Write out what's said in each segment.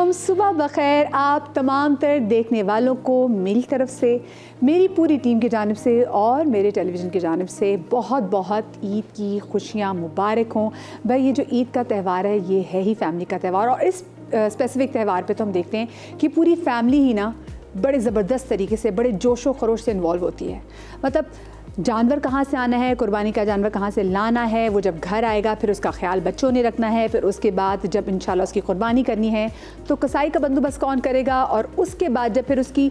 अलैकुम, सुबह बखैर आप तमाम तर देखने वालों को मेरी तरफ से, मेरी पूरी टीम की जानिब से और मेरे टेलीविज़न की जानिब से बहुत बहुत ईद की खुशियाँ मुबारक हों। भाई ये जो ईद का त्यौहार है ये है ही फैमिली का त्यौहार, और इस स्पेसिफ़िक त्यौहार पे तो हम देखते हैं कि पूरी फैमिली ही ना बड़े ज़बरदस्त तरीके से, बड़े जोशो खरोश से इन्वॉल्व होती है। मतलब जानवर कहाँ से आना है, कुर्बानी का जानवर कहाँ से लाना है, वो जब घर आएगा फिर उसका ख्याल बच्चों ने रखना है, फिर उसके बाद जब इंशाल्लाह उसकी कुर्बानी करनी है तो कसाई का बंदोबस्त कौन करेगा, और उसके बाद जब फिर उसकी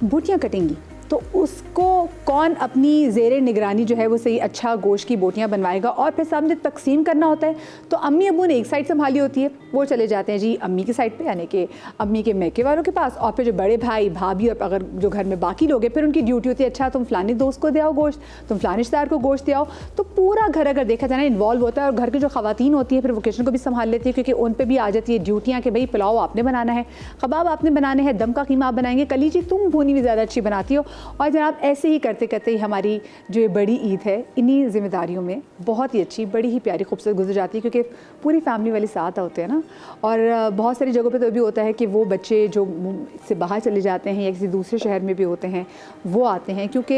बोटियाँ कटेंगी तो उसको कौन अपनी ज़ेरे निगरानी जो है वो सही अच्छा गोश्त की बोटियाँ बनवाएगा, और फिर सामने तकसीम करना होता है। तो अम्मी अबू ने एक साइड संभाली होती है, वो चले जाते हैं जी अम्मी की साइड पे, यानी कि अम्मी के मैके वालों के पास, और फिर जो बड़े भाई भाभी और अगर जो घर में बाकी लोग हैं फिर उनकी ड्यूटी होती है अच्छा तुम फलाने दोस्त को दे आओ गोश्त, तुम फलाने रिश्तेदार को गोश्त दे आओ। तो पूरा घर अगर देखा जाए इन्वॉल्व होता है, और घर की जो ख़वातीन होती है फिर वो किचन को भी संभाल लेती है, क्योंकि उन पर भी आ जाती है ड्यूटियाँ कि भाई पुलाव आपने बनाना है, कबाब आपने बनाने हैं, दम का कीमा आप बनाएंगे, कलीजी तुम भुनी भी ज़्यादा अच्छी बनाती हो। और जनाब ऐसे ही करते करते ही हमारी जो ये बड़ी ईद है इन्हीं जिम्मेदारियों में बहुत ही अच्छी, बड़ी ही प्यारी खूबसूरत गुजर जाती है, क्योंकि पूरी फैमिली वाले साथ होते हैं ना। और बहुत सारी जगहों पे तो भी होता है कि वो बच्चे जो से बाहर चले जाते हैं या किसी दूसरे शहर में भी होते हैं वो आते हैं, क्योंकि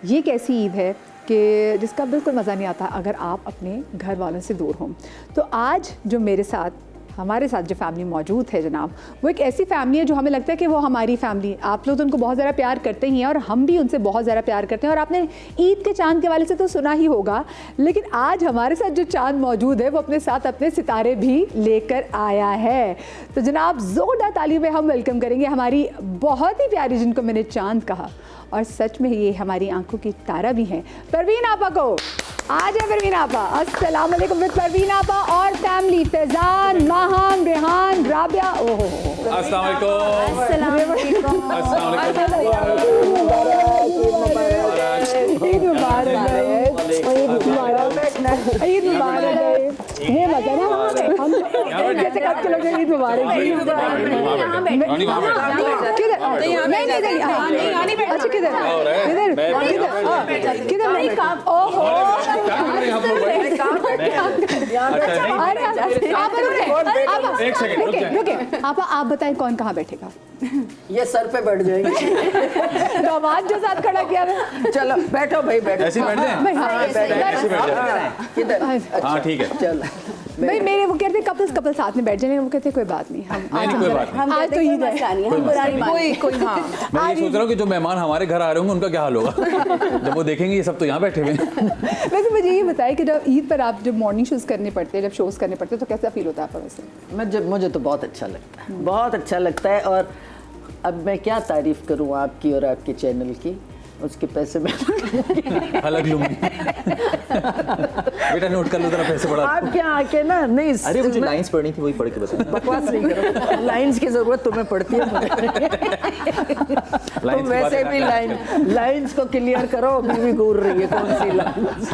ये एक ऐसी ईद है कि जिसका बिल्कुल मज़ा नहीं आता अगर आप अपने घर वालों से दूर हों। तो आज जो मेरे साथ हमारे साथ जो फैमिली मौजूद है जनाब, वो एक ऐसी फैमिली है जो हमें लगता है कि वो हमारी फैमिली, आप लोग तो उनको बहुत ज़्यादा प्यार करते ही हैं और हम भी उनसे बहुत ज़्यादा प्यार करते हैं। और आपने ईद के चांद के वाले से तो सुना ही होगा, लेकिन आज हमारे साथ जो चांद मौजूद है वो अपने साथ अपने सितारे भी लेकर आया है। तो जनाब ज़ोरदार तालियों में हम वेलकम करेंगे हमारी बहुत ही प्यारी, जिनको मैंने चांद कहा और सच में ये हमारी आंखों की तारा भी हैं, परवीन आपा को। आज है परवीन आपा, अस्सलाम वालेकुम विद परवीन आपा और फैमिली, फैजान, माहम, रेहान, राबिया। ओहो अस्सलाम वालेकुम। अस्सलाम वालेकुम। ईद मुबारक, ईद मुबारक। ये मजा ना हम जैसे कब के लोग ईद मुबारक किधर, अच्छा किधर किधर किधर, ओहो आप बताएं कौन कहाँ बैठेगा? ये सर पे बैठ जाएंगे। दामाद जो साथ खड़ा किया है। चलो बैठो भाई, बैठो। ऐसे बैठ जाएं? किधर? हाँ ठीक है। चलो भाई मेरे वो कहते कपल साथ में बैठ जाएंगे, वो कहते कोई बात नहीं, हम नहीं कोई बात नहीं। आज तो ईद है, कोई हाँ। मैं ये सोच रहा हूँ कि जो मेहमान हमारे घर आ रहे होंगे उनका क्या हाल होगा जब वो देखेंगे ये सब तो यहाँ बैठे हुए हैं। वैसे मुझे ये बताइए कि जब ईद पर आप जब मॉर्निंग शूज़ करने पड़ते हैं, जब शोज़ करने पड़ते हैं तो कैसा फील होता है आपका? वैसे मुझे तो बहुत अच्छा लगता है, बहुत अच्छा लगता है। और अब मैं क्या तारीफ़ करूँ आपकी और आपके चैनल की, उसके पैसे में अलग लूंगी। बेटा नोट कर लो जरा, पैसे बढ़ा। आप क्या आके ना नहीं, अरे मुझे लाइंस पढ़नी थी, वही पढ़ के बता। बकवास नहीं करो, लाइंस की जरूरत तुम्हें पड़ती है। तुम वैसे भी लाइंस को क्लियर करो, अभी भी घूर रही है कौन सी लाइंस।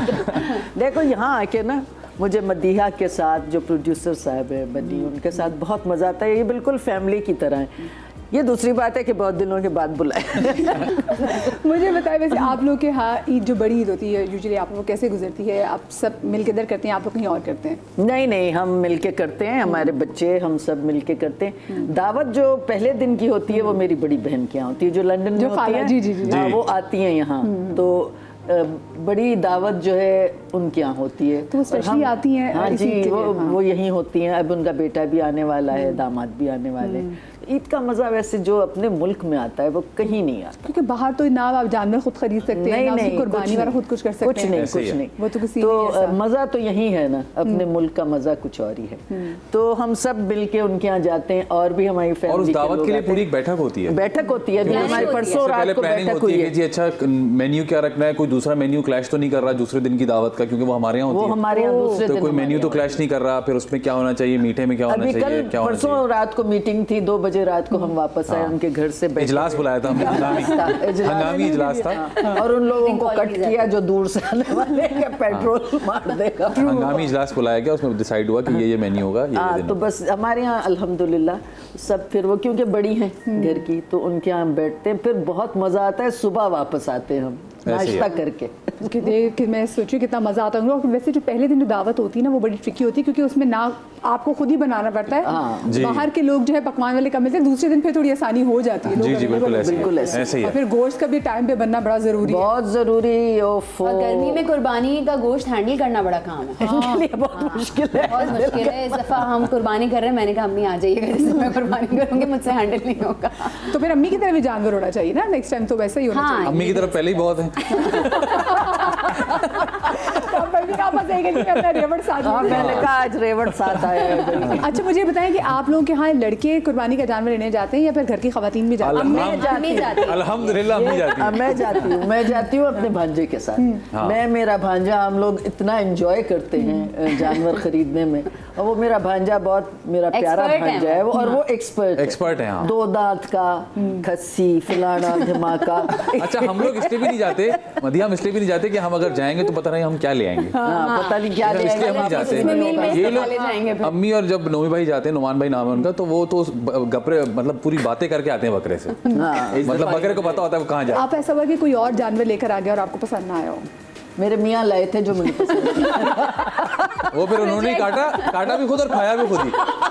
देखो यहाँ आके ना मुझे मदीहा के साथ जो प्रोड्यूसर साहब है बनी, उनके साथ बहुत मज़ा आता है। ये बिल्कुल फैमिली की तरह है। ये दूसरी बात है कि बहुत दिनों के बाद बुलाए। मुझे बताएं वैसे आप लोग के यहाँ ईद जो बड़ी ईद होती है यूजुअली आप लोग कैसे गुजरती है? आप सब मिलकर इधर करते हैं, आप लोग कहीं और करते हैं? नहीं, हम मिलके करते हैं, हमारे बच्चे हम सब मिलके करते हैं। दावत जो पहले दिन की होती है वो मेरी बड़ी बहन के यहाँ होती है, जो लंदन में होती है। जी। हाँ, वो आती हैं यहाँ, तो बड़ी दावत जो है उनके यहाँ होती है। तो स्पेशली आती हैं? हाँ जी, वो यहीं होती हैं। अब उनका बेटा भी आने वाला है, दामाद भी आने वाले हैं। ईद का मज़ा वैसे जो अपने मुल्क में आता है वो कहीं नहीं आता, क्योंकि बाहर तो ना आप जानवर खुद खरीद सकते हैं, ना कुर्बानी वाला खुद कुछ कर सकते हैं। कुछ नहीं। वो तो किसी तो मज़ा तो यहीं है ना, अपने मुल्क का मज़ा कुछ और ही है। तो हम सब मिलके उनके यहाँ जाते हैं, और भी हमारी फैमिली और उस दावत के लिए पूरी एक बैठक होती है। बैठक होती है अभी हमारी परसों रात को बैठक हुई है जी। अच्छा मेन्यू क्या रखना है, कोई दूसरा मेन्यू क्लैश तो नहीं कर रहा दूसरे दिन की दावत का, क्योंकि वो हमारे यहाँ होती है। वो हमारे यहाँ दूसरे दिन कोई मेन्यू तो क्लैश नहीं कर रहा, फिर उसमें क्या होना चाहिए, मीठे में क्या होना चाहिए, क्या होना चाहिए? परसों रात को मीटिंग थी, 2 बजे रात को हम वापस आए उनके घर से। इजलास बुलाया था, हंगामी इजलास था, और उन लोगों को कट किया जो दूर से आने वाले हैं, पेट्रोल मार देगा। हंगामी इजलास बुलाया गया, उसमें डिसाइड हुआ कि ये मेन्यू होगा। तो बस हमारे यहाँ अल्हम्दुलिल्लाह सब, फिर वो क्योंकि बड़ी हैं घर की, तो उनके यहाँ बैठते हैं, फिर बहुत मज़ा आता है। सुबह वापस आते हैं हम। ऐसे ही नाश्ता है। करके। कि मैं सोचूं कितना मज़ा आता होगा। और वैसे जो पहले दिन जो दावत होती है ना वो बड़ी ट्रिकी होती है, क्योंकि उसमें ना आपको खुद ही बनाना पड़ता है, जी। बाहर के लोग जो है पकवान वाले कम मिलते हैं, दूसरे दिन फिर थोड़ी आसानी हो जाती है। जी जी बिल्कुल बिल्कुल ऐसे ऐसे। ही और है। फिर गोश्त का भी टाइम पे बनना बड़ा ज़रूरी है। बहुत ज़रूरी। ओफो, और गर्मी में कुर्बानी का गोश्त हैंडल करना बड़ा काम है, इनके लिए बहुत मुश्किल है। बहुत मुश्किल है। इस दफ़ा हम कुर्बानी कर रहे हैं, मैंने कहा अम्मी आ जाइएगा, जैसे मैं कुर्बानी करूँगी मुझसे हैंडल नहीं होगा। तो फिर अम्मी की तरह भी जानवर होना चाहिए ना नेक्स्ट टाइम, तो वैसा ही होना हाँ, अम्मी की तरफ पहले ही बहुत है। हाँ, मैंने कहा आज रेवड़ साथ आया है भाई। अच्छा मुझे बताएं कि आप लोगों के यहाँ लड़के कुर्बानी का जानवर लेने जाते हैं या फिर घर की खवातीन भी जाती हैं? अम्मी जाती है। अल्हम्दुलिल्लाह अम्मी जाती है। मैं जाती हूँ अपने भांजे के साथ। मैं, मेरा भांजा, हम लोग इतना एंजॉय करते हैं जानवर खरीदने में। और वो मेरा भांजा बहुत मेरा प्यारा Expert है भांजा है वो, और वो एक्सपर्ट है, हाँ। 2 दांत का, खस्सी, फलाना धमाका। अच्छा हम लोग इसलिए भी नहीं जाते मदिया, हम इसलिए भी नहीं जाते कि हम अगर जाएंगे तो पता नहीं हम क्या ले आएंगे, हाँ, पता नहीं क्या ले इसलिए हम आएंगे। नहीं जाते। इसमें मील बेस ये तो खा ले जाएंगे लोग फिर। अम्मी और जब नोमी भाई जाते हैं, नुमान भाई नाम है उनका, तो वो तो गपरे मतलब पूरी बातें करके आते हैं बकरे से। मतलब बकरे को पता होता है वो कहाँ जाए। आप ऐसा हुआ कि कोई और जानवर लेकर आ गया और आपको पसंद ना आया हो? मेरे मियाँ लाए थे जो मुझे पसंद। वो फिर उन्होंने ही काटा भी खुद और खाया भी खुद ही।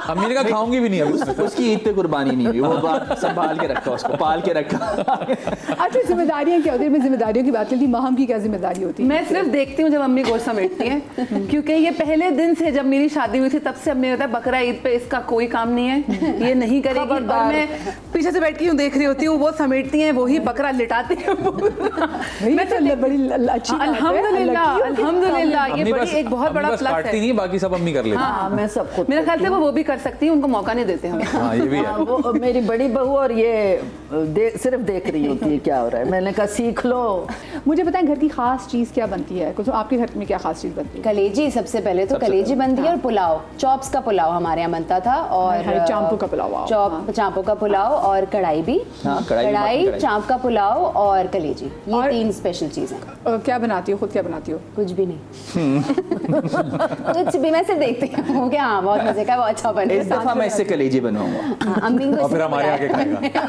अम्मी ने कहा खाऊंगी भी नहीं अभी उसमें। उसकी ईद पे कुर्बानी नहीं हुई, वो बात संभाल के रखा, उसको पाल के रखा। अच्छा जिम्मेदारियाँ क्या होती है? मैं जिम्मेदारियों की बात करती हूँ, माहम की क्या जिम्मेदारी होती है? मैं सिर्फ देखती हूँ जब अम्मी गोश्त समेटती हैं, क्योंकि ये पहले दिन से जब मेरी शादी हुई थी तब से अम्मी कहता है बकरा ईद पे इसका कोई काम नहीं है, ये नहीं करेगी। और मैं पीछे से बैठ के यूँ देख रही होती हूँ, वो समेटती हैं, वही बकरा लिटाते हैं। मैं तो बड़ी अच्छी बात है। अल्हम्दुलिल्लाह, ये अम्मी बड़ी बस एक बहुत अम्मी बड़ा बस प्लस काटती है। नहीं, बाकी सब अम्मी कर लेती हैं। हाँ, मैं सब खुद मेरा ख्याल से वो भी कर सकती है, उनको मौका नहीं देते हम। हाँ ये भी है। हाँ, वो मेरी बड़ी बहू और ये सिर्फ देख रही होती है क्या हो रहा है। मैंने कहा सीख लो। मुझे बताएं घर की खास चीज़ क्या बनती है? कुछ आपके घर में क्या खास चीज़ बनती है? कलेजी सबसे पहले तो कलेजी बनती है, और पुलाव, चॉप्स का पुलाव हमारे यहाँ बनता था, और चांपू का पुलाव, वाह। चांपू का पुलाव, और कढ़ाई भी, हाँ, कढ़ाई, कढ़ाई, चांप का पुलाव और कलेजी, ये और- 3 स्पेशल चीज़ें। क्या बनाती हो? खुद क्या बनाती हो? कुछ भी नहीं। कुछ भी, मैं सिर्फ देखती हूँ कि हाँ बहुत मजे का, वो अच्छा बने। इस दफा मैं इससे कलेजी बनवाऊंगा। हाँ, अम्मी को और फिर इसलिए हमारे आके बुलाया।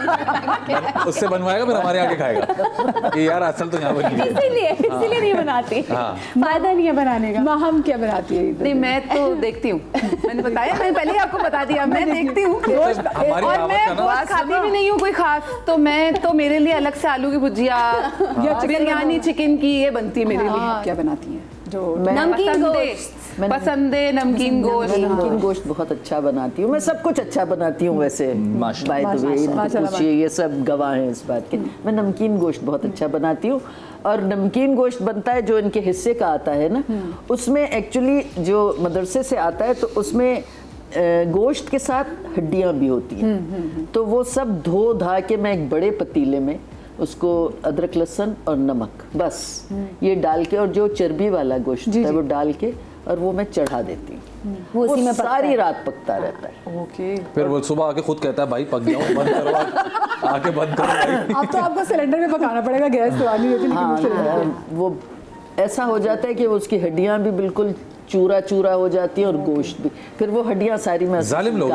खाएगा। उससे बनवाएगा फिर हमारे आके खाएगा। ये यार असल तो यहाँ बनी है। इसीलिए नहीं बनाती, हाँ। फायदा नहीं है बनाने का। माहम क्या बनाती है? नहीं, मैं तो देखती हूँ, मैंने बताया, मैंने पहले ही आपको बता दिया, मैं देखती हूँ। हमारी और दावत मैं का ना गोश्त खाती भी नहीं हूँ कोई खास, तो मैं तो मेरे लिए अलग से आलू की भुजिया या बिरयानी चिकन की ये बनती है मेरे लिए। हाँ, क्या बनाती हैं? जो नमकीन पसंद है, गोश्त। पसंद है नमकीन गोश्त। मैं नमकीन गोश्त बहुत अच्छा बनाती हूँ। मैं सब कुछ अच्छा बनाती हूँ वैसे। माशाल्लाह। बाय द वे, इनको माशाल्लाह। पूछिए, ये सब गवाह हैं इस बात के। मैं नमकीन गोश्त बहुत अच्छा बनाती हूँ। और नमकीन गोश्त बनता है जो इनके हिस्से का आता है ना, उसमें एक्चुअली जो मदरसे से आता है तो उसमें गोश्त के साथ हड्डियाँ भी होती हैं। तो वो सब धो धा के मैं एक बड़े पतीले में उसको अदरक लहसुन और नमक बस ये डाल के, और जो चर्बी वाला गोश्त होता है वो डाल के, और वो मैं चढ़ा देती हूँ। वो उसी में पकता सारी है। रात पकता रहता है। ओके। फिर वो सुबह आके खुद कहता है भाई पक गया हूँ, बंद करो आके बंद करो भाई। अब तो आपको सिलेंडर में पकाना पड़ेगा, गैस तो आनी होती है, हाँ, लेकिन सिलेंडर वो ऐसा हो जाता है कि उसकी हड्डियाँ भी बिल्कुल चूरा चूरा हो जाती हैं और गोश्त भी। फिर वो हड्डियाँ सारी मैं जालिम लोग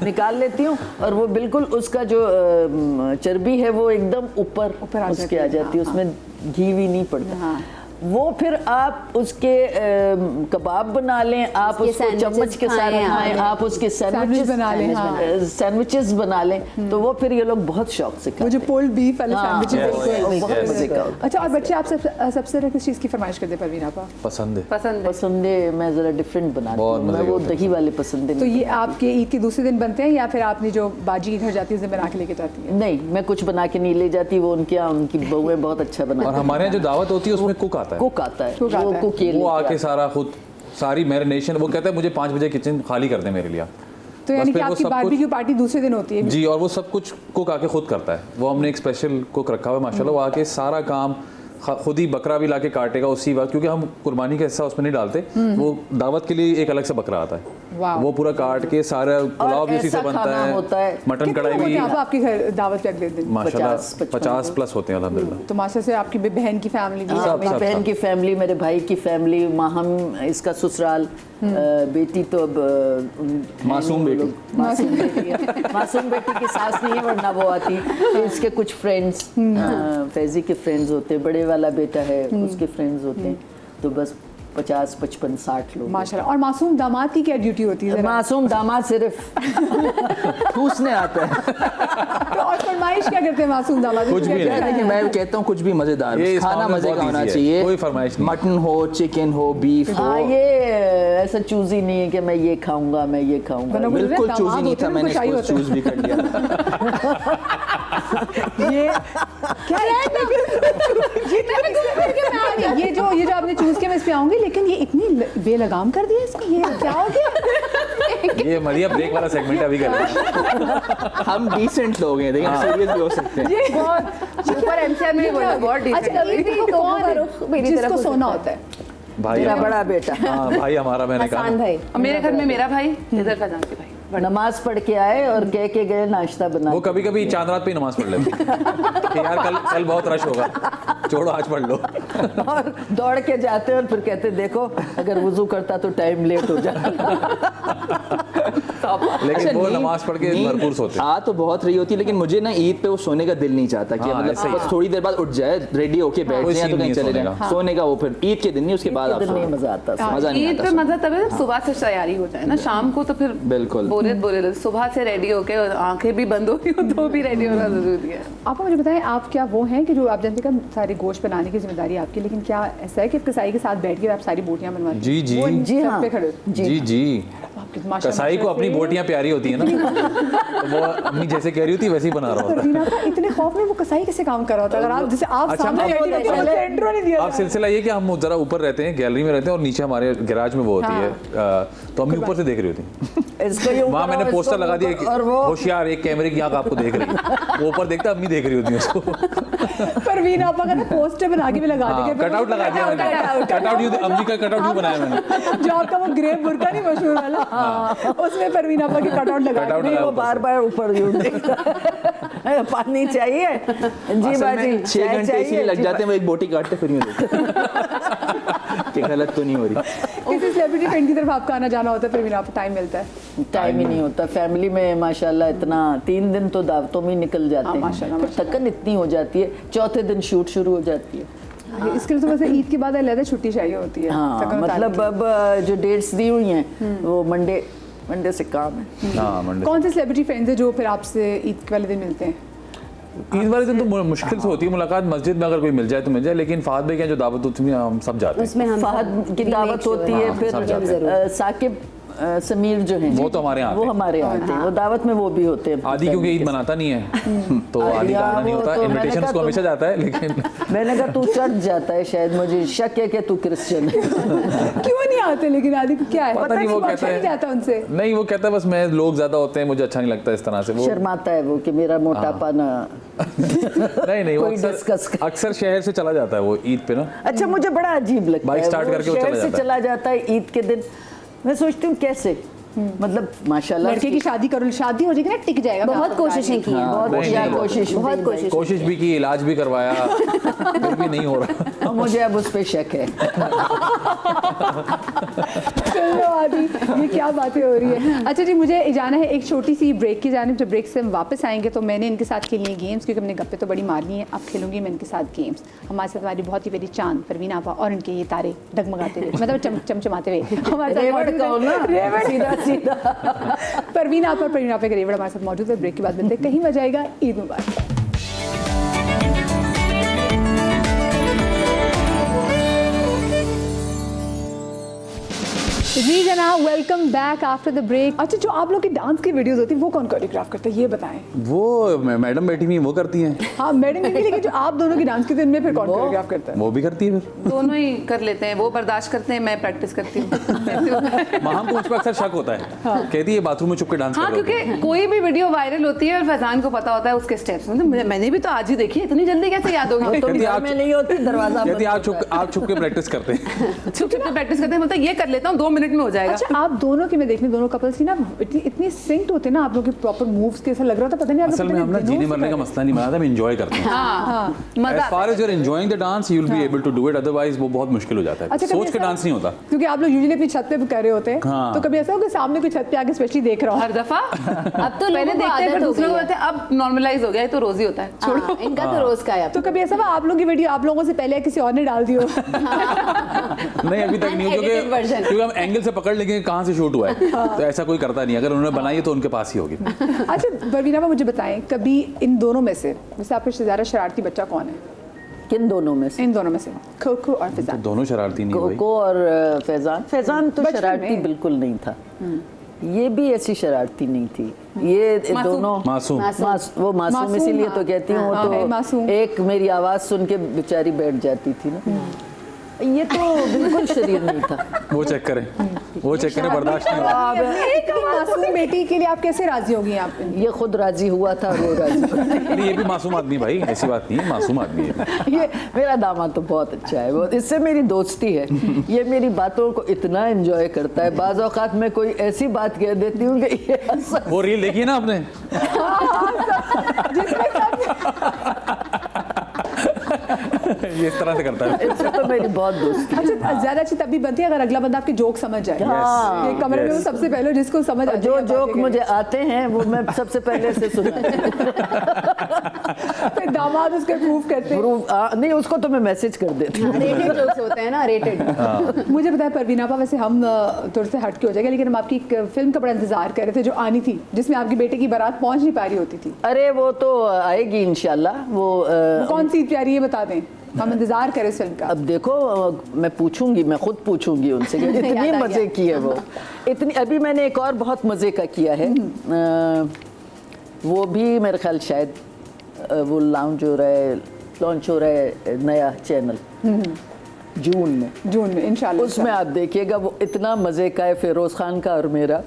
निकाल लेती हूँ और वो बिल्कुल उसका जो चर्बी है वो एकदम ऊपर आ उसके जाती आ है, जाती है, उसमें घी भी नहीं पड़ता। हाँ। वो फिर आप उसके कबाब बना लें, आप उसके उसको चम्मच के साथ खाएं, खाएं, आप उसके सैंडविचेस बना लें, हाँ। सैंडविचेस बना लें, तो वो फिर ये लोग बहुत शौक से वो खाते जो हैं। पोल्ड बीफ वाले हाँ, सैंडविचेस वो हैं, बहुत yes. मजे का होता है। अच्छा और बच्चे आप सबसे ज्यादा किस चीज़ की फरमाइश करते हैं परवीन आपा? पसंद है। पसंद है। पसंद है, मैं ज़रा डिफरेंट बनाती बहुत हूँ। मजे मैं वो के होते हैं। दही वाले पसंद है। तो ये आपके ईद के दूसरे दिन बनते हैं या फिर आपने जो बाजी के घर जाती है उस दिन बना के लेके जाती है? नहीं, मैं कुछ बना के नहीं ले जाती, वो उनके यहाँ उनकी बहुएं बहुत अच्छा और बनाती हमारे यहाँ जो दावत होती है उसमें कुक आता है। कुक आता है, Cook आता वो है। कुक ये वो लेके आके आता सारा खुद सारी मैरिनेशन, वो कहता है मुझे 5 बजे किचन खाली कर दे मेरे लिए। तो यानी बस कि फिर वो आपकी सब बारबेक्यू पार्टी दूसरे दिन होती है? जी, और वो सब कुछ कुक आके खुद करता है। वो हमने एक स्पेशल कुक रखा हुआ है माशाल्लाह, वो आके सारा काम खुद ही बकरा भी लाके काटेगा उसी वक्त, क्योंकि हम कुर्बानी का हिस्सा उसमें नहीं डालते, वो दावत के लिए एक अलग से बकरा आता है। वाह। वो पूरा काट के सारा पुलाव भी उसी से ऐसा बनता खाना होता है। मटन कितने कढ़ाई लोग होते भी हैं आप आपके घर दावत पे अगले दिन? माशाल्लाह 50-55 50 प्लस होते हैं अल्हम्दुलिल्लाह। तो माशा से आपकी बहन की फैमिली भी हाँ, है? मेरी बहन की फैमिली, मेरे भाई की फैमिली, माहम इसका ससुराल, बेटी तो अब मासूम बेटी। मासूम बेटी है। मासूम बेटी की सास नहीं है, वरना वो आती। तो इसके कुछ फ्रेंड्स, फैजी के फ्रेंड्स होते हैं, बड़े वाला बेटा है उसके फ्रेंड्स होते हैं, तो बस 50, 55, 60 लोग। माशाल्लाह। और मासूम दामाद की क्या ड्यूटी होती है जरा? मासूम दामाद सिर्फ ठूसने आता है। तो और फरमाइश क्या करते हैं मासूम दामाद? कुछ भी क्या नहीं। देखिए मैं कहता हूँ कुछ भी मजेदार, ये बस इस खाना मामले में मजे का बहुत होना easy है, चाहिए। कोई फरमाइश नहीं। मटन हो, चिकन हो, बीफ हो। हाँ, ये ऐसा चूज ही नहीं है कि मैं ये खाऊंगा, मैं ये खाऊंगा। वरना मुझे बिल्कुल दामाद चूज ही नहीं होते था, हैं, मैंने उनको चाहिए इसको होता है। चूज भी कर लिया। ये क्या ये जो आपने चूज किया मैं इस पे आऊंगी, लेकिन ये इतनी बेलगाम कर दिया इसको, ये क्या हो गया? ये मरिया ब्रेक वाला सेगमेंट अभी कर रहे हैं। हम डिसेंट लोग हैं, देखिए सीरियस भी हो सकते हैं। ये बहुत सुपर एनसीआर में बोला बहुत अच्छा, डिसेंट। ये तो कौन है रुख मेरी तरफ जिसको हो सोना सकता होता है? भाई मेरा हमारा- बड़ा बेटा हाँ भाई हमारा, मैंने कहा हसान भाई। और मेरे घर में मेरा भाई, इधर का जानती भाई। नमाज पढ़ के आए और कह के गए नाश्ता बना। वो कभी कभी चांद रात पे ही नमाज पढ़ लेते कि यार कल बहुत रश होगा, छोड़ो आज पढ़ लो। और दौड़ के जाते और फिर कहते देखो अगर वुजू करता तो टाइम लेट हो जाता। लेकिन वो नींद- नमाज पढ़ के नींद भरपूर सोते हैं। आ तो बहुत रही होती है, लेकिन मुझे ना ईद पे वो सोने का दिल नहीं चाहता कि हाँ, मतलब ऐसा ही बस थोड़ी देर बाद उठ जाए, रेडी होके बैठ कोई जाए तो सीन कहीं नहीं है चले सोने जाए। का। सोने का वो फिर ईद के दिन नहीं, उसके बाद आप इधर नहीं सोओ। मजा आता। मजा नहीं ईद आता पे मजा तब है जब सुबह से तैयारी हो जाए ना, शाम को तो फिर बिल्कुल। बोरियत सुबह से रेडी होके आंखें भी बंद हो रही हो तो भी रेडी होना जरूरी है। आप मुझे बताएं, आप क्या वो हैं कि जो आप जानते हैं कि सारे गोश्त बनाने की जिम्मेदारी आपकी, लेकिन क्या ऐसा है कि कसाई के साथ बैठ के आप सारी बोटियां बनवाती हैं? जी, जी। वो जी, सर हाँ। पे खड़े जी जी। आपकी तो माशाल्लाह कसाई को अपनी से- बोटियां प्यारी होती है ना, तो वो अम्मी जैसे कह रही होती वैसे ही बना रहा होता है। परवीना का इतने खौफ में वो कसाई कैसे काम कर रहा होता है? अगर आप जैसे आप अच्छा, सामने अब बैठी होती है, पहले- तो इंट्रो नहीं दिया अब था। सिलसिला ये कि हम जरा ऊपर रहते हैं, गैलरी में रहते हैं और नीचे हमारे गैराज में वो होती है, तो अम्मी ऊपर से देख रही होती है। इसको यूं वहाँ करो, मैंने इसको पोस्टर लगा दिया कि और वो होशियार, एक कैमरे की आंख आपको देख रही है, वो ऊपर देखता अम्मी देख रही होती है उसको। परवीना आपा का ना पोस्टर बना के भी लगा देंगे, कटआउट लगा दिया मैंने, कटआउट यूं अम्मी का कटआउट यूं बनाया मैंने। जो आपका वो ग्रे बुर्का नहीं मशहूर वाला, उसमें परवीना आपा की कटआउट लगा Cutout दी। नहीं, वो ऊपर से। बार बार ऊपर यूं देखता है। पानी चाहिए जी असल बाजी, में 6 चाय घंटे चाहिए, इसलिए लग जी जाते हैं, वो एक बोटी काटते फिर यूं देखते हैं कि गलत तो नहीं हो रही। किसी सेलिब्रिटी फ्रेंड की तरफ आपका आना जाना होता है, परवीना आपको टाइम मिलता है? टाइम ही नहीं होता फैमिली में माशाल्लाह। इतना 3 दिन तो दावतों में ही निकल जाते हाँ, हैं, माशाल्लाह, फिर थकन इतनी हो जाती है, चौथे दिन शूट शुरू हो जाती है। इसके लिए तो वैसे ईद के बाद अलग छुट्टी चाहिए होती है। हाँ, थकन उतारने मतलब के लिए। अब जो डेट्स दी हुई हैं वो मंडे से काम है। हाँ मंडे। कौन से सेलिब्रिटी फ्रेंड्स है जो फिर आपसे ईद वाले दिन मिलते हैं? ईद वाले दिन तो मुश्किल से होती है मुलाकात, मस्जिद में अगर कोई मिल जाए तो मिल जाए, लेकिन फाहद भाई के जो दावत होती है हम सब जाते हैं। उसमें हम फहद की दावत होती है, हाँ, फिर सब जाते हैं। साकिब समीर जो हैं वो तो हमारे यहाँ वो आते हैं। हमारे यहाँ आते हैं, वो दावत में वो भी होते हैं। आदि क्योंकि ईद मनाता नहीं है तो आदि का आना नहीं वो होता, तो मैंने इनविटेशन कहा को तो- हमेशा जाता है, लेकिन मैंने कहा तू चढ़ जाता है शायद, मुझे शक है कि तू क्रिश्चियन है। क्यों नहीं आते लेकिन आदि को क्या है? पता नहीं, वो अच्छा कहता नहीं है जाता उनसे। नहीं, वो कहता है बस मैं लोग ज्यादा होते हैं, मुझे अच्छा नहीं लगता इस तरह से वो। शर्माता है वो कि मेरा मोटापा ना। नहीं वो कोई discuss अक्सर कर- अक्सर शहर से चला जाता है वो ईद पे ना। अच्छा, मुझे बड़ा अजीब लगता बाइक है स्टार्ट करके वो शहर चला से जाता है। चला जाता है ईद के दिन। मैं सोचती हूँ कैसे, मतलब माशाल्लाह लड़के की शादी करो, शादी हो जाएगी ना, टिक जाएगा। बहुत कोशिशें की हैं, बहुत नहीं, किया नहीं, कोशिश, बहुत नहीं कोशिश। कोशिश भी की, इलाज भी करवाया, फिर भी नहीं हो रहा। भाई। और मुझे अब उस पे शक है। चलो आदि, ये क्या बातें हो रही है। अच्छा जी, मुझे जाना है एक छोटी सी ब्रेक की जानिब। जब ब्रेक से हम वापस आएंगे तो मैंने इनके साथ खेलनी है गेम्स, क्योंकि हमने गप्पे तो बड़ी मारनी है, अब खेलूंगी मैं इनके साथ गेम्स। हमारे साथ हमारी बहुत ही प्यारी चांद परवीना आपा और इनके ये तारे डगमगाते हुए, मतलब चमचमाते हुए हमारे साथ रेवड़ मौजूद कहो ना, हैं। रेवड़। सीधा सीधा। परवीना आपा और परवीना आपा के रेवड़ हमारे साथ मौजूद है। ब्रेक के बाद मिलते हैं, कहीं मजा आएगा। ईद मुबारक। जी जनाब, welcome back after the break. अच्छा, जो आप लोग की डांस की वीडियोस होती है वो कौन कोरियोग्राफ करता है, ये बताएं। वो मैडम बैठी हुई हैं, वो करती हैं। हाँ मैडम भी, लेकिन जो आप दोनों की डांस की दिन में फिर कौन कोरियोग्राफ करता है? वो भी करती है फिर। दोनों ही कर लेते हैं, वो बर्दाश्त करते हैं, मैं प्रैक्टिस करती हूँ। माहम को मुझ पर अक्सर शक होता है, कहती है बाथरूम में छुप के डांस हाँ, कर रहे होते क्योंकि कोई भी वीडियो वायरल होती है और फैजान को पता होता है उसके स्टेप्स, मतलब मैंने भी तो आज ही देखी, इतनी जल्दी कैसे याद होगी? तो कहती घर आप- में नहीं होती, दरवाजा कहती बंद है होता है। आप छुप के प्रैक्टिस करते हैं। छुप छुप के प्रैक्टिस करते हैं, मतलब ये कर लेता हूँ 2 मिनट में हो जाएगा। अच्छा, आप दोनों की मैं देखने दोनों कपल्स की ना इतनी सिंक्ड होते हैं ना आप लोग के प्रॉपर मूव्स के, ऐसा लग रहा था पता नहीं आप लोग असल में कितने हम ना दिनों जीने से मरने का कर रहे मसला नहीं बनाता, हम एंजॉय करते हैं। हाँ मजा As far as you're enjoying the dance, you'll be able to do it. Otherwise वो बहुत मुश्किल हो जाता है। अच्छा, कभी सोच के ऐसा- डांस नहीं होता। क्योंकि आप लोग यूजुअली अपनी छत पे कर रहे होते हैं, हाँ। तो कभी ऐसा हो कि सामने कोई छत पे आके स्पेशली देख रहा हो? हर दफा अब तो पहले लोगों को देखते हैं आदत फिर हो दूसरों गई को है। बोलते हैं, अब नॉर्मलाइज हो गया है तो रोज ही होता है। हाँ, इनका तो रोज का है अब। तो कभी ऐसा हुआ आप लोगों की वीडियो आप लोगों से पहले किसी और ने डाल दी हो? नहीं अभी तक नहीं, Unedited version. क्योंकि हम एंगल से पकड़ लेंगे कहाँ से शूट हुआ है, तो ऐसा कोई करता नहीं। अगर उन्होंने बनाई है तो उनके पास ही होगी। अच्छा परवीना, मुझे बताएं कभी इन दोनों में से वैसे आपका ज़्यादा शरारती बच्चा कौन है? किन दोनों में से? इन दोनों में से खोखो और तो फिजान। दोनों शरारती नहीं हुई। कोको और फैजान तो बचपन शरारती में। बिल्कुल नहीं था। ये भी ऐसी शरारती नहीं थी। ये दोनों मासूम। वो मासूम मासूम, इसीलिए हाँ। तो कहती हूँ। हाँ, है मासूम। तो एक मेरी आवाज़ सुन के बेचारी बैठ जाती थी ना। ये तो बिल्कुल शरीर नहीं था। वो चेक करें, वो चेक करें, बर्दाश्त नहीं होगा। एक मासूम बेटी के लिए आप कैसे राजी होगी आप? ये खुद राजी हुआ था, वो राजी हुआ। नहीं ये भी मासूम आदमी भाई, ऐसी बात नहीं है, मासूम आदमी है। ये मेरा दामाद तो बहुत अच्छा है, वो इससे मेरी दोस्ती है। ये मेरी बातों को इतना एंजॉय करता है। बाज़ औक़ात मैं कोई ऐसी बात कह देती हूँ कि ये हंस- वो रील देखी है ना आपने? ये इस तरह से करता है। इससे तो मेरी बहुत दोस्ती है। अच्छा, ज्यादा अच्छी तब भी बनती है अगर अगला बंदा आपके जोक समझ जाए। हाँ। ये कमरे में वो सबसे पहले जिसको समझ आती जो है जोक बातें मुझे आते हैं वो मैं सबसे पहले से सुना। फिर दामाद उसके प्रूफ करते हैं। नहीं, उसको तो मैं मैसेज कर देती हूँ। रेटेड जोक्स होते हैं ना, रेटेड। मुझे बताया परवीना आपा, वैसे हम थोड़े से हट के हो जाएगा, लेकिन हम आपकी एक फिल्म का बड़ा इंतजार कर रहे थे जो आनी थी, जिसमें आपकी बेटे की बारात पहुंच नहीं पा रही होती थी। अरे वो तो आएगी इंशाल्लाह। वो वो कौन सी प्यारी है बता दें, हम इंतजार करें इस फिल्म का। अब देखो, मैं पूछूंगी, मैं खुद पूछूंगी उनसे कि इतनी याद आ मज़े गया। की है वो। इतनी अभी मैंने एक और बहुत मज़े का किया है। वो भी मेरे ख्याल शायद वो लॉन्च हो रहा है नया चैनल जून में इंशाल्लाह। उसमें आप देखिएगा, वो इतना मज़े का है। फिरोज़ खान का और मेरा।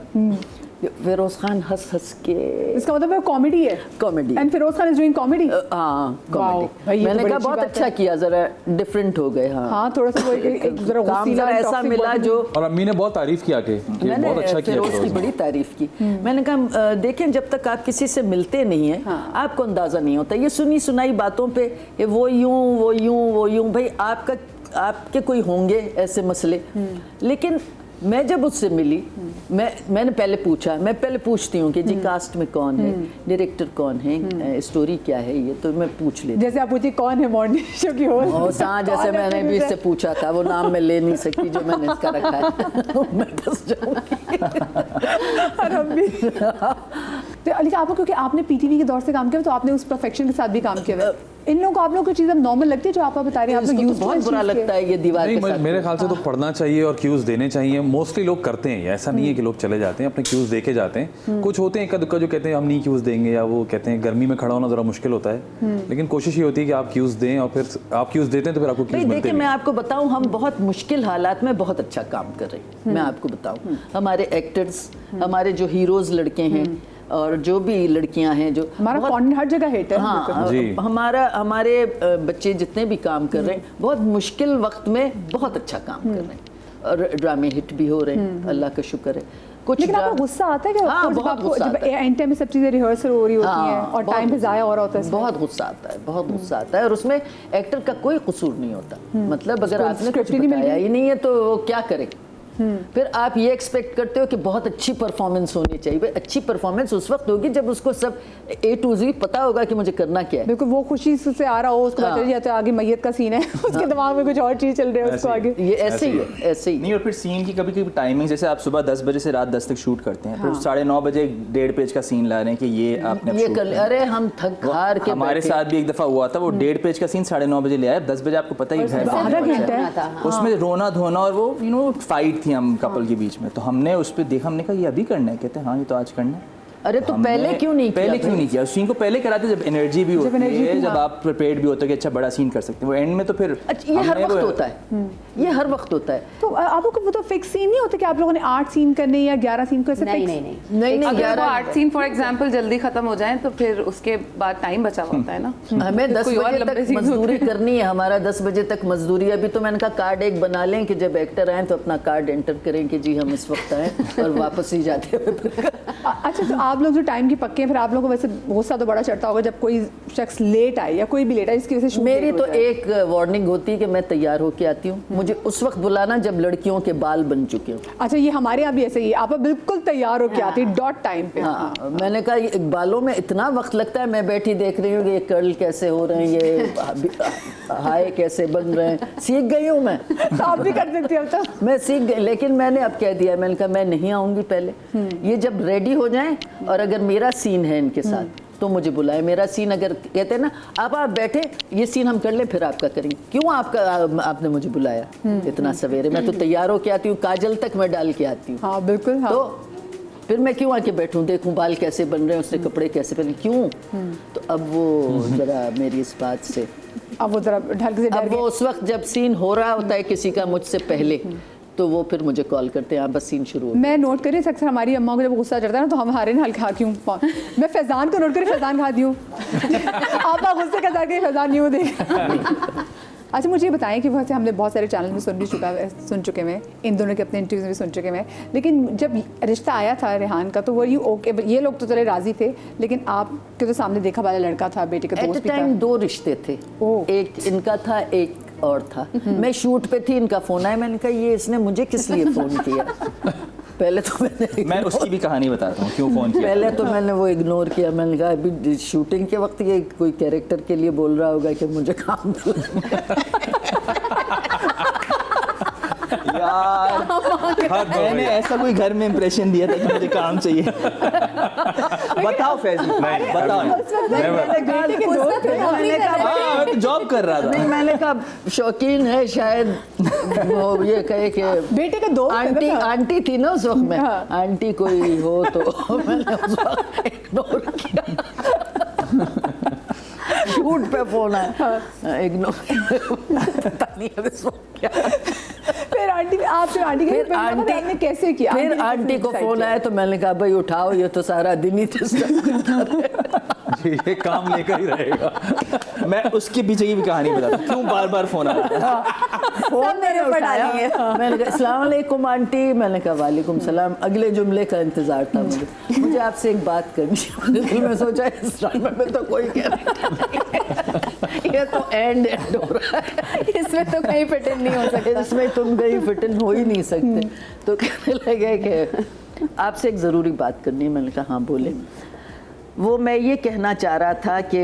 फिरोज़ खान हंस हंस के, इसका मतलब है कॉमेडी है। Comedy. And Firoz Khan is doing comedy. हाँ भाई, कॉमेडी। ये तो मैंने बड़ी कहा अच्छी बहुत बात अच्छा है। किया, ज़रा डिफरेंट हो गए। हाँ, हाँ, थोड़ा सा वो एक जरा काम गुस्सीला ज़रा और ऐसा toxic मिला body। जो और अम्मी ने बहुत तारीफ किया कि मैंने बहुत अच्छा किया फिरोज की फिरोज ने। बड़ी तारीफ की। मैंने कहा देखें, जब तक आप किसी से मिलते नहीं हैं आपको अंदाज़ा नहीं होता। ये सुनी सुनाई बातों पे ये वो यूं भाई आपके कोई होंगे ऐसे मसले, लेकिन मैं जब उससे मिली, मैंने पहले पूछा, मैं पहले पूछती हूँ कि जी कास्ट में कौन है, डायरेक्टर कौन है, स्टोरी क्या है, ये तो मैं पूछ लेती जैसे आप पूछिए कौन है मॉर्निंग शो की होस्ट। हूँ। हाँ, जैसे मैंने भी इससे पूछा था, वो नाम मैं ले नहीं सकती जो मैंने इसका रखा है। मैं फंस जाऊँगी। और हम भी। तो लेकिन आपको, क्योंकि आपने पीटीवी के दौर से काम किया तो आपने उस परफेक्शन के साथ भी काम किया हुआ है। इन लोगों को आप लोगों को चीज़ अब नॉर्मल लगती है जो आप बता रहे हैं? आप लोग इसको यूज तो बहुत बुरा लगता है ये दीवार नहीं के साथ। मेरे ख्याल से तो पढ़ना चाहिए और क्यूज देने चाहिए। मोस्टली लोग करते हैं, ऐसा नहीं है कि लोग चले जाते हैं, अपने क्यूज देके जाते हैं। कुछ होते हैं कद जो कहते हैं हम नहीं क्यूज देंगे, या वो कहते हैं गर्मी में खड़ा होना जरा मुश्किल होता है, लेकिन कोशिश ये होती है कि आप क्यूज दें, और फिर आप क्यूज देते हैं तो फिर आपको क्यूज नहीं, मिलते देखिए मैं हैं। आपको बताऊं, हम बहुत मुश्किल हालात में बहुत अच्छा काम कर रहे हैं। मैं आपको बताऊं, हमारे एक्टर्स, हमारे जो हीरोज लड़के हैं और जो भी लड़कियां हैं, जो हमारा बहुत- कंटेंट हर जगह हिट है। हाँ, जी। हमारे बच्चे जितने भी काम कर रहे हैं बहुत मुश्किल वक्त में बहुत अच्छा काम कर रहे हैं, और ड्रामे हिट भी हो रहे हैं, अल्लाह का शुक्र है। कुछ लेकिन आपको गुस्सा आता है कि हाँ, बहुत गुस्सा जब आता है। एंड टाइम में सब चीज़ें रिहर्सल हो रही होती हैं और बहुत टाइम पे गुस्सा- ज़ाया हो रहा होता है इसमें? बहुत गुस्सा आता है, बहुत गुस्सा आता है, और उसमें एक्टर का कोई कसूर नहीं होता। मतलब अगर उसको आपने script कुछ ही नहीं मिल बताया रही। ही नहीं है तो वो क्या करे। फिर आप ये एक्सपेक्ट करते हो कि बहुत अच्छी परफॉर्मेंस होनी चाहिए। भाई अच्छी परफॉर्मेंस उस वक्त होगी जब उसको सब A to Z पता होगा कि मुझे करना क्या है। बिल्कुल, वो खुशी से आ रहा हो, उसको पता हाँ। चल जाता है आगे मैयत का सीन है, उसके दिमाग में कुछ और चीज़ चल रही है उसको आगे। ये ऐसे ही है, ऐसे ही। नहीं, और फिर सीन की कभी कभी टाइमिंग, जैसे आप सुबह 10 बजे से रात 10 तक शूट करते हैं, फिर 9:30 बजे 1.5 पेज का सीन ला रहे हैं कि ये आपने अब ये shoot कर करना है। अरे हम थक हार के हमारे बैठे। साथ भी एक दफा हुआ था, वो 1.5 पेज का सीन 9:30 बजे ले आए। 10 बजे आपको पता ही है घर आधा पहुंचना घंटा है। है। था, हाँ। उसमें रोना धोना और वो फाइट थी हम कपल के बीच में, तो हमने उस पर देखा, हमने कहा ये अभी करना है, कहते हैं हाँ ये तो आज करना है। अरे तो पहले क्यों नहीं किया? पहले क्यों नहीं किया? सीन को पहले कराते जब एनर्जी भी होती energy है, थी, जब हाँ। आप प्रिपेयर्ड भी होते हो कि अच्छा बड़ा सीन कर सकते हैं, वो एंड में तो फिर अच्छा ये हर हमने वक्त वो- होता है, ये हर वक्त होता है। तो आप लोग को वो तो फिक्स सीन नहीं होता कि आप लोगों ने 8 सीन करने या 11 सीन को ऐसे नहीं fix? नहीं नहीं नहीं नहीं अगर वो 11 आर्ट सीन फॉर एग्जांपल जल्दी खत्म हो जाए तो फिर उसके बाद टाइम बचा हुआ होता है ना। हमें 10 कोई और बजे लंबे तक सीन मजदूरी करनी है, हमारा 10 बजे तक मजदूरी। अभी तो मैंने कहा कार्ड एक बना लें कि जब एक्टर आए तो अपना कार्ड एंटर करें कि जी हम इस वक्त आए और वापस ही जाते हुए। अच्छा, तो आप लोग जो टाइम की पक्के हैं, फिर आप लोगों को वैसे गुस्सा तो बड़ा चढ़ता होगा जब कोई शख्स लेट आए या कोई भी लेट आए जिसकी वजह से shoot मेरी late हो तो जाए। एक वार्निंग होती है कि मैं तैयार होके आती हूँ, मुझे उस वक्त बुलाना जब लड़कियों के बाल बन चुके हों। अच्छा, ये हमारे यहाँ भी ऐसे ही है, आप बिल्कुल तैयार होके आती डॉट टाइम पे। हाँ, मैंने कहा ये बालों में इतना वक्त लगता है, मैं बैठी देख रही हूँ कि ये कर्ल कैसे हो रहे हैं, ये हाई कैसे बन रहे हैं, सीख गई हूँ मैं। तो आप भी कर सकती हैं अब तो। मैं सीख गई, लेकिन मैंने अब कह दिया, मैंने कहा मैं नहीं आऊँगी पहले, ये जब रेडी हो जाएं और अगर मेरा सीन है इनके साथ तो मुझे बुलाए। मेरा सीन अगर कहते हैं ना आप बैठे ये सीन हम कर ले फिर आपका करेंगे, क्यों आपने मुझे बुलाया इतना सवेरे? मैं तो तैयार होके आती हूँ, काजल तक मैं डाल के आती हूँ। हाँ बिल्कुल, हाँ। तो फिर मैं क्यों आके बैठूं, देखूं बाल कैसे बन रहे हैं, उससे कपड़े कैसे पहने, क्यों? तो अब वो जरा मेरी इस बात से, अब वो जरा ढल से डर अब वो गए। उस वक्त जब सीन हो रहा होता है किसी का मुझसे पहले, तो वो फिर मुझे कॉल करते हैं, आप बस सीन शुरू हो। मैं नोट करी अक्सर हमारी अम्मा को जब गुस्सा चढ़ता है ना तो हम हारे हल खाती हूँ। मैं फैजान को नोट करी, फैजान खाती हूँ। आप गुस्से का जाके फैजान नहीं हो देगा। अच्छा, मुझे ये बताएं कि वैसे हमने बहुत सारे चैनल में सुन चुके हैं, इन दोनों के अपने इंटरव्यूज में सुन चुके हैं, लेकिन जब रिश्ता आया था रेहान का तो वो यू ओके, ये लोग तो चले राजी थे, लेकिन आपके तो सामने देखा वाला लड़का था, बेटे का एट दोस्त भी था। टाइम 2 रिश्ते थे, ओह। एक इनका था एक और था। मैं शूट पे थी, इनका फोन आया, मैंने कहा ये इसने मुझे किस लिए फोन किया? पहले तो मैं उसकी भी कहानी बताता हूँ क्यों फोन किया। पहले तो मैंने वो इग्नोर किया, मैंने कहा अभी शूटिंग के वक्त ये कोई कैरेक्टर के लिए बोल रहा होगा कि मुझे काम दो। यार मैंने ऐसा कोई घर में इंप्रेशन दिया था कि मुझे काम चाहिए? बताओ फैजी, बताओ। मैंने कहा बेटे के दोस्त थे ना, मैंने कहा हाँ, मैं तो जॉब कर रहा नहीं, था। मैंने कहा शौकीन है शायद वो ये कहे कि बेटे का दोस्त है आंटी ना। आंटी थी ना उस वक्त में, हाँ। आंटी कोई हो तो मैंने उस वक्त इग्नोर किया। शूट पे फोन आया, इग्नोर, पता नहीं अब इस वक्त क्या। फिर आंटी आपसे आंटी के फिर आपने कैसे किया? फिर ने आंटी कैसे को decide फोन किया? आया तो मैंने कहा भाई उठाओ, ये तो सारा दिन ही ये काम लेकर ही रहेगा। मैं उसके पीछे की भी कहानी बताता हूँ, क्यों बार बार फोन आ रहा है। फोन मैंने उठाया, मैंने कहा अस्सलाम वालेकुम आंटी, मैंने कहा वालेकुम सलाम। अगले जुमले का इंतजार था मुझे आपसे एक बात करनी है। दिल में सोचा इस ड्रामे में तो कोई ये तो एंड हो रहा है, इसमें तो कहीं फिट इन नहीं हो सकता। इसमें तुम कहीं फिट इन हो ही नहीं सकते। तो कहने लगे कि आपसे एक ज़रूरी बात करनी है। मैंने कहा हाँ बोले। वो मैं ये कहना चाह रहा था कि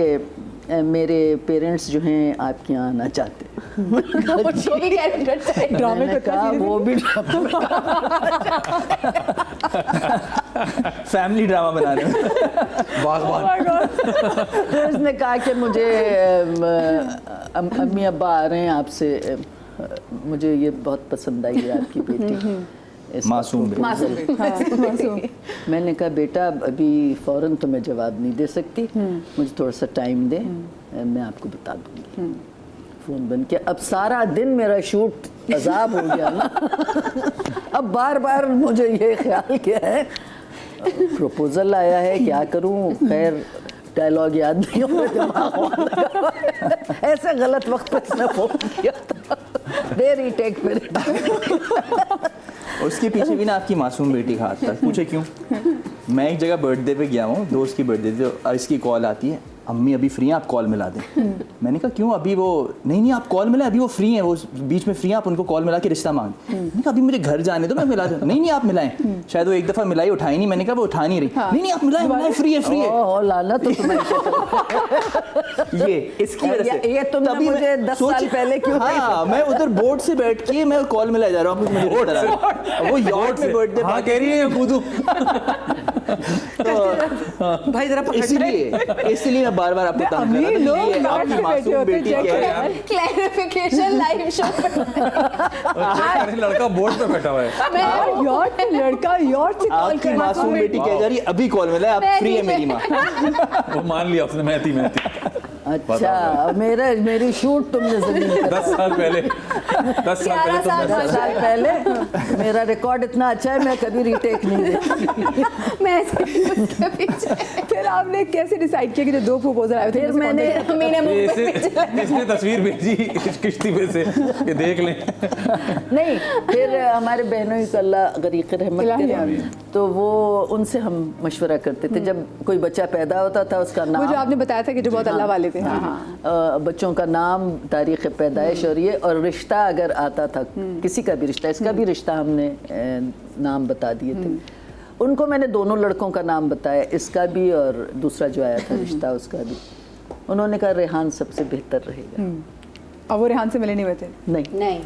मेरे पेरेंट्स जो हैं आपके यहाँ आना चाहते हैं। जो भी कैरेक्टर चाहिए। ड्रामे मैंने को कहा वो भी फैमिली ड्रामा बना रहे हैं। तो उसने कहा कि मुझे अम्मी अब्बा आ रहे हैं आपसे, मुझे ये बहुत पसंद आई है आपकी बेटी, इसका मासूम बेटी। proposal। मासूम। मैंने कहा बेटा अभी फ़ौरन तो मैं जवाब नहीं दे सकती, मुझे थोड़ा सा टाइम दे, मैं आपको बता दूंगी। फ़ोन बन के अब सारा दिन मेरा शूट अजाब हो गया ना। अब बार बार मुझे ये ख्याल किया है प्रपोजल आया है, क्या करूं, खैर डायलॉग याद नहीं हो, दिमाग वहाँ लगा हुआ है। ऐसे गलत वक्त पे इसने फ़ोन किया था, देर ही टेक मेरे। उसके पीछे भी ना आपकी मासूम बेटी का हाथ था। पूछे क्यों? मैं एक जगह बर्थडे पे गया हूँ, दोस्त की बर्थडे थी, और इसकी कॉल आती है, अम्मी अभी फ्री हैं, आप कॉल मिला दें। मैंने कहा क्यों? अभी वो नहीं आप कॉल मिलाएं, अभी वो फ्री हैं, वो बीच में फ्री हैं, आप उनको कॉल मिला के रिश्ता मांग। मैंने कहा अभी मुझे घर जाने दो, मैं मिला दूँ। नहीं आप मिलाएं। शायद वो एक दफ़ा मिलाई, उठाई नहीं। मैंने कहा वो उठा नहीं रही। नहीं आप मिलाएं, फ्री है। ओह लाला तो तुम्हें ये इसकी वजह से ये तुमने तभी मुझे 10 साल पहले क्यों नहीं हाँ, मैं उधर बोर्ड से बैठ के मैं कॉल मिला जा रहा हूँ, मुझे रिश्ता वो यॉर्ड में बर्थडे हाँ कह रही है कूदू। भाई जरा पकड़ इसलिए मैं बार बार आपको तंग कर रहा था लोग कि ये बैठ आपकी के बैठे मासूम होते बेटी check क्या करें। है। क्लैरिफिकेशन लाइव शो अरे लड़का बोर्ड पे बैठा हुआ है। योर से लड़का योर से कॉल आपकी कर मासूम बेटी कह जा रही है अभी कॉल मिला है, आप मैं फ्री है भी- मेरी माँ। वो मान लिया उसने, मैं थी। अच्छा मेरी शूट तुमने जमीन पर 10 साल पहले 10 साल पहले 10 साल पहले मेरा रिकॉर्ड इतना अच्छा है मैं कभी रीटेक नहीं देती। मैं ऐसे उसके पीछे फिर आपने कैसे डिसाइड किया कि जो 2 प्रपोजल आए थे फिर उनसे मैंने contact मैंने मुंह पे इसने तस्वीर भेजी किश्ती पे से कि देख लें। नहीं फिर हमारे बहनों की अल्लाह गरीक रहमत इलाही करे, आमीन। तो वो उनसे हम मशवरा करते थे जब कोई बच्चा पैदा होता था उसका वो जो नाम आपने बताया था कि जो बहुत अल्लाह वाले थे। हाँ बच्चों का नाम, तारीख पैदाइश और ये और रिश्ता अगर आता था किसी का भी रिश्ता, इसका भी रिश्ता हमने नाम बता दिए थे उनको। मैंने दोनों लड़कों का नाम बताया, इसका भी और दूसरा जो आया था रिश्ता उसका भी। उन्होंने कहा रेहान सबसे बेहतर रहेगा। अब वो रेहान से मिले नहीं हुए थे। नहीं नहीं,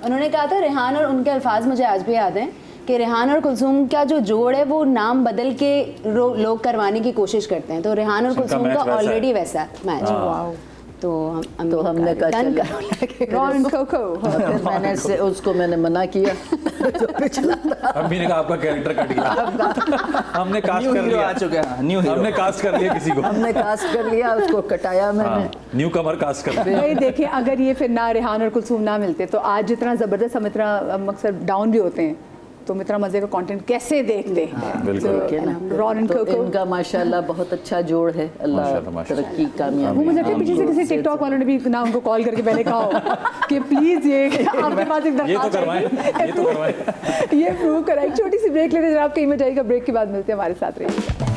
उन्होंने कहा था रेहान, और उनके अल्फाज मुझे आज भी याद हैं कि रेहान और कुलसूम का जो जोड़ है वो नाम बदल के लोग करवाने की कोशिश करते हैं, तो रेहान और कुलसूम मैच का वैसा है। ऑलरेडी वैसा मैच। वाओ। तो हमने कहा डन चलो। करो लगे। रॉन कोको। और फिर मैंने उसको मैंने मना किया जो पिछला था। अम्मी ने कहा आपका कैरेक्टर कट गया। हमने कास्ट न्यू कर हीरो लिया। आ चुके हैं, न्यू हीरो। हमने कास्ट कर लिया किसी को। हमने कास्ट कर लिया, उसको कटाया मैंने। न्यू कमर कास्ट कर लिया। भाई देखें, अगर ये फिर ना रेहान और कुलसूम ना मिलते तो आज जितना ज़बरदस्त हम इतना अक्सर डाउन भी होते हैं तो हम इतना मज़े का कंटेंट कैसे देखते हैं। बिल्कुल। ठीक है ना? रॉन एंड तो कोको। इनका माशाल्लाह बहुत अच्छा जोड़ है। अल्लाह माशाल्लाह, माशाल्लाह। तरक्की कामयाबी। वो मुझे लगता है पीछे से किसी टिकटॉक वालों ने भी ना उनको कॉल करके पहले कहा हो कि प्लीज ये आपके पास एक ये तो दरख्वास्त करवाएं, है। ये तो करवाएं। ये प्रूव करा। एक छोटी सी ब्रेक लेते हैं जरा, आपकी इमेज आएगा, ब्रेक के बाद मिलते हैं, हमारे साथ रहिएगा।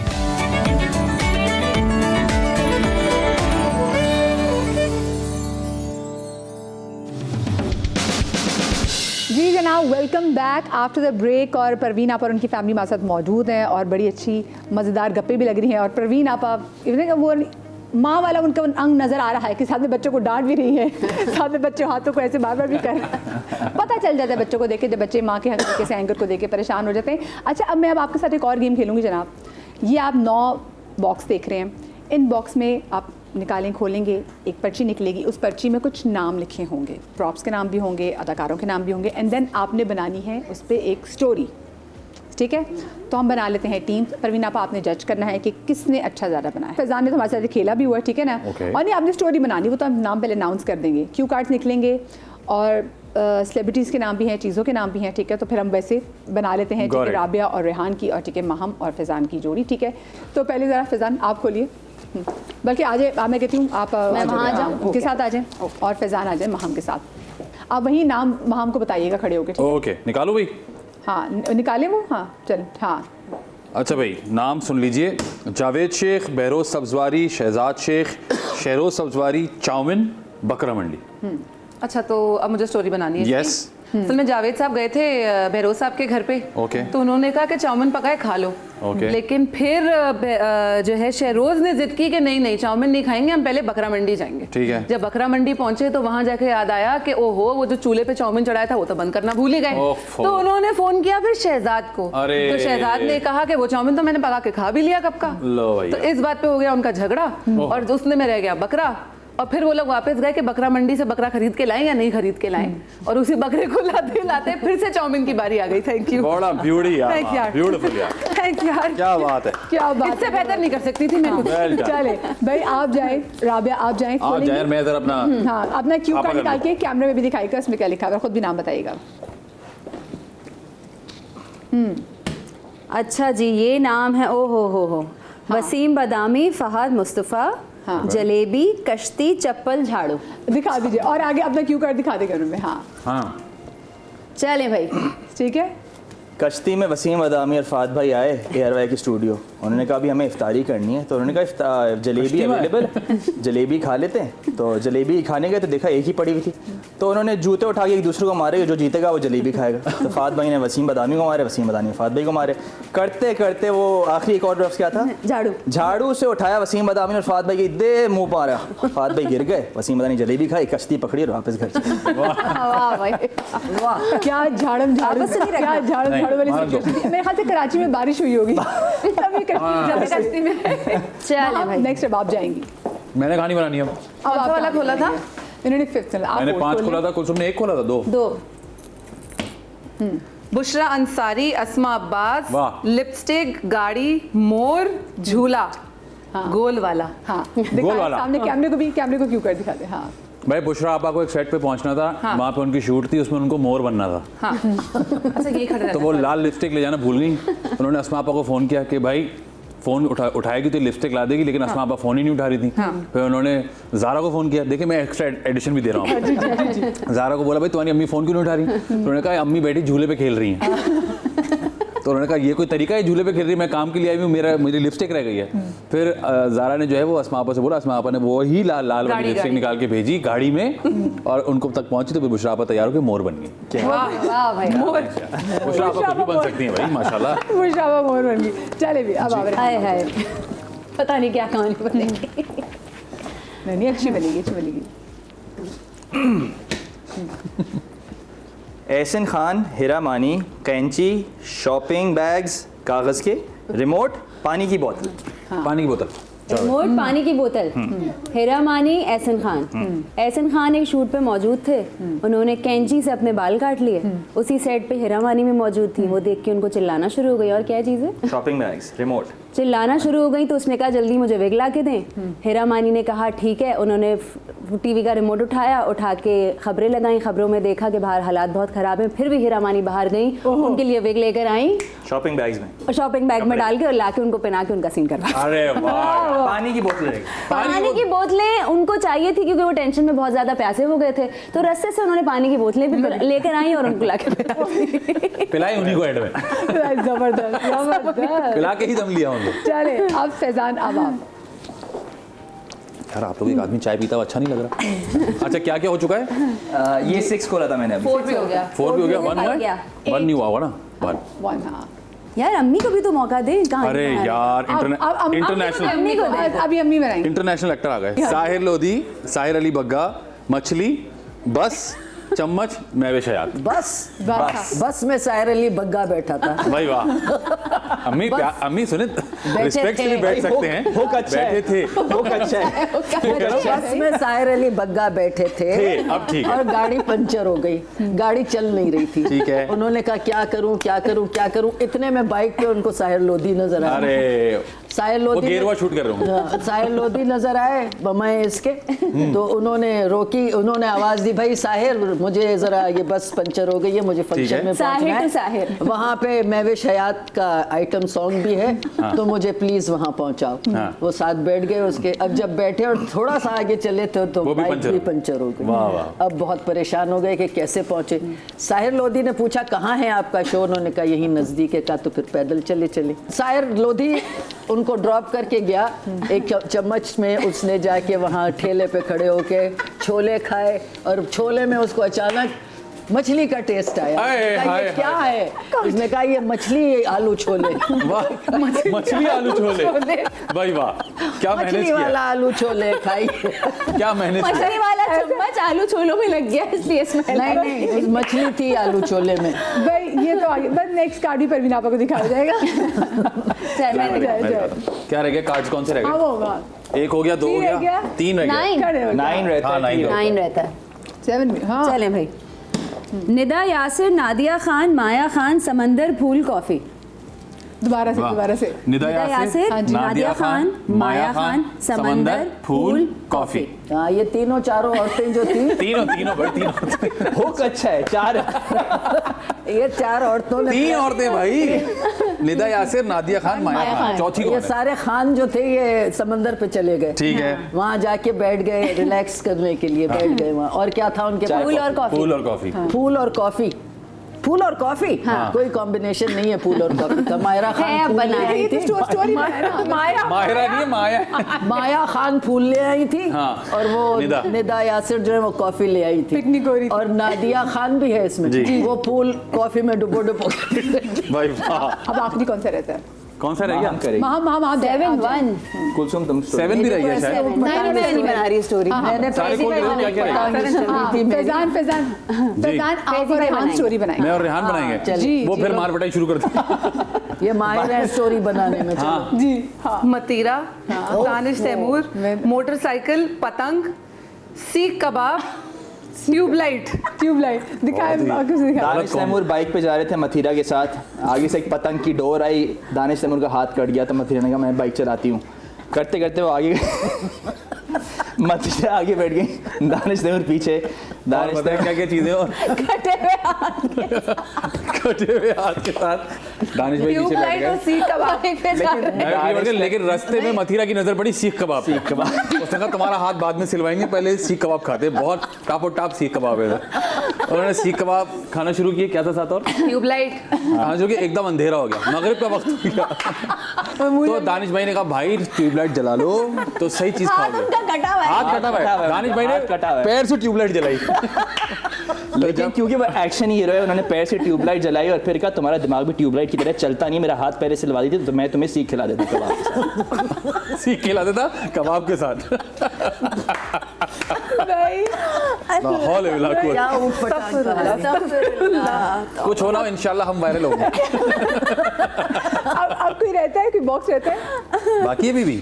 जी जनाब, welcome back after the break. और परवीन आपा और उनकी फैमिली हमारे साथ मौजूद हैं और बड़ी अच्छी मज़ेदार गप्पे भी लग रही हैं। और परवीन आपा इवन वो माँ वाला उनका अंग नज़र आ रहा है कि साथ में बच्चों को डांट भी रही है, साथ में बच्चों हाथों को ऐसे बार बार भी कर रहे हैं। पता चल जाता है बच्चों को देखे, जब बच्चे माँ के हल्के से एंकर को देख के परेशान हो जाते हैं। अच्छा, अब मैं अब आपके साथ एक और गेम खेलूँगी जनाब। ये आप 9 बॉक्स देख रहे हैं, इन बॉक्स में आप निकालें, खोलेंगे, एक पर्ची निकलेगी, उस पर्ची में कुछ नाम लिखे होंगे, प्रॉप्स के नाम भी होंगे, अदाकारों के नाम भी होंगे, एंड देन आपने बनानी है उस पर एक स्टोरी। ठीक है, तो हम बना लेते हैं टीम। परवीन आपने जज करना है कि किसने अच्छा ज़्यादा बनाया है। फैजान ने तो हमारे साथ खेला भी हुआ है, ठीक है ना। Okay. और नहीं, आपने स्टोरी बनानी, वो तो हम नाम पहले अनाउंस कर देंगे। क्यू कार्ड्स निकलेंगे और सेलिब्रिटीज़ के नाम भी हैं, चीज़ों के नाम भी हैं, ठीक है। तो फिर हम वैसे बना लेते हैं, ठीक Got है, it. राबिया और रेहान की, और ठीक है महम और फैजान की जोड़ी, ठीक है। तो पहले ज़रा फैजान आप खोलिए, बल्कि आ जाए, मैं कहती हूँ आप मैं वहाँ आ जाऊँ? उनके साथ आ जाएं और फैजान आ जाए महम के साथ। आप वही नाम महम को बताइएगा खड़े होकर, ठीक है। ओके, निकालो भाई। हाँ निकालें वो, हाँ चल, हाँ अच्छा भाई, नाम सुन लीजिए। जावेद शेख, बहरोज सब्जवारी, शहजाद शेख, शहरोज सब्जवारी, चाउमिन, बकरा मंडी। अच्छा, तो अब मुझे स्टोरी बनानी है Yes. इसकी। असल में जावेद साहब गए थे बहरोज साहब के घर पे। Okay. तो उन्होंने कहा कि चाउमिन पकाए खा लो। Okay. लेकिन फिर जो है शहरोज ने जिद की कि नहीं नहीं, चाउमिन नहीं खाएंगे, हम पहले बकरा मंडी जाएंगे। ठीक है। जब बकरा मंडी पहुंचे तो वहां जाके याद आया कि ओहो, वो जो चूल्हे पे चाउमिन चढ़ाया था वो तो बंद करना भूल ही गए। ओफो। तो उन्होंने फोन किया फिर शहजाद को। अरे। तो शहजाद ने कहा कि वो चाउमिन तो मैंने पका के खा भी लिया कब का। लो भैया। तो इस बात पे हो गया उनका झगड़ा, और उसने में रह गया बकरा। और फिर वो लोग वापस गए कि बकरा मंडी से बकरा खरीद के लाएं या नहीं खरीद के लाएं, और उसी बकरे को लाते लाते फिर से चाउमिन की बारी आ गई। Thank you. बड़ा ब्यूटी यार, Thank you यार। ब्यूटीफुल यार, थैंक यू यार, क्या बात है। क्या बात इससे है। बेहतर नहीं कर सकती थी मैं कुछ। Well done। चले भाई, आप जाएं, राबिया आप जाएं, आप खोलेंगे। जाए, मैं जरा अपना हाँ, अपना क्यू आप कार्ड अगर निकाल के कैमरे में भी दिखाएगा, इसमें क्या लिखा हुआ है, खुद भी नाम बताइएगा। अच्छा जी, ये नाम है, ओ हो वसीम बदामी, फहद मुस्तफ़ा, हाँ। जलेबी, कश्ती, चप्पल, झाड़ू। दिखा दीजिए, और आगे अपना क्यू कार्ड दिखा देगा में। हाँ हाँ चलें भाई। ठीक है। कश्ती में वसीम अदामी और फाद भाई आए एयरवाई के स्टूडियो। उन्होंने कहा अभी हमें इफ्तारी करनी है, तो उन्होंने कहा जलेबी अवेलेबल, जलेबी खा लेते हैं। तो जलेबी खाने गए तो देखा एक ही पड़ी हुई थी, तो उन्होंने जूते उठा के एक दूसरे को मारे, जो जीतेगा वो जलेबी खाएगा। तो फाद भाई ने वसीम अदामी को मारे, वसीम अदामी ने फाद भाई को मारे। करते करते वो आखिरी एक और ड्रफ्ट क्या था, झाड़ू। झाड़ू से उठाया वसीम अदामी और फाद भाई की दे मुँह पा रहा। फाद भाई गिर गए, वसीम अदामी जलेबी खाई, कश्ती पकड़ी और वापस घर चले। वाह भाई, वाह क्या झाड़म झाड़ू, आपस में नहीं क्या रखना। झाड़म झाड़ू वाली हाँ, सिचुएशन थी। मेरे ख्याल से कराची में बारिश हुई होगी तभी कश्ती में चले भाई नेक्स्ट अब आप जाएंगी। मैंने कहानी बनानी है अब। कौन सा वाला खोला था? इन्होंने फिफ्थ मैंने 5 खोला था, कुलसुम ने 1 खोला था, 2। बुशरा अंसारी, अस्मा अब्बास, वाह। लिपस्टिक, गाड़ी, मोर, झूला, गोल वाला। हाँ गोल वाला। सामने कैमरे को क्यों कर दिखाते। हाँ भाई बुशरा आपा को एक सेट पे पहुंचना था, वहाँ पे उनकी शूट थी, उसमें उनको मोर बनना था। हाँ अच्छा ये खड़े तो वो लाल लिपस्टिक ले जाना भूल गई। उन्होंने अस्मा आपा को फ़ोन किया कि भाई फ़ोन उठाएगी तो लिपस्टिक ला देगी, लेकिन अस्मा आपा फ़ोन ही नहीं उठा रही थी। फिर उन्होंने ज़ारा को फ़ोन किया, देखिए मैं एक्स्ट्रा एडिशन भी दे रहा हूँ। ज़ारा को बोला भाई तुम्हारी अम्मी फ़ोन क्यों नहीं उठा रही? तो उन्होंने कहा अम्मी बैठी झूले पे खेल रही हैं। तो उन्होंने कहा ये कोई तरीका है झूले पे खेल रही है, मैं काम के लिए आई हूँ, मेरी लिपस्टिक रह गई है। फिर ज़ारा ने जो है वो अस्मा आपा से बोला, अस्मा आपा ने वो ही लाल वाली लिपस्टिक निकाल के भेजी गाड़ी में, और उनको तक पहुंची तो फिर बुशरा आपा तैयार होकर मोर बन गई। वाह भाई बुशरा आपा कुछ भी बन सकती हैं भाई माशाल्लाह। वो शाबा मोर बन गई। चले भी अब आप हाय हाय पता नहीं क्या कहानी बनेगी। नहीं अच्छी बनेगी। एहसन खान, हिरा मानी, कैंची, शॉपिंग बैग्स, कागज़ के, रिमोट, पानी की बोतल। पानी की बोतल, रिमोट, पानी की बोतल, हिरा मानी, एहसन खान। एहसन खान एक शूट पे मौजूद थे, उन्होंने कैंची से अपने बाल काट लिए। उसी सेट पे हिरा मानी भी मौजूद थी, वो देख के उनको चिल्लाना शुरू हो गई। और क्या चीज़ है? Shopping bags, remote. चिल्लाना शुरू हो गई तो उसने कहा जल्दी मुझे विग ला के दें। हिरा मानी ने कहा ठीक है। उन्होंने टीवी का रिमोट उठा के खबरें लगाई। खबरों में देखा कि बाहर हालात बहुत ख़राब हैं। फिर भी हिरा मानी बाहर गई, उनके लिए विग लेकर आई शॉपिंग बैग्स में, और शॉपिंग बैग में डाल के और ला के उनको पहना के उनका सीन करवा। अरे वाह। पानी की बोतल रहेगी। पानी की बोतलें उनको चाहिए थी क्योंकि वो टेंशन में बहुत ज़्यादा प्यासे हो गए थे, तो रस्ते से उन्होंने पानी की बोतलें भी लेकर आई और उनको ला के पिलाई उन्हीं को एड में, जबरदस्त। पिला के ही दम लिया उनको। चले अब फैजान अब आप। यार आप लोग एक आदमी चाय पीता हुआ अच्छा नहीं लग रहा। अच्छा क्या क्या हो चुका है? ये 6 खोला था मैंने अभी। 4 भी हो गया। 4 भी हो गया, 1 हुआ हो गया। है? 1 नहीं हुआ होगा ना? 1। 1 हाँ। यार अम्मी को भी तो मौका दे। कहाँ अरे यार इंटरनेशनल अम्मी को अभी अम्मी बनाएंगे। इंटरनेशनल एक्टर आ गए। साहिर लोधी, साहिर अली बग्गा, मछली, बस, चम्मच, महवेश हयात। बस में साहिर अली बग्गा बैठा था। भाई वाह। अम्मी सुने रिस्पेक्ट से भी बैठ सकते हैं। हो अच्छा है। बैठे थे। हो अच्छा है। बस में साहिर अली बग्गा बैठे थे। अब ठीक है। और गाड़ी पंचर हो गई, गाड़ी चल नहीं रही थी। ठीक है। उन्होंने कहा क्या करूं। इतने में बाइक पे उनको साहिर लोधी नजर आया। अरे साहिर वो लोधी गेरुआ शूट कर रहे हूँ। साहिर लोधी नजर आए बमाए इसके, तो उन्होंने रोकी। उन्होंने आवाज दी भाई साहिर मुझे जरा ये बस पंचर हो गई है, मुझे फंक्शन में पहुंचना है। साहिर वहाँ पे महवेश हयात का आइटम सॉन्ग भी है, तो मुझे प्लीज वहाँ पहुँचाओ। वो साथ बैठ गए उसके। अब जब बैठे और थोड़ा सा आगे चले तो बाइक भी पंचर हो गई। वाह वाह। अब बहुत परेशान हो गए कि कैसे पहुंचे। साहिर लोधी ने पूछा कहाँ है आपका शो? उन्होंने कहा यहीं नजदीक है। कहा तो फिर पैदल चले। साहिर लोधी उनको ड्रॉप करके गया। एक चम्मच में उसने जाके वहाँ ठेले पे खड़े होके छोले खाए, और छोले में उसको अचानक मछली का टेस्ट आया। कहा, ये क्या है? उसने कहा ये मछली आलू छोले। वाह मछली आलू छोले। भाई वाह क्या मेहनत मछली वाला किया। आलू छोले खाई। क्या मेहनत किया। मछली वाला चम्मच आलू छोलों में लग गया इसलिए इसमें नहीं मछली थी आलू छोले में। भाई ये तो आगे बस नेक्स्ट कार्ड भी परवीन आपा को दिखाया जाएगा। क्या रह गया? कार्ड्स कौन से रह हाँ गए? वो होगा 1 हो गया, 2 हो 3 रह गया, गया। 3 रह गया। 9 रहता हाँ, है। 9 रहता है। 7 भी हाँ। चलें भाई। निदा यासिर, नादिया खान, माया खान, समंदर, फूल, कॉफी। दोबारा से निदा निदा यासिर, यासिर, नादिया खान, माया खान, समंदर, फूल, कॉफी। हाँ ये तीनों चारों औरतें जो थी, तीनों भाई तीनों। हो अच्छा है। 4 ये 4 औरतों ने 3 औरतें भाई। निदा यासिर, नादिया खान, माया खान, चौथी ये कौन है? सारे खान जो थे ये समंदर पे चले गए। ठीक है। वहाँ जाके बैठ गए रिलैक्स करने के लिए। बैठ गए वहाँ। और क्या था उनके पास? फूल और कॉफी। फूल और कॉफी। फूल और कॉफी। फूल और कॉफी कोई कॉम्बिनेशन नहीं है फूल और कॉफी का। मायरा खान है, अब फूल ले बनाया। आई ये तो थी। स्टोरी है ना। माहिरा नहीं है, माया। माया खान फूल ले आई थी। हाँ। और वो निदा। निदा यासिर जो है वो कॉफी ले आई थी। पिकनिक हो रही थी। और नादिया खान भी है इसमें। जी। वो फूल कॉफी में डुबो भाई वाह। अब आखिरी कौन सा रहता है? कौन सा रह गया? हम करेंगे। महा 7-1 कुलसुम तुम 7 भी रह गया शायद। नहीं मैं नहीं बना रही स्टोरी मैंने सारे खोल लो, क्या क्या रहेगा? फैजान फैजान आप और रेहान स्टोरी बनाएंगे। मैं और रेहान बनाएंगे जी, वो जी, फिर तो- मार पिटाई शुरू कर दी। ये माहिर है स्टोरी बनाने में। चलो। जी हाँ मतीरा, दानिश तैमूर, मोटरसाइकिल, पतंग, सीख कबाब, ट्यूबलाइट। ट्यूबलाइट दिखाए बहुत ही- आगे से दिखाए। दानिश तैमूर बाइक पे जा रहे थे मथीरा के साथ, आगे से एक पतंग की डोर आई, दानिश तैमूर का हाथ कट गया तो मथीरा ने कहा मैं बाइक चलाती हूँ। करते करते वो आगे मथीरा आगे बैठ गई, दानिश तैमूर पीछे। दानिश बताए क्या क्या चीजें और कटे हुए हाथ के साथ दानिश भाई पीछे बैठ ट्यूबलाइट और गए। सीख कबाब। लेकिन रास्ते में मथीरा की नजर पड़ी सीख कबाब। उसने कहा तुम्हारा हाथ बाद में सिलवाएंगे, पहले सीख कबाब खाते। बहुत टॉप और टॉप सीख कबाब है। उन्होंने सीख कबाब खाना शुरू किए। क्या था साथ और? ट्यूबलाइट। हाँ, जो कि एकदम अंधेरा हो गया, मगरिब का वक्त हो गया। तो दानिश भाई ने कहा भाई ट्यूबलाइट जला लो तो सही चीज खाओगे। उनका कटा हुआ है। हाथ कटा हुआ है। दानिश भाई हाथ कटा हुआ ने है। पैर से ट्यूबलाइट जलाई। लेकिन क्योंकि वो एक्शन हीरो है, उन्होंने पैर से ट्यूबलाइट जलाई और फिर कहा तुम्हारा दिमाग भी ट्यूबलाइट की तरह चलता नहीं, मेरा हाथ पहले सिलवा दी थी तो मैं तुम्हें सीख खिला देता कबाब। सीख खिला देता कबाब के साथ। माहौल है बिल्कुल। क्या ऊटपटांग था। कुछ हो ना इंशाल्लाह हम वायरल होंगे। अब कोई रहता है, कोई बॉक्स रहता है? बाकी है बीबी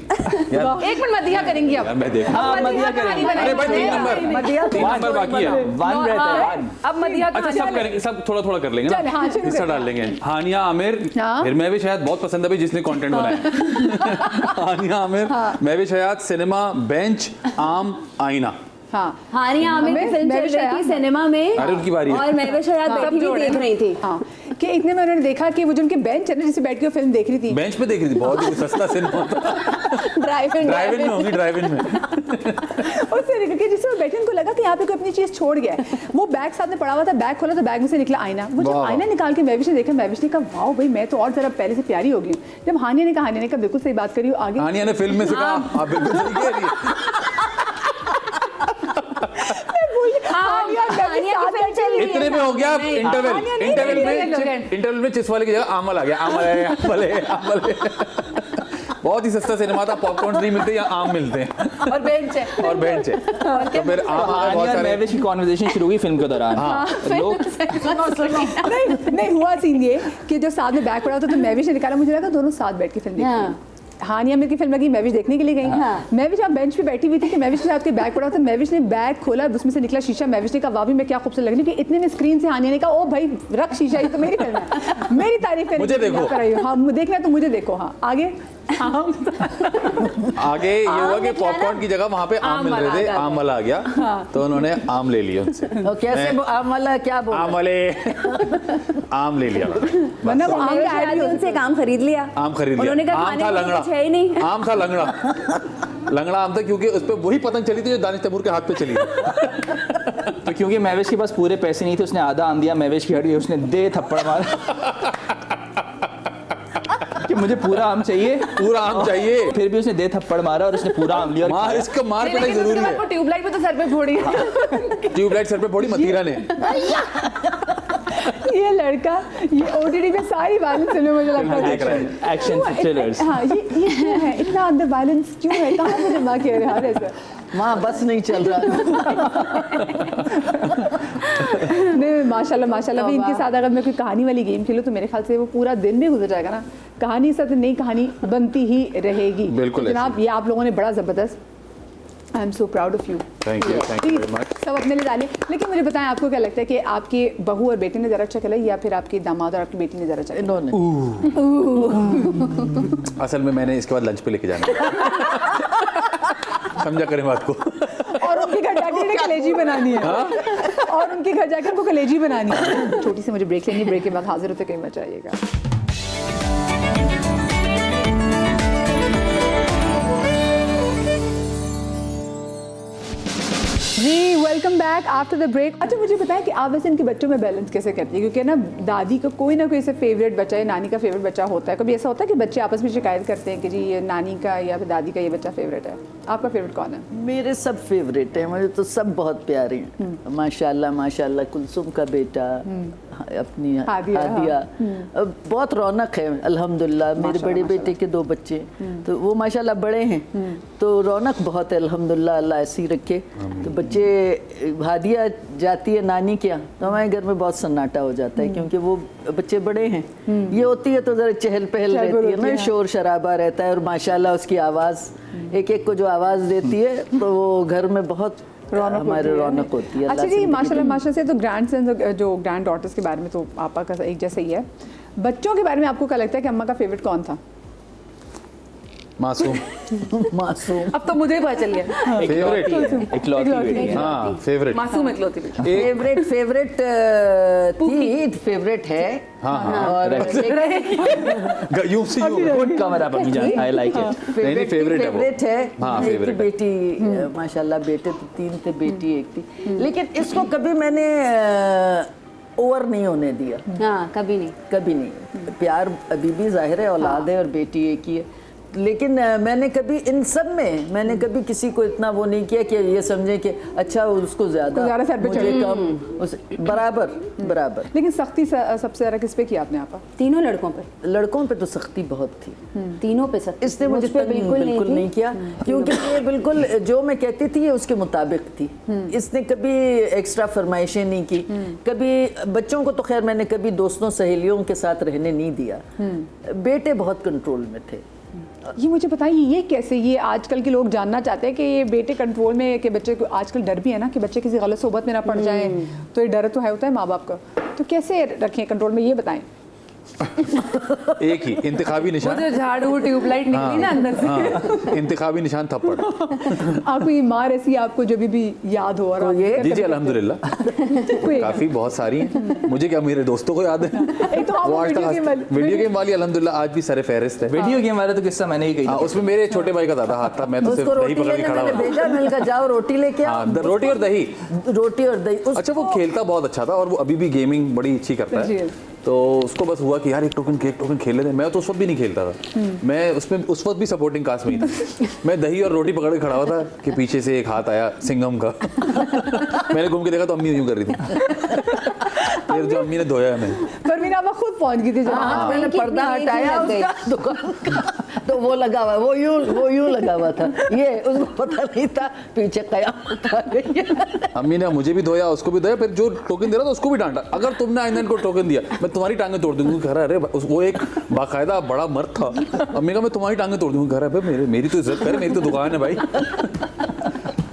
यार, एक मिनट मदिया करेंगी अब। यार मैं देख। हाँ, मदिया मदिया कहानी करेंगे। अरे भाई बनाएंगे। 3 नंबर मदिया 3 नंबर बाकी है। वन रहता है वन। अब मदिया अच्छा कहानी सब करेंगे, सब थोड़ा थोड़ा कर लेंगे चल, हाँ, ना, शुरू हिस्सा करते डाल लेंगे। हानिया आमिर, हाँ। फिर मैं भी शायद बहुत पसंद है भाई जिसने कंटेंट बनाया। हानिया आमिर, मैं भी शायद, सिनेमा, बेंच, आम, आईना। हाँ हानिया आमिर की फिल्म मैं चल भी रही थी शायद- सिनेमा में अरे उनकी बारी है। और मैं भी शायद बैठी हुई देख रही थी। हाँ कि इतने में उन्होंने देखा कि वो जो उनके बेंच है ना, जिसे बैठ के वो फिल्म देख रही थी। बेंच पे देख रही थी, बहुत ही सस्ता सिनेमा था। ड्राइव इन में होंगी, ड्राइव इन में। उससे निकल के जिससे वो बैठे उनको लगा कि यहाँ पे कोई अपनी चीज छोड़ गया है। वो बैग साथ में पड़ा हुआ था, बैग खोला तो बैग में से निकला आईना। वो जब वाह। आईना निकाल के महविश ने देखा, महविश ने कहा वाओ भाई मैं तो और जरा पहले से प्यारी हो गई हूँ। जब हानिया ने कहा बिल्कुल सही बात करी हो आगे। हानिया ने फिल्म में से कहा आप बिल्कुल सही कह रही है। हानिया हानिया की फिल्म चल रही है। इतने में हो गया इंटरवल। हानिया नहीं, इंटरवल में चिप्स वाले की जगह आम वाला आ गया। आम वाले बहुत ही सस्ता सिनेमा था, पॉपकॉर्न नहीं मिलते या आम मिलते हैं और बेंच है। और बेंच है। तो फिर आम आ गए बहुत हानिया और सारे। महविश की कॉन्वर्सेशन शुरू हुई फिल्म के दौरान। लोग नहीं हुआ सीन ये कि जब साथ में बैग पड़ा था तो महविश ने निकाला, मुझे लगा दोनों साथ बैठ के फिल्म देख रहे हैं। हानिया आमिर की फिल्म लगी, महविश देखने के लिए गई। महविश आप बेंच पे बैठी हुई थी कि महविश के साथ के बैग पड़ा था। महविश ने बैग खोला, उसमें से निकला शीशा। महविश ने कहा वाह भी मैं क्या खूबसूरत लग रही हूँ। कि इतने में स्क्रीन से हानिया ने कहा ओ भाई रख शीशा, ये तो मेरी फिल्म है, मेरी तारीफ करने मुझे के लिए देखो। कर रही हो। हाँ देखना है तो मुझे देखो। हाँ आगे आगे ये हुआ कि पॉपकॉर्न की जगह वहाँ पे आम मिल रहे थे, आम वाला आ गया तो उन्होंने आम ले लिया उनसे। तो कैसे आम वाला क्या बोल आम वाले आम ले लिया, वरना वो आम मैंने का ऐड भी उनसे काम खरीद लिया। आम खरीद लिया। उन्होंने कहा आम खाने था को लंगड़ा, कुछ है ही नहीं। आम था लंगड़ा। लंगड़ा आम था क्योंकि उस पर वही पतंग चली थी जो दानिश तैमूर के हाथ पे चली थी। तो क्योंकि महविश के पास पूरे पैसे नहीं थे, उसने आधा आम दिया, महविश की हट गई, उसने दे थप्पड़ मारा कि मुझे पूरा आम चाहिए, पूरा आम चाहिए। फिर भी उसने दे थप्पड़ मारा और उसने पूरा आम लिया और मार खाया। इसका मार पिटाई लेकिन उसके जरूरी बाद है। वो ट्यूबलाइट पे तो सर पे फोड़ी। ट्यूबलाइट सर पे फोड़ी मतीरा ने। ये लड़का ये ओटीटी पे सारी वायलेंस फिल्में मुझे लगता है देख रहा है। Action thrillers. हाँ ये क्यों है इतना अंदर वायलेंस क्यों है, कहाँ से जमा किया रहा है ऐसा? वहाँ बस नहीं चल रहा। नहीं माशाल्लाह माशाल्लाह भी इनके साथ अगर मैं कोई कहानी वाली गेम खेलूँ तो मेरे ख्याल से वो पूरा दिन भी गुजर जाएगा ना, कहानी साथ नई कहानी बनती ही रहेगी। बिल्कुल तो जनाब ये आप लोगों ने बड़ा ज़बरदस्त, I am so proud of you. Thank you very much. सब अपने लिए डालें। लेकिन मुझे बताएं आपको क्या लगता है कि आपकी बहू और बेटे ने ज़रा अच्छा खेला या फिर आपके दामाद और आपकी बेटी ने ज़रा अच्छा खेला? इन्होंने असल में मैंने इसके बाद लंच पे लेके जाना है। समझा करें बात को। और उनके घर जाकर उन्हें कलेजी बनानी है। और उनके घर जाकर उनको कलेजी बनानी है। छोटी सी मुझे ब्रेक लेनी, ब्रेक के बाद हाजिर होते कहीं मत जाइएगा। जी welcome back after the break. अच्छा मुझे बताएं कि आप वैसे इनके बच्चों में बैलेंस कैसे करती है, क्योंकि ना दादी का कोई ना कोई ऐसे फेवरेट बच्चा है, नानी का फेवरेट बच्चा होता है। कभी ऐसा होता है कि बच्चे आपस में शिकायत करते हैं कि जी ये नानी का या फिर दादी का ये बच्चा फेवरेट है? आपका फेवरेट कौन है? मेरे सब फेवरेट हैं, मुझे तो सब बहुत प्यारे हैं। माशाल्लाह माशाल्लाह, कुलसुम का बेटा, अपनी हादिया, हादिया। अब बहुत रौनक है अल्हम्दुलिल्लाह। मेरे बड़े बेटे के 2 बच्चे, तो वो माशाल्लाह बड़े हैं, तो रौनक बहुत है अल्हम्दुलिल्लाह, अल्लाह ऐसी रखे। तो बच्चे, हादिया जाती है नानी के यहाँ, तो हमारे घर में बहुत सन्नाटा हो जाता है, क्योंकि वो बच्चे बड़े हैं। ये होती है तो ज़रा चहल पहल रहती है ना, शोर शराबा रहता है, और माशाल्लाह उसकी आवाज़, एक एक को जो आवाज़ देती है, तो वो घर में बहुत हमारे रौनक होती है। अच्छा जी, माशाल्लाह से तो ग्रैंड सन्स, जो ग्रैंड डॉटर्स के बारे में तो आपा का एक जैसा ही है। बच्चों के बारे में आपको क्या लगता है कि अम्मा का फेवरेट कौन था? मासूम। मासूम। अब तो मुझे ही पता चल गया, इकलौती बेटी। हाँ फेवरेट। मासूम इकलौती बेटी। फेवरेट थी, फेवरेट है। हाँ और यूं से यूं। गुड कवर अप अम्मी जान, आई लाइक इट। नहीं favorite है वो। फेवरेट है। हाँ, एक favorite है। बेटी, माशाल्लाह बेटे तो 3 थे, बेटी 1 थी, लेकिन इसको कभी मैंने ओवर नहीं होने दिया, हाँ, कभी नहीं। कभी नहीं। प्यार अभी भी जाहिर है, औलाद है और बेटी एक ही है, लेकिन मैंने कभी इन सब में मैंने कभी किसी को इतना वो नहीं किया कि ये समझे कि अच्छा उसको ज़्यादा सर पे मुझे चढ़ी। कम, बराबर। लेकिन सख्ती सबसे ज़्यादा किस पे की आपने आपा? तीनों लड़कों पे, लड़कों पे तो सख्ती बहुत थी, तीनों पे सख्ती। इसने मुझे मुझ पे बिल्कुल नहीं किया, क्योंकि ये बिल्कुल जो मैं कहती थी ये उसके मुताबिक थी। इसने कभी एक्स्ट्रा फरमाइशें नहीं की, कभी बच्चों को तो खैर मैंने कभी दोस्तों सहेलियों के साथ रहने नहीं दिया। बेटे बहुत कंट्रोल में थे। ये मुझे बताइए, ये कैसे, ये आजकल के लोग जानना चाहते हैं कि ये बेटे कंट्रोल में, कि बच्चे को आजकल डर भी है ना कि बच्चे किसी गलत सोबत में ना पड़ जाएं, तो ये डर तो है, होता है माँ बाप का, तो कैसे रखें कंट्रोल में, ये बताएं। एक ही इंतखाबी वो निशान। जो झाड़ू ट्यूबलाइट निकली ना अंदर से। हाँ, इंतखाबी निशान थप्पड़। आपको ये मार ऐसी आपको जब भी याद हो? और ये जी अल्हम्दुलिल्लाह काफ़ी बहुत सारी हैं। मुझे क्या, मेरे दोस्तों को याद है। एक तो आप वो आज वीडियो गेम वाली- तक वीडियो गेम वाली अल्हम्दुलिल्लाह आज भी सरे फहरिस्त है। वीडियो गेम वाला तो किस्सा मैंने ही कही हाँ, था। उसमें मेरे छोटे भाई का ज़्यादा हाथ था, मैं तो सिर्फ उसको दही रोटी पकड़ के लेने खड़ा मैंने हुआ। भेजा, मैंने कहा जाओ रोटी लेके आओ। हाँ, रोटी और दही। रोटी और दही। अच्छा, वो खेलता बहुत अच्छा था और वो अभी भी गेमिंग बड़ी अच्छी करता जी। है, तो उसको बस हुआ कि यार एक टोकन खेल लेते हैं। मैं तो उस वक्त भी नहीं खेलता था, मैं उसमें उस वक्त भी सपोर्टिंग कास्ट में ही था। मैं दही और रोटी पकड़ के खड़ा हुआ था कि पीछे से एक हाथ आया सिंघम का। मैंने घूम के देखा तो अम्मी यूं कर रही थी, फिर जो अम्मी ने धोया हमें। परवीन आपा खुद पहुंच गई थी जब। हाँ, मैंने इनकी पर्दा इतनी हटाया लग गई। उसका दुकान का, तो वो लगा हुआ, वो यूं लगा हुआ था, ये उसको पता नहीं था पीछे कयामत आ गई है। अम्मी ने मुझे भी धोया, उसको भी धोया, फिर जो टोकन दे रहा था उसको भी डांटा, अगर तुमने आइंदा इनको टोकन दिया मैं तुम्हारी टांगें तोड़ दूंगी। कह रहा अरे वो एक बाकायदा बड़ा मर्द था। अम्मी का मैं तुम्हारी टांगें तोड़ दूंगी। कह रहा है मेरी तो इज्जत करे, मेरी तो दुकान है भाई।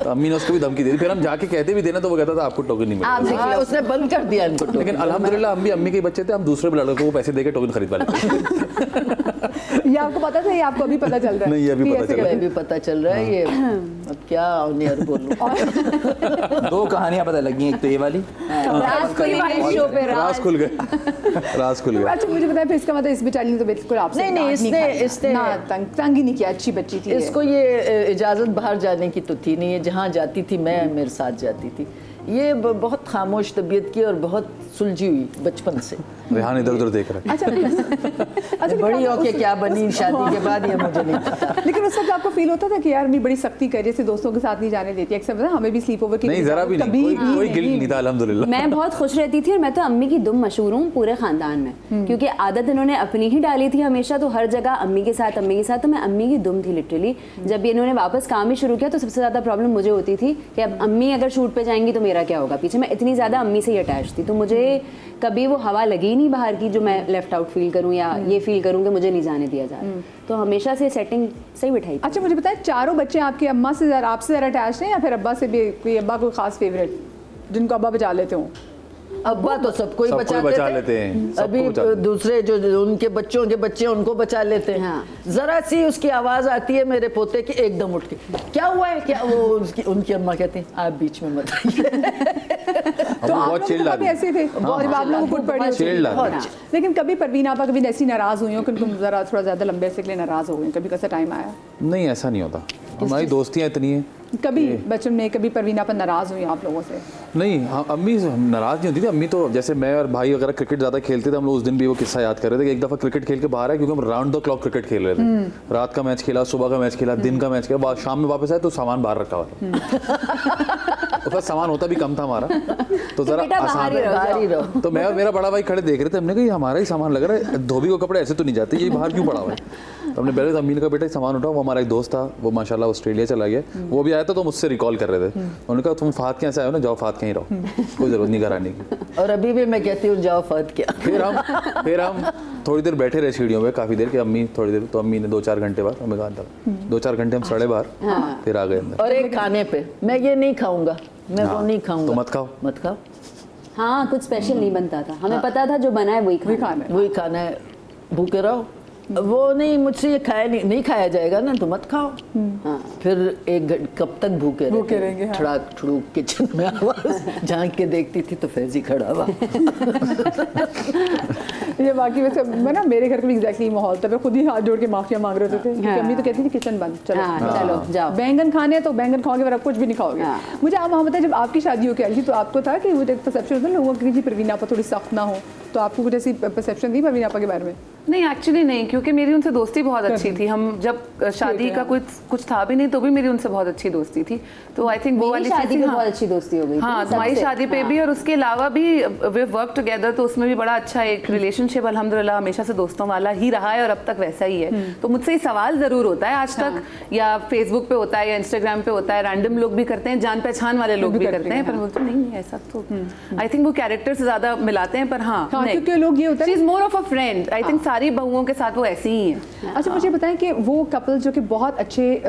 तो अम्मी ने उसको भी धमकी दे दी, फिर हम जाके कहते भी देना तो वो कहता था आपको टोकन नहीं आप मिलेगा। हाँ, उसने बंद कर दिया इनको टोकन। लेकिन अल्हम्दुलिल्लाह हम भी अम्मी के बच्चे थे, हम दूसरे लड़कों को पैसे देके टोकन खरीदवा लेते। ये आपको पता था, ये आपको अभी पता चल रहा है? नहीं, ये अभी कि पता ऐसे चल रहा है। करते भी पता चल रहा है ये, अब क्या ऑनियर बोलूं। 2 कहानियां पता लगी, एक तो ये वाली, रात को ही शो पे राज खुल गए, राज खुल हैं। गए। अच्छा मुझे बताएं, फिर इसका मतलब इस बेचारी ने तो बिल्कुल आपसे नहीं, डांट इसने- खाई। ना तंग ही नहीं किया, अच्छी बच्ची थी ये। इसको ये इजाज़त बाहर जाने की तो थी नहीं, ये जहाँ जाती थी मैं मेरे साथ जाती थी। ये बहुत खामोश तबीयत की और बहुत सुलझी हुई बचपन से। रेहान इधर उधर देख रहा है। अच्छा बड़ी होके क्या बनी शादी के बाद ये मुझे नहीं पता। लेकिन उस वक्त आपको फील होता था कि यार मैं बड़ी सख्ती कर, जैसे दोस्तों के साथ नहीं जाने देती, अक्सर पता है, हमें भी स्लीप ओवर की नहीं, जरा भी नहीं, कोई गिल्ट नहीं था अल्हम्दुलिल्लाह। मैं बहुत खुश रहती थी, और मैं तो अम्मी की दुम मशहूर हूँ पूरे ख़ानदान में, क्योंकि आदत इन्होंने अपनी ही डाली थी हमेशा, तो हर जगह अम्मी के साथ, तो मैं अम्मी की दुम थी लिटरली। जब ये इन्होंने वापस काम ही शुरू किया तो सबसे ज़्यादा प्रॉब्लम मुझे होती थी कि अब अम्मी अगर शूट पे जाएंगी तो मेरा क्या होगा पीछे। मैं इतनी ज़्यादा अम्मी से ही अटैच थी, तो मुझे कभी वो हवा लगी नहीं बाहर की जो मैं लेफ्ट आउट फील करूँ या ये फील करूँ कि मुझे नहीं जाने दिया जा रहा। तो हमेशा से सेटिंग सही बिठाई थी। अच्छा मुझे बताएं, चारों बच्चे आपकी अम्मा से ज़्यादा, आपसे ज़्यादा अटैच हैं या फिर अब्बा से भी? कोई अब्बा कोई खास फेवरेट जिनको अब्बा बचा लेते हो? अब्बा तो सबको ही सबको बचा लेते हैं, सबको अभी बचा लेते हैं। दूसरे जो उनके बच्चों के बच्चे हैं, उनको बचा लेते हैं। हाँ। जरा सी उसकी आवाज आती है मेरे पोते की, एकदम उठ के क्या हुआ है, क्या वो उनकी अम्मा कहती हैं आप बीच में मत आइए। तो आप बहुत लोग चिल्ला कभी ऐसे थे, बहुत जब आप लोगों को फुट पड़ी होती है। चिल्ला बहुत। हाँ। लेकिन कभी परवीन आपा कभी ऐसी नाराज़ हुई हो कि तुम ज़रा थोड़ा ज़्यादा लंबे से के लिए नाराज़ हो गई, कभी कैसा टाइम आया? नहीं, ऐसा नहीं होता, हमारी दोस्तियाँ इतनी हैं। कभी बचपन में कभी परवीन आपा नाराज़ हुई आप लोगों से? नहीं, अम्मी नाराज़ नहीं होती थी। अम्मी तो जैसे मैं और भाई वगैरह क्रिकेट ज़्यादा खेलते थे, हम लोग उस दिन भी वो किस्सा याद कर रहे थे कि एक दफ़ा क्रिकेट खेल के बाहर आए, क्योंकि हम राउंड द क्लॉक क्रिकेट खेल रहे थे। रात का मैच खेला, सुबह का मैच खेला, दिन का मैच खेला, शाम में वापस आए तो सामान बाहर रखा हुआ था। दफ़ा सामान होता भी कम था हमारा, तो ज़रा बेटा बाहर ही रहो, बाहर ही रहो। तो मैं और मेरा बड़ा भाई खड़े देख रहे थे, हमने कहा ये हमारा ही सामान लग रहा है, धोबी को कपड़े ऐसे तो नहीं जाते, ये बाहर क्यों पड़ा हुआ है। तो हमने पहले अम्मी ने कहा बेटा सामान उठाओ, वो हमारा एक दोस्त था, वो माशाल्लाह ऑस्ट्रेलिया चला गया, वो भी आया था तो मुझसे रिकॉल कर रहे थे। उन्होंने कहा तुम फात के से आए हो ना, जाओ फात के ही रहो, कोई ज़रूरत नहीं घर आने की। और अभी भी मैं कहती हूँ जाओ फत क्या। फिर हम थोड़ी देर बैठे रहे सीढ़ियों पे, काफ़ी देर कि अम्मी थोड़ी देर, तो अम्मी ने 2-4 घंटे बाद हमें कहा अंदर, 2-4 घंटे हम सड़े बाहर, फिर आ गए अंदर। और एक खाने पे मैं ये नहीं खाऊंगा, मैं वो नहीं खाऊंगा, तो मत खाओ, मत खाओ, हाँ कुछ स्पेशल नहीं बनता था, हमें पता था जो बना है वही खाना है। वही खाना है, भूखे रहो। वो नहीं, मुझसे ये खाया नहीं खाया जाएगा ना, तो मत खाओ। फिर कब तक भूखे रहेंगे, हाँ। ठड़ाक ठुड़ूक किचन में आवाज झांक के देखती थी तो फैजी खड़ा हुआ। ये बाकी वैसे मैं ना, मेरे घर का भी एग्जैक्टली माहौल था, मैं खुद ही हाथ जोड़ के माफिया मांग रहे थे, क्योंकि अम्मी तो कहती थी किचन बंद, चलो चलो जाओ, बैंगन खाने हैं तो बैंगन खाओगे, फिर आप कुछ भी नहीं खाओगे। मुझे आप वहाँ बताएं, जब आपकी शादी होकर आई थी तो आपको था कि वो एक परसेप्शन होता है लोगों की कि परवीन आपा थोड़ी सख्त ना हो, तो आपको कुछ ऐसी परसेप्शन थी परवीन आपा के बारे में? नहीं एक्चुअली नहीं, क्योंकि मेरी उनसे दोस्ती बहुत अच्छी थी। हम जब शादी का कुछ था भी नहीं तो भी मेरी उनसे बहुत अच्छी दोस्ती थी, तो आई थिंक वो मेरी वाली शादी चीज़ पे हाँ। बहुत अच्छी दोस्ती हो गई थी हाँ, तुम्हारी सबसे। शादी पे भी, और उसके अलावा भी वी वर्क टुगेदर, तो उसमें भी बड़ा अच्छा एक रिलेशनशिप अल्हम्दुलिल्लाह हमेशा से दोस्तों वाला ही रहा है और अब तक वैसा ही है। तो मुझसे ये सवाल ज़रूर होता है आज तक, या फेसबुक पे होता है या इंस्टाग्राम पे होता है, रैंडम लोग भी करते हैं, जान पहचान वाले लोग भी करते हैं, पर बोलते नहीं ऐसा तो आई थिंक वो कैरेक्टर से ज़्यादा मिलाते हैं। पर हाँ, क्योंकि लोग ये होता है she is more of a friend, I think सारी बहुओं के साथ वो ऐसी ही है। अच्छा मुझे बताएं कि वो कपल जो कि बहुत अच्छे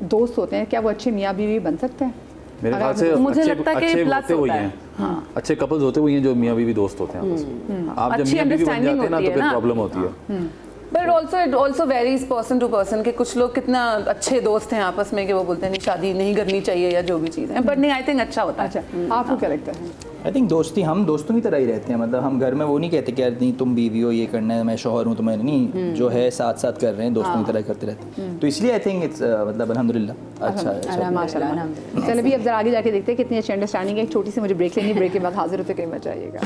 दोस्त होते हैं, क्या वो अच्छे मियाँ बीवी बन सकते हैं? मेरे ख्याल से मुझे अच्छे लगता है कि अच्छे plus होते वही होता है। हैं, अच्छे कपल्स होते वही हैं जो मियाँ बीवी दोस्त होते हैं आपस में। आप जब अच्छी मियाँ बीवी बन understanding जाते हैं ना होती तो है फिर ना। प्रॉब्लम होती है। But also it also varies person to person, के कुछ लोग कितना अच्छे दोस्त हैं आपस में कि वो बोलते हैं नहीं शादी नहीं करनी चाहिए या जो भी चीज़ है, बट नहीं आई थिंक अच्छा होता है। अच्छा आपको क्या लगता है? आई थिंक दोस्ती, हम दोस्तों की तरह ही रहते हैं, मतलब हम घर में वो नहीं कहते कि यार नहीं तुम बीवी हो ये करना है, मैं शौहर हूँ तुम्हें नहीं, जो है साथ साथ कर रहे हैं, दोस्तों की तरह करते रहते हैं। तो इसलिए आई थिंक इट्स मतलब अल्हम्दुलिल्लाह अच्छा है। माशाल्लाह। चलो अभी अब जरा आगे जाके देखते हैं कितनी अच्छी अंडरस्टैंडिंग है। एक छोटी सी मुझे ब्रेक लेनी, ब्रेक के बाद हाजिर होते कहीं मत जाइएगा।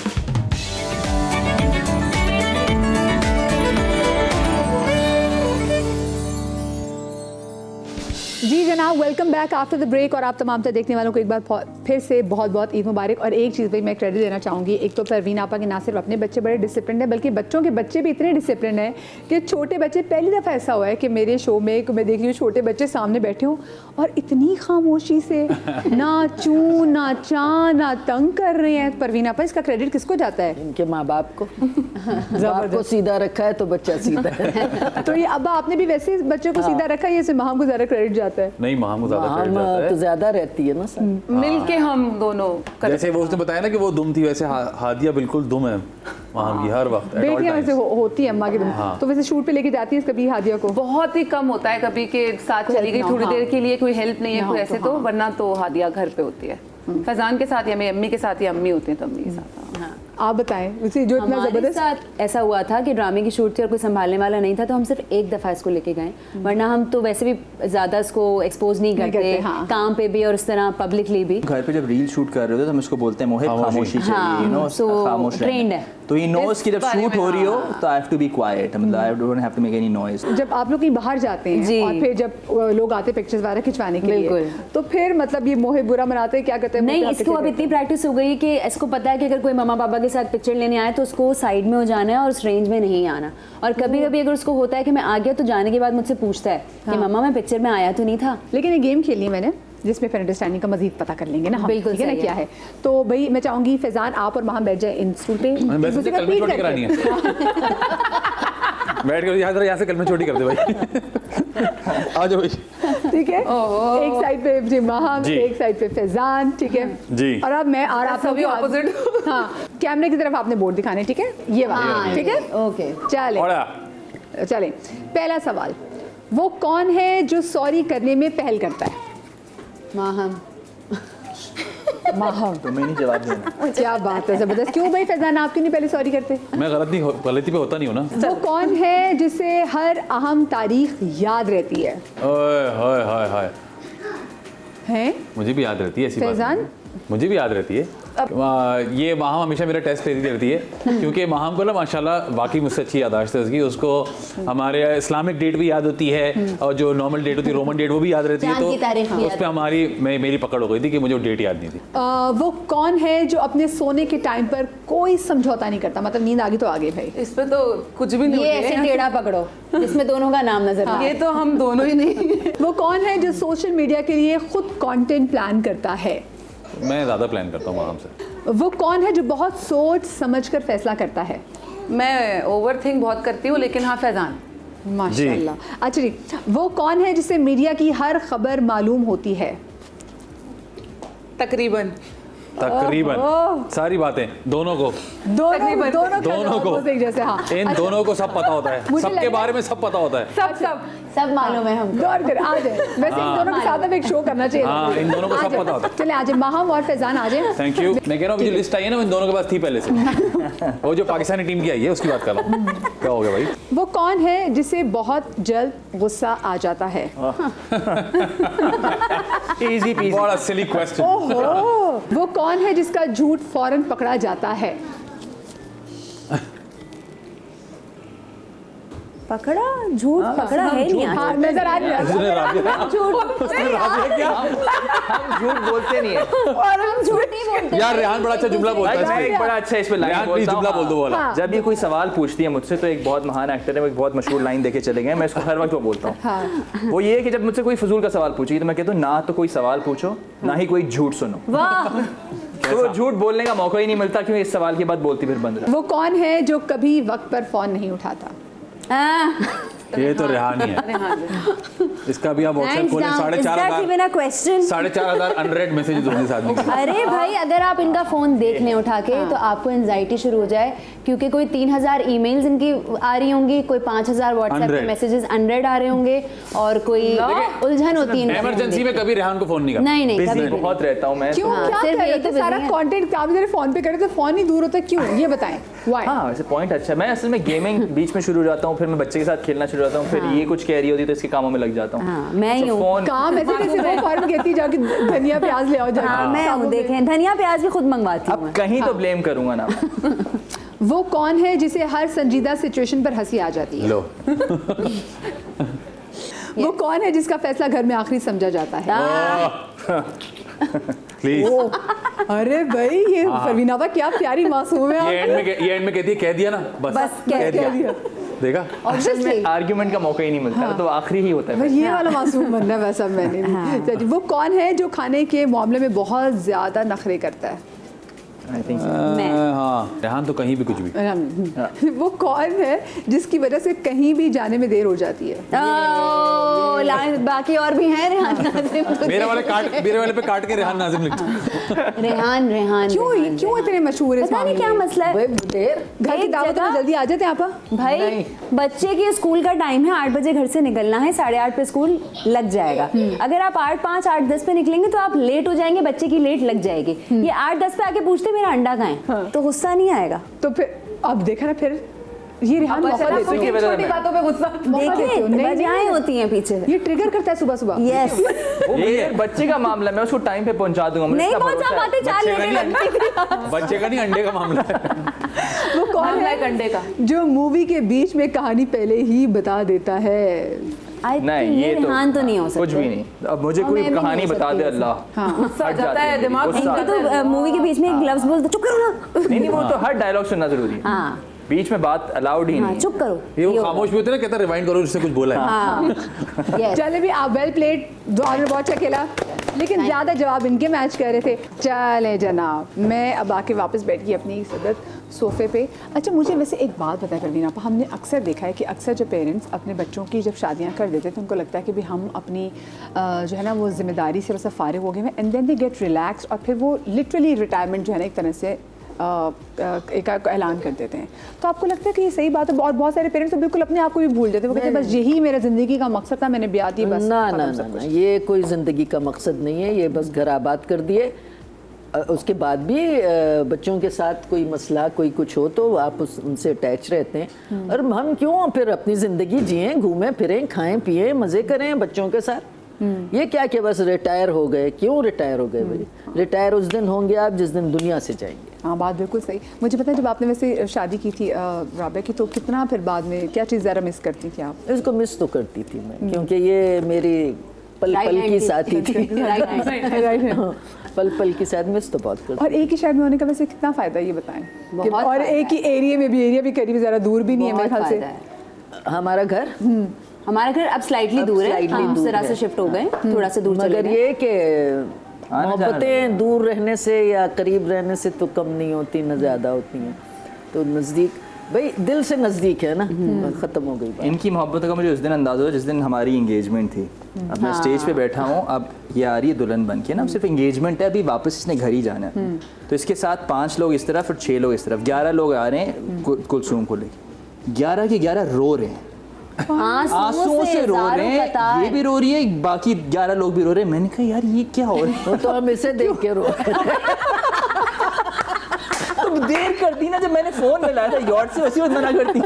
जी जनाब, welcome back after the break. और आप तमाम तर देखने वालों को एक बार फिर से बहुत बहुत ईद मुबारक। और एक चीज़ भाई मैं क्रेडिट देना चाहूँगी, एक तो परवीन आपा के ना सिर्फ अपने बच्चे बड़े डिसिप्लिन है, बल्कि बच्चों के बच्चे भी इतने डिसिप्लिन है कि छोटे बच्चे, पहली दफ़ा ऐसा हुआ है कि मेरे शो में मैं देख रही हूँ छोटे बच्चे सामने बैठे हों और इतनी खामोशी से ना चूं ना चा ना तंग कर रहे हैं। परवीन आपा, इसका क्रेडिट किसको जाता है? इनके माँ बाप को। बाप को सीधा रखा है तो बच्चा सीधा है। तो ये अब आपने भी वैसे इस बच्चे को सीधा रखा है, ये सिर्फ महाम को ज़्यादा क्रेडिट जाता है? नहीं, महाम को ज़्यादा क्रेडिट जाता तो है। ज्यादा रहती है ना सर। मिल के हम दोनों जैसे वो उसने बताया ना कि वो दुम थी, वैसे हादिया बिल्कुल दुम है महाम की हर वक्त। बेटियां वैसे होती है अम्मा की दुम। तो वैसे शूट पे लेके जाती है कभी हादिया को? बहुत ही कम होता है कभी के साथ चली गई थोड़ी देर के लिए, कोई हेल्प नहीं है कोई ऐसे, तो वरना तो हादिया घर पे होती है, फैजान के साथ या मेरी अम्मी के साथ, या अम्मी होते हैं तो अम्मी के साथ। आप बताएं, उसे जो इतना हमारे जबरदस्त साथ ऐसा हुआ था कि ड्रामे की शूट थी और कोई संभालने वाला नहीं था, तो हम सिर्फ एक दफ़ा इसको लेके गए, वरना हम तो वैसे भी ज़्यादा इसको एक्सपोज नहीं करते, हाँ। काम पे भी और इस तरह पब्लिकली भी। घर पे जब रील शूट कर रहे होते तो हम इसको बोलते हैं मोहित खामोशी चाहिए, यू नो, so खामोश trained रहना। है। तो ही नोज कि जब बारे शूट में, हो रही हो हाँ। तो I have to be quiet, मतलब I don't have to make any noise. जब आप लोग कहीं बाहर जाते हैं जी। और फिर जब लोग आते पिक्चर्स वगैरह खिंचवाने के लिए, बिल्कुल। तो फिर मतलब ये मोहे बुरा मनाते हैं, क्या कहते हैं? नहीं, मुझे इसको अब आपके इतनी प्रैक्टिस हो गई कि इसको पता है कि अगर कोई मम्मा पापा के साथ पिक्चर लेने आए तो उसको साइड में हो जाना है और उस रेंज में नहीं आना। और कभी कभी अगर उसको होता है कि मैं आ गया तो जाने के बाद मुझसे पूछता है कि मम्मा मैं पिक्चर में आया तो नहीं था। लेकिन एक गेम खेली मैंने जिसमें फिर अंडरस्टैंडिंग का मजीद पता कर लेंगे ना हम, बिल्कुल ठीक है ना सही क्या है। है। तो भाई मैं चाहूंगी फैजान आप और महाम बैठ जाए इन स्टूल पे, एक वैसे दूसरे तो का कल में पीठ छोटी करके। करानी है। बैठ कर यहाँ से कल में छोटी कर दे भाई। आ जाओ भाई। ठीक है, एक साइड पे जी महाम, जी। एक साइड पे फैजान, ठीक है जी। और अब मैं और आप सभी लोग opposite। हाँ, कैमरे की तरफ आपने बोर्ड दिखाने, ठीक है, ये वाला, ठीक है, ओके। चले चलें। पहला सवाल, वो कौन है जो सॉरी करने में पहल करता है? माहम। माहम। तो मैं नहीं जवाब देना। क्या बात है, जबरदस्त। क्यों भाई फैजान, आप क्यों नहीं पहले सॉरी करते? मैं गलती पे होता नहीं हूँ ना। वो कौन है जिसे हर अहम तारीख याद रहती है? ओए हाय हाय हाय। हैं मुझे भी याद रहती है ऐसी फैजान? बात मुझे भी याद रहती है। ये माहम हमेशा मेरा टेस्ट लेती रहती है क्योंकि माहम को ना माशाल्लाह बाकी मुझसे अच्छी याददाश्त है उसकी। उसको हमारे इस्लामिक डेट भी याद होती है और जो नॉर्मल डेट होती है रोमन डेट वो भी याद रहती है। चांद की तारीख भी तो उस पर हमारी मेरी पकड़ हो गई थी कि मुझे वो डेट याद नहीं थी। वो कौन है जो अपने सोने के टाइम पर कोई समझौता नहीं करता, मतलब नींद आ गई तो आ गई भाई। इस पे तो कुछ भी नहीं ये होती ऐसे है। टेढ़ा पकड़ो जिसमें दोनों का नाम नजर आए। ये तो हम दोनों ही नहीं। वो कौन है जो सोशल मीडिया के लिए खुद कंटेंट प्लान करता है? मैं ज़्यादा प्लान करता हूँ आराम से। वो कौन है जो बहुत सोच समझकर फैसला करता है? मैं ओवर थिंक बहुत करती हूँ, लेकिन हाँ फैजान। माशाल्लाह। अच्छा जी, वो कौन है जिसे मीडिया की हर खबर मालूम होती है? तकरीबन सारी बातें दोनों को दोनों दोनों का को। almost एक जैसे। हाँ, इन अच्छा, दोनों को सब पता होता है, मुझे लग सबके रहा बारे में सब पता होता है। सब मालूम है हमको। गौर कर आ जाए। वैसे इन दोनों के साथ अब एक शो करना चाहिए। हाँ, इन दोनों को आ सब जाए। पता होता है। चले आ जाए, माहम और फैजान आ जाए। Thank you. मैं कह रहा हूँ जो लिस्ट आई है ना वो इन दोनों के पास थी पहले से। वो जो पाकिस्तानी टीम की आई है उसकी बात कर रहा हूँ। क्या हो गया भाई? वो कौन है जिसे बहुत जल्द गुस्सा आ जाता है? Easy PG. बड़ा सिली क्वेश्चन। ओहो, वो कौन है जिसका झूठ फौरन पकड़ा जाता है? पकड़ा झूठ पकड़ा है नहीं आज। हाँ, नजर आ रहा है। उसने राबिया क्या? हम झूठ बोलते नहीं है। और हम झूठ नहीं बोलते। यार रेहान बड़ा अच्छा जुमला बोलता भाई मैं है। एक बड़ा अच्छा इस पे लाइन रेहान प्लीज बोलता हूँ। जुमला बोल दो वाला। हाँ। जब ये कोई सवाल पूछती है मुझसे तो एक बहुत महान एक्टर है, वो एक बहुत मशहूर लाइन देके चले गए, मैं इसको हर वक्त वो बोलता हूँ। हाँ। वो ये है कि जब मुझसे कोई फजूल का सवाल पूछेगी तो मैं कहता हूँ ना तो कोई सवाल पूछो ना ही कोई झूठ सुनो। वाह, तो झूठ बोलने का मौका ही नहीं मिलता क्योंकि इस सवाल के बाद बोलती फिर बंद रहा। वो कौन है जो कभी वक्त पर फोन नहीं उठाता? ये तो रेहान ही है। इसका भी आप व्हाट्सएप खोलें 4,500 अनरेड मैसेजेस होंगे इस आदमी के। अरे भाई, अगर आप इनका फोन देख लें उठा के तो आपको एंजाइटी शुरू हो जाए क्योंकि कोई 3,000 ईमेल्स इनकी आ रही होंगी, कोई 5,000 व्हाट्सएप पे मैसेजेस अनरेड आ रहे होंगे और कोई उलझन होती है। इमरजेंसी में कभी रेहान को फोन नहीं करता। नहीं नहीं बिजी कभी बहुत रहता हूँ मैं। क्यों? हाँ, क्या सिर्फ कर रहे यही थे? तो सारा busy है। कंटेंट आप जरा फोन पे करे तो फोन ही दूर होता है, क्यों? ये बताएं। व्हाई? हाँ वैसे पॉइंट अच्छा है। मैं असल में गेमिंग बीच में शुरू हो जाता हूँ, फिर मैं बच्चे के साथ खेलना शुरू हो जाता हूँ, फिर ये कुछ कह रही होती है तो इसके कामों में लग जाता हूँ। हाँ, मैं ही तो हूँ। फोन काम ऐसे कैसे वो फॉर्म कहती जाके धनिया प्याज ले आओ जाके। हाँ, मैं हूँ। देखें, धनिया प्याज भी खुद मंगवाती हूँ अब मैं। कहीं तो ब्लेम करूंगा ना। वो कौन है जिसे हर संजीदा सिचुएशन पर हंसी आ जाती है? लो वो कौन है जिसका फैसला घर में आखिरी समझा जाता है? प्लीज। अरे भाई, ये परवीना बा क्या प्यारी मासूम है ये एंड में कहती है कह दिया ना बस कह दिया। देखा? ऑब्वियसली आर्ग्यूमेंट का मौका ही नहीं मिलता तो आखिरी ही होता है। भाई, ये वाला मासूम बनना है, वैसा मैंने नहीं। चलिए, वो कौन है जो खाने के मामले में बहुत ज्यादा नखरे करता है? आई थिंक मैं। हाँ, रेहान तो कहीं भी कुछ भी। वो कौन है जिसकी वजह से कहीं भी जाने में देर हो जाती है? बाकी और भी हैं। रेहान नाजिम। मेरे वाले पे काट के रेहान नाजिम लिखता। रेहान क्यों इतने मशहूर है इस पता नहीं मामले क्या में? मसला है। देर घर की एक दावत में जगह- जल्दी आ जाते हैं आप? भाई बच्चे के स्कूल का टाइम है, 8 बजे घर से निकलना है, 8:30 पे स्कूल लग जाएगा। अगर आप 8:05, 8:10 पे निकलेंगे तो आप लेट हो जाएंगे, बच्चे की लेट लग जाएगी। ये 8:10 पे आके पूछते मेरा अंडा कहाँ है, तो गुस्सा नहीं आएगा। तो फिर अब देखा ना, फिर ये रेहान मौका देते इसी की हैं। वजह से छोटी मैं- बातों पे गुस्सा। मौका देते हो। नहीं, वजहें नहीं, होती हैं पीछे। ये ट्रिगर करता है सुबह सुबह। यस, ये बच्चे का मामला, मैं उसको टाइम पे पहुंचा दूंगा। मुझे नहीं इसका पहुंचा भरोसा है। पाते, 4 बच्चे का लेके नहीं- लगती थी। बच्चे का नहीं, अंडे का मामला है। वो कौन मामला है है कंडे का। जो मूवी के बीच में कहानी पहले ही बता देता है? I नहीं think ये तो रेहान तो नहीं हो सकते। कुछ भी नहीं। अब मुझे और कोई मैं भी कहानी नहीं हो बता दे सकती अल्लाह। गुस्सा आ हट जाता जाती है, मेरी, दिमाग गुस्सा घूम आता जाता है। है। तो मूवी के बीच में एक ग्लव्स बोल दो, चुप करो ना। नहीं वो तो हर डायलॉग सुनना जरूरी है। हाँ बीच में बात अलाउड ही हाँ, नहीं। चुप करो। ये वो होगा। खामोश भी होते हैं ना, कहता है रिवाइंड करो जिससे कुछ बोला है। हाँ yes। चले भी आप वेल प्लेड, दो आपने बहुत अच्छा खेला, लेकिन ज़्यादा जवाब इनके मैच कर रहे थे। चले जनाब, मैं अब आके वापस बैठ गई अपनी सदत सोफ़े पे। अच्छा, मुझे वैसे एक बात बताया परवीना, हमने अक्सर देखा है कि अक्सर जो पेरेंट्स अपने बच्चों की जब शादियां कर देते हैं तो उनको लगता है कि भी हम अपनी जो है ना वो जिम्मेदारी से बस फ़ारिग हो गए हैं, and then they get relax, और फिर वो लिटरली रिटायरमेंट जो है ना एक तरह से एक ऐलान कर देते हैं। तो आपको लगता है कि ये सही बात है? बहुत सारे पेरेंट्स तो बिल्कुल अपने आप को भी भूल जाते हैं, वो कहते हैं बस यही मेरा ज़िंदगी का मकसद था, मैंने ब्याह दी बस। ना खत्म ना सब ना कुछ। ना, ये कोई ज़िंदगी का मकसद नहीं है। ये बस घर आबाद कर दिए, उसके बाद भी बच्चों के साथ कोई मसला कोई कुछ हो तो आप उनसे अटैच रहते हैं। और हम क्यों फिर अपनी ज़िंदगी जिएं, घूमें फिरें, खाएं पिएं, मज़े करें बच्चों के साथ। ये क्या कि बस रिटायर हो गए, क्यों रिटायर हो गए भाई? रिटायर उस दिन होंगे आप जिस दिन दुनिया से जाएंगे। हाँ, बात बिल्कुल सही। मुझे पता है जब आपने वैसे शादी की थी राबिया की, तो कितना फिर बाद में क्या चीज़ ज़रा मिस करती थी आप? इसको मिस तो करती थी मैं, क्योंकि ये मेरी पल पल की साथी थी। पल पल की साथ मिस तो बहुत करती। और एक ही शहर में होने का वैसे कितना फ़ायदा ये बताएं? बहुत और फ़ायदा एक ही एरिया भी करीब, ज़रा दूर भी नहीं है मेरे ख्याल से। हमारा घर हमारा घर अब स्लाइटली दूर है, slightly हम दूर जरा है। से शिफ्ट हो गए, थोड़ा सा दूर चले मगर गए। ये कि आना जाना मोहब्बतें दूर रहने से या करीब रहने से तो कम नहीं होती, न ज़्यादा होती हैं। तो नज़दीक भाई दिल से नज़दीक है ना, ख़त्म हो गई बात। इनकी मोहब्बत का मुझे उस दिन अंदाज़ा हुआ जिस दिन हमारी इंगेजमेंट थी। अब मैं स्टेज पे बैठा हूँ, अब ये आ रही है दुल्हन बन के ना, अब सिर्फ इंगेजमेंट है, अभी वापस इसने घर ही जाना है। तो इसके साथ 5 लोग इस तरफ और 6 लोग इस तरफ, 11 लोग आ रहे हैं कुलसूम को लेके। 11 के 11 रो रहे हैं, आंसुओं से रो रहे हैं, ये भी रो रही है, बाकी 11 लोग भी रो रहे हैं। मैंने कहा यार ये क्या हो रहा है? वो तो हम इसे देख के रो तुम देर कर दी ना, जब मैंने फोन मिलाया था यॉर्ड से, उसी वक्त मना करती।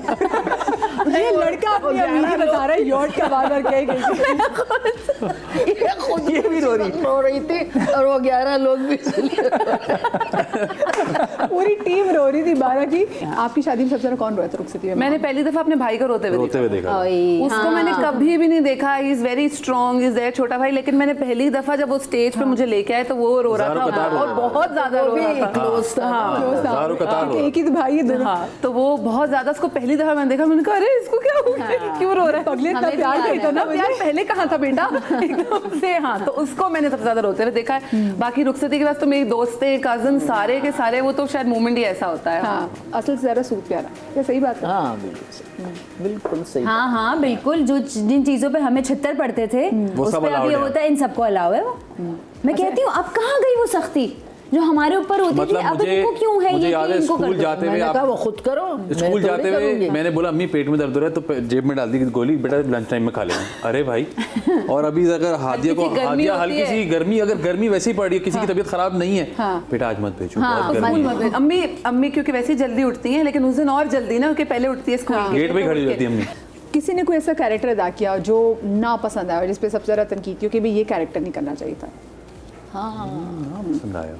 ये लड़का अपनी अम्मी की बता रहा है यॉर्ड का बार-बार कह गई। खुद ये भी रो रही थी और वो 11 लोग भी। पूरी टीम रो रही थी 12 की। आपकी शादी में सबसे ज़्यादा कौन रोया था रुखसती में? मैंने पहली दफा अपने भाई को रोते हुए देखा। उसको मैंने कभी भी नहीं देखा। He is very strong, is there छोटा भाई, लेकिन मैंने पहली दफा जब वो स्टेज पे मुझे लेके आए तो वो रो रहा हज़ारों कतार था रो और रहा था। बहुत ज्यादा रो रहा था। क्लोज था। हज़ारों कतार रो रहा एक ही तो भाई है दोनों। हाँ, तो वो बहुत ज्यादा, उसको पहली दफा मैंने देखा, मैंने कहा अरे इसको क्या हो गया, क्यों रो रहा है? पगले इतना हमें भी प्यार याद करता है। ना यार पहले कहाँ था बेटा एकदम से। हाँ, तो उसको मैंने सबसे ज्यादा रोते हुए देखा है। बाकी रुखसती के बाद तो मेरी दोस्तें, कजन, सारे के सारे, वो तो शायद मोमेंट ही ऐसा होता है। हाँ, असल से ज़्यादा सूट प्यारा, ये सही बात है। हाँ बिल्कुल सही, बिल्कुल सही। हाँ हाँ बिल्कुल, जो जिन चीजों पे हमें छितर पड़ते थे वो उस सब पे अब allowed ये है। होता है, इन सबको अलाउ है वो। मैं कहती हूँ अब कहाँ गई वो सख्ती जो हमारे ऊपर होती थी, मतलब अब इनको क्यों है मुझे ये याद कि है इनको कर स्कूल दो। जाते हुए मैंने कहा आप वो खुद करो, स्कूल मैं जाते थोड़ी हुए करूंगी। मैंने बोला अम्मी पेट में दर्द हो रहा है तो जेब में डाल दी गोली, बेटा लंच टाइम में खा लेना। अरे भाई, और अभी अगर हादिया को हल्की सी गर्मी होती हल्की है। सी गर्मी, अगर गर्मी वैसे ही पड़ रही है, किसी की तबीयत खराब नहीं है, बेटा आज मत भेजो, बहुत गर्मी है। अम्मी क्योंकि वैसे ही जल्दी उठती हैं, लेकिन उस दिन और जल्दी ना, क्योंकि पहले उठती है स्कूल के गेट पे ही खड़ी रहती है अम्मी। किसी ने कोई ऐसा कैरेक्टर अदा किया जो ना पसंद आया, जिस पे सबसे ज़्यादा तनकीद की हो कि भाई ये कैरेक्टर नहीं करना चाहिए था? पसंद आया?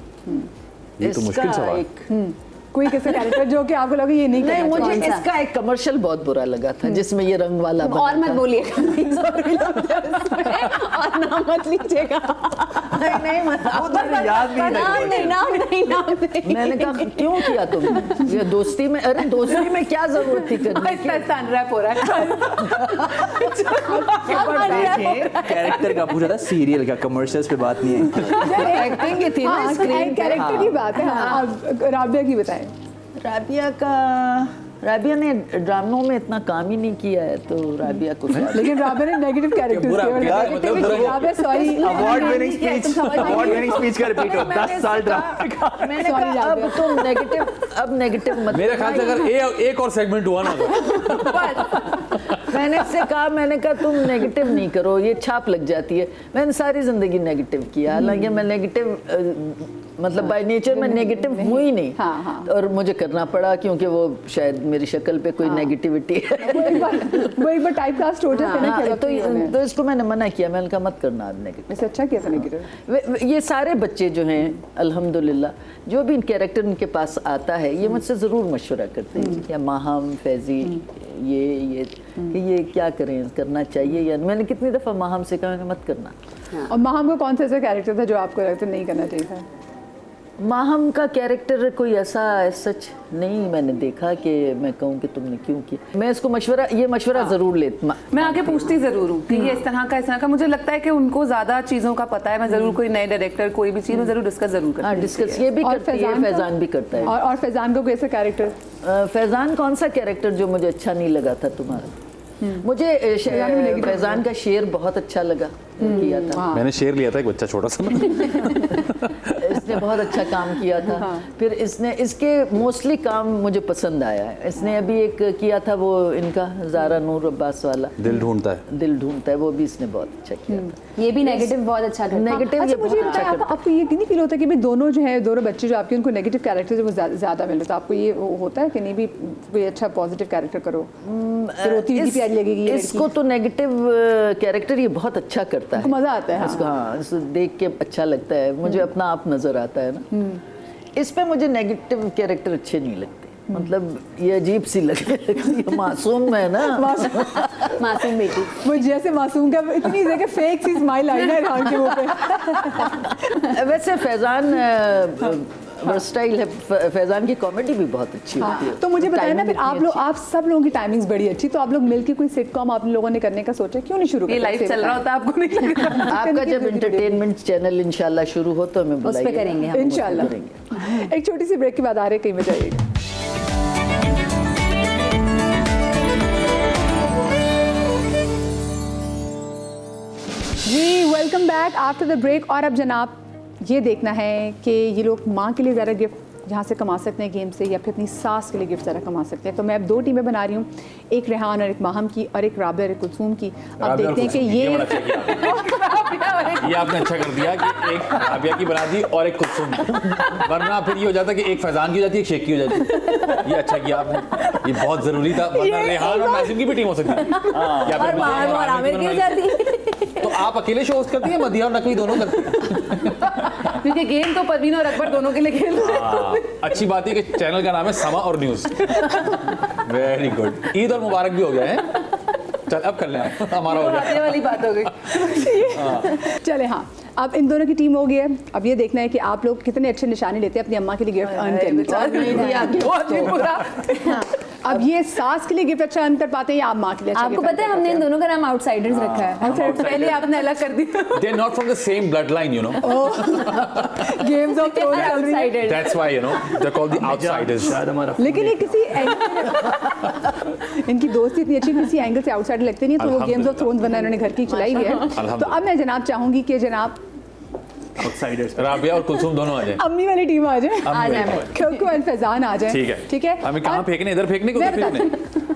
ये तो मुश्किल इसका सवाल। एक कोई कैसा कैरेक्टर जो कि आपको लगे ये नहीं नहीं, करना मुझे चाहिए? इसका एक कमर्शियल बहुत बुरा लगा था जिसमें ये रंग वाला बना और मत था। बोलिएगा और नाम मत लीजिएगा। नहीं नहीं मतलब याद भी नहीं नाम नहीं, नाम नहीं, नाम नहीं। मैंने कहा क्यों किया तुम ये दोस्ती में? अरे दोस्ती में क्या जरूरत थी करने की? अनरैप हो रहा है। कैरेक्टर का पूछा था, सीरियल का, कमर्शियल्स पे बात नहीं है। एक्टिंग की थी ना हाँ, स्क्रीन कैरेक्टर की बात है। हाँ, अब राबिया की बताएं। राबिया ने ड्रामों में इतना काम ही नहीं किया है, तो राबिया को क्या? लेकिन राबिया ने नेगेटिव कैरेक्टर्स बुरा- किए। क्या मतलब बुरा- Rabia sorry, award winning speech का रिपीट हो, 10 साल ड्रामा का। मैंने Sorry, कहा अब राबिया। तुम नेगेटिव मत। मेरे ख्याल से अगर एक और सेगमेंट हुआ ना तो मैंने इससे कहा, मैंने कहा तुम नेगेटिव नहीं करो, ये छाप लग जाती है। मैंने सारी जिंदगी नेगेटिव किया, हालांकि मैं नेगेटिव मतलब बाय नेचर में नेगेटिव हूँ ही नहीं। हाँ, हाँ। और मुझे करना पड़ा क्योंकि वो शायद मेरी शक्ल पे कोई नेगेटिविटी है। वो एक बार टाइप कास्ट हो जाते हैं ना, हाँ, तो तो इसको मैंने मना किया, मैंने कहा मत करना आप नेगेटिव। इससे अच्छा किया था नेगेटिव। ये सारे बच्चे जो हैं अल्हम्दुलिल्लाह, जो भी कैरेक्टर उनके पास आता है, ये मुझसे ज़रूर मशवरा करते हैं या माहम, फैज़ी, ये क्या करें, करना चाहिए या मैंने कितनी दफ़ा माहम से कहा मत करना। और माहम का कौन सा ऐसा कैरेक्टर था जो आपको लगता नहीं करना चाहिए था? माहम का कैरेक्टर कोई ऐसा सच नहीं मैंने देखा कि मैं कहूँ कि तुमने क्यों किया। मैं इसको मशवरा ज़रूर लेती। मैं आगे पूछती ज़रूर हूँ कि ये इस तरह का मुझे लगता है कि उनको ज़्यादा चीज़ों का पता है। मैं ज़रूर कोई नए डायरेक्टर कोई भी चीज़ ज़रूर डिस्कस ज़रूर करती हाँ, हूँ। डिस्कस ये भी और करती है, फैज़ान भी करता है। और फैज़ान का कोई ऐसा कैरेक्टर? फैज़ान कौन सा कैरेक्टर जो मुझे अच्छा नहीं लगा था तुम्हारा? मुझे फैज़ान का शेर बहुत अच्छा लगा किया था। मैंने शेर लिया था एक बच्चा छोटा सा। इसने बहुत अच्छा काम किया था। फिर इसने इसके मोस्टली काम मुझे पसंद आया है। इसने अभी एक किया था वो इनका ज़ारा नूर अब्बास वाला दिल ढूंढता है। दिल ढूंढता है, वो भी इसने बहुत अच्छा किया था। ये भी नेगेटिव बहुत अच्छा करता है। नेगेटिव अच्छा ये मुझे बहुत बताएं, अच्छा करता है। आपको ये नहीं फील होता कि भाई दोनों जो है दोनों बच्चे जो आपके उनको नेगेटिव कैरेक्टर जो वो ज़्यादा मिल रहे, तो आपको ये होता है कि नहीं भी कोई अच्छा पॉजिटिव कैरेक्टर करो तो रोती हुई प्यारी लगेगी ये इसको तो नेगेटिव कैरेक्टर ये बहुत अच्छा करता है, मज़ा आता है। इसको हाँ, इसको देख के अच्छा लगता है, मुझे अपना आप नजर आता है ना। इस पे मुझे नेगेटिव कैरेक्टर अच्छे नहीं लगते, मतलब ये अजीब सी लगती है, मासूम है ना। मासूम बेटी। वो जैसे मासूम का इतनी जगह फेक सी स्माइल आई ना इरहान के मुंह पे। वैसे फैजान वर्सटाइल है, फैजान की कॉमेडी भी बहुत अच्छी होती है। तो मुझे बताया ना, फिर Timing आप इतनी लोग, आप सब लोगों की टाइमिंग्स बड़ी अच्छी, तो आप लोग मिलकर कोई सिटकॉम आप लोगों ने करने का सोचा, क्यों नहीं शुरू ये करते? लाइव चल रहा होता है, आपको नहीं लग रहा? आपका जब इंटरटेनमेंट चैनल इंशाल्लाह शुरू हो तो हमें उस पे बुलाइए। करेंगे हम। इंशाल्लाह। करेंगे। एक छोटी सी ब्रेक के बाद आ रहे हैं, कहीं में जाइएगा। जी welcome back after the break. और अब जनाब ये देखना है कि ये लोग माँ के लिए ज़रा गिफ्ट जहाँ से कमा सकते हैं गेम से, या फिर अपनी सास के लिए गिफ्ट ज़रा कमा सकते हैं। तो मैं अब दो टीमें बना रही हूँ, एक रेहान और एक माहम की, और एक राबिया और एक कुलसूम की। अब देखते हैं कि ये ये आपने अच्छा कर दिया कि एक राबिया की बना दी और एक कुलसुम, वरना फिर ये हो जाता कि एक फैजान की हो जाती है, एक शेख की हो जाती। ये अच्छा किया आपने, ये बहुत जरूरी था, वरना रेहान और नासिम की भी टीम हो सकती है, या फिर और माहम और आमिर की हो जाती। तो आप अकेले शो होस्ट करती हैं, मदिया और नकवी दोनों करती हैं? क्योंकि गेम तो परवीन और अकबर दोनों के लिए खेल रहे हैं। अच्छी बात है कि चैनल का नाम है समा और न्यूज। Very good. ईद और मुबारक भी हो गया है। चल अब कर लें, हमारा हो गया। ये वाली बात हो गई। चले हाँ, अब इन दोनों की टीम हो गई है। अब ये देखना है कि आप लोग कितने अच्छे निशाने लेते हैं अपनी अम्मा के लिए गिफ्ट अर्न करने के। बहुत ही बुरा। अब ये सास के लिए गिफ्ट अच्छा अर्न कर पाते हैं या आप माँ के लिए अच्छा आपको gift पता है हमने इन दोनों का नाम आउटसाइडर्स रखा है। पहले आपने अलग कर दिया। They're not from the same bloodline, you know. Games of thrones चल रही है। Outsiders. That's why, you know, they're called the outsiders. शायद हमारा लेकिन ये किसी इनकी दोस्ती इतनी अच्छी, किसी एंगल से आउटसाइडर लगते नहीं है, तो वो गेम्स ऑफ थ्रोन्स बना इन्होंने घर की चलाई हुई है। तो अब मैं जनाब चाहूंगी कि जनाब आउटसाइडर्स। राबिया और कुलसुम दोनों आ जाए। अम्मी वाली टीम आ जाए, अम्मी वाली जाए। टीम। क्योंकि और फैजान आ जाए। ठीक है, ठीक है। हमें कहाँ और फेंकने, इधर फेंकने को मैं फेंकने बताती हूँ,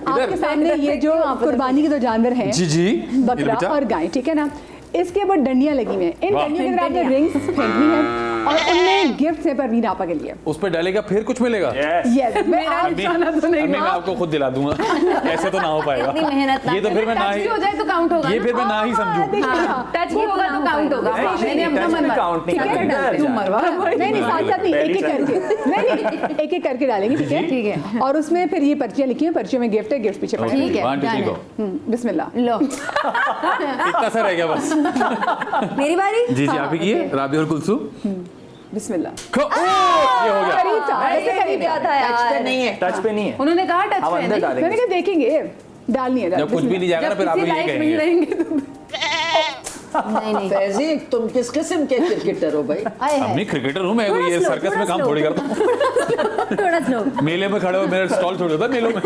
आपके इधर। सामने ये जो कुर्बानी के दो जानवर हैं, जी जी, ये बकरा बेटा। और गाय, ठीक है ना, इसके ऊपर डंडियां लगी हुई हैं। इन वाह। डंडियों के अंदर आपने रिंग्स फेंकनी है और उनमें गिफ्ट है परवीन आपा के लिए। उस पर डालेगा फिर कुछ मिलेगा। यस, मैं आप अम्मी, जाना तो नहीं। अम्मी, मैं आपको खुद दिला दूंगा, ऐसे तो ना हो पाएगा। इतनी मेहनत ना ये तो फिर मैं ना टच ही, भी हो जाए तो काउंट होगा। ये फिर मैं ना ही समझूं। टच भी होगा तो काउंट होगा। मैंने अपना मन काउंट नहीं ठीक है, करना। क्यों मरवा? नहीं नहीं, साथ साथ नहीं, एक एक करके, नहीं एक एक करके डालेंगे, ठीक है ठीक है। और उसमें फिर ये पर्चियां लिखी हैं, पर्चियों में गिफ्ट है, गिफ्ट पीछे पड़े ठीक है, One, two, three, done go। बिस्मिल्लाह। लो इतना सा रह गया बस। मेरी बारी। जी जी, आप ही की है, राबिया और कुलसुम। बिस्मिल्लाह। ये हो गया। करीब था, ऐसे अरे करीब क्या था। था यार। नहीं है। टच पे नहीं है, उन्होंने कहा टच हम पे अंदर नहीं। मैंने डालेंगे। कहा देखेंगे, डालनी है। जब कुछ भी नहीं जाएगा ना, जब फिर आप किसी लोग लाइफ यही में ही कहेंगे। रहेंगे तो नहीं नहीं। फैजी तुम किस किस्म के क्रिकेटर हो भाई? आए अम्मी क्रिकेटर हूँ मैं, थोड़ा ये slow, सर्कस थोड़ा में काम slow। थोड़ी करता हूँ। थोड़ा स्लो मेले में खड़े हो, मेरा स्टॉल थोड़ी होता है मेलों में।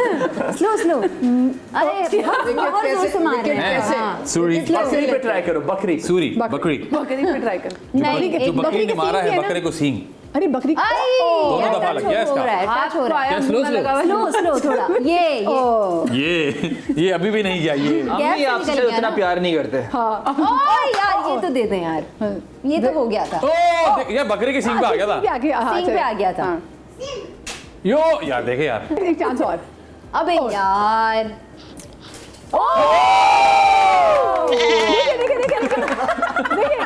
Slow slow. अरे बहुत जोर से मार रहे हैं। कैसे? हाँ। सूरी, बकरी पे ट्राई करो, बकरी। सूरी, बकरी। बकरी पे ट्राई कर। नहीं, जो एक बकरी ने के मारा सींग है, है ना? बकरे को सींग। अरे बकरी दोनों दफा लग गया इसका। हाथ को आया, क्या मुंह में slow, लगा हुआ है। स्लो स्लो थोड़ा ये ये अभी भी नहीं गया ये। गैप अम्मी से आपसे निकल गया उतना ना। प्यार नहीं करते। ओए यार ये तो दे दें यार, ये तो हो गया था, ओ देख, ये बकरे के सींग पे आ गया पे था। आ गया, हाँ, सींग पे चलो। आ गया था। हाँ। यो यार, देखे यार, एक चांस और। अबे यार देखिए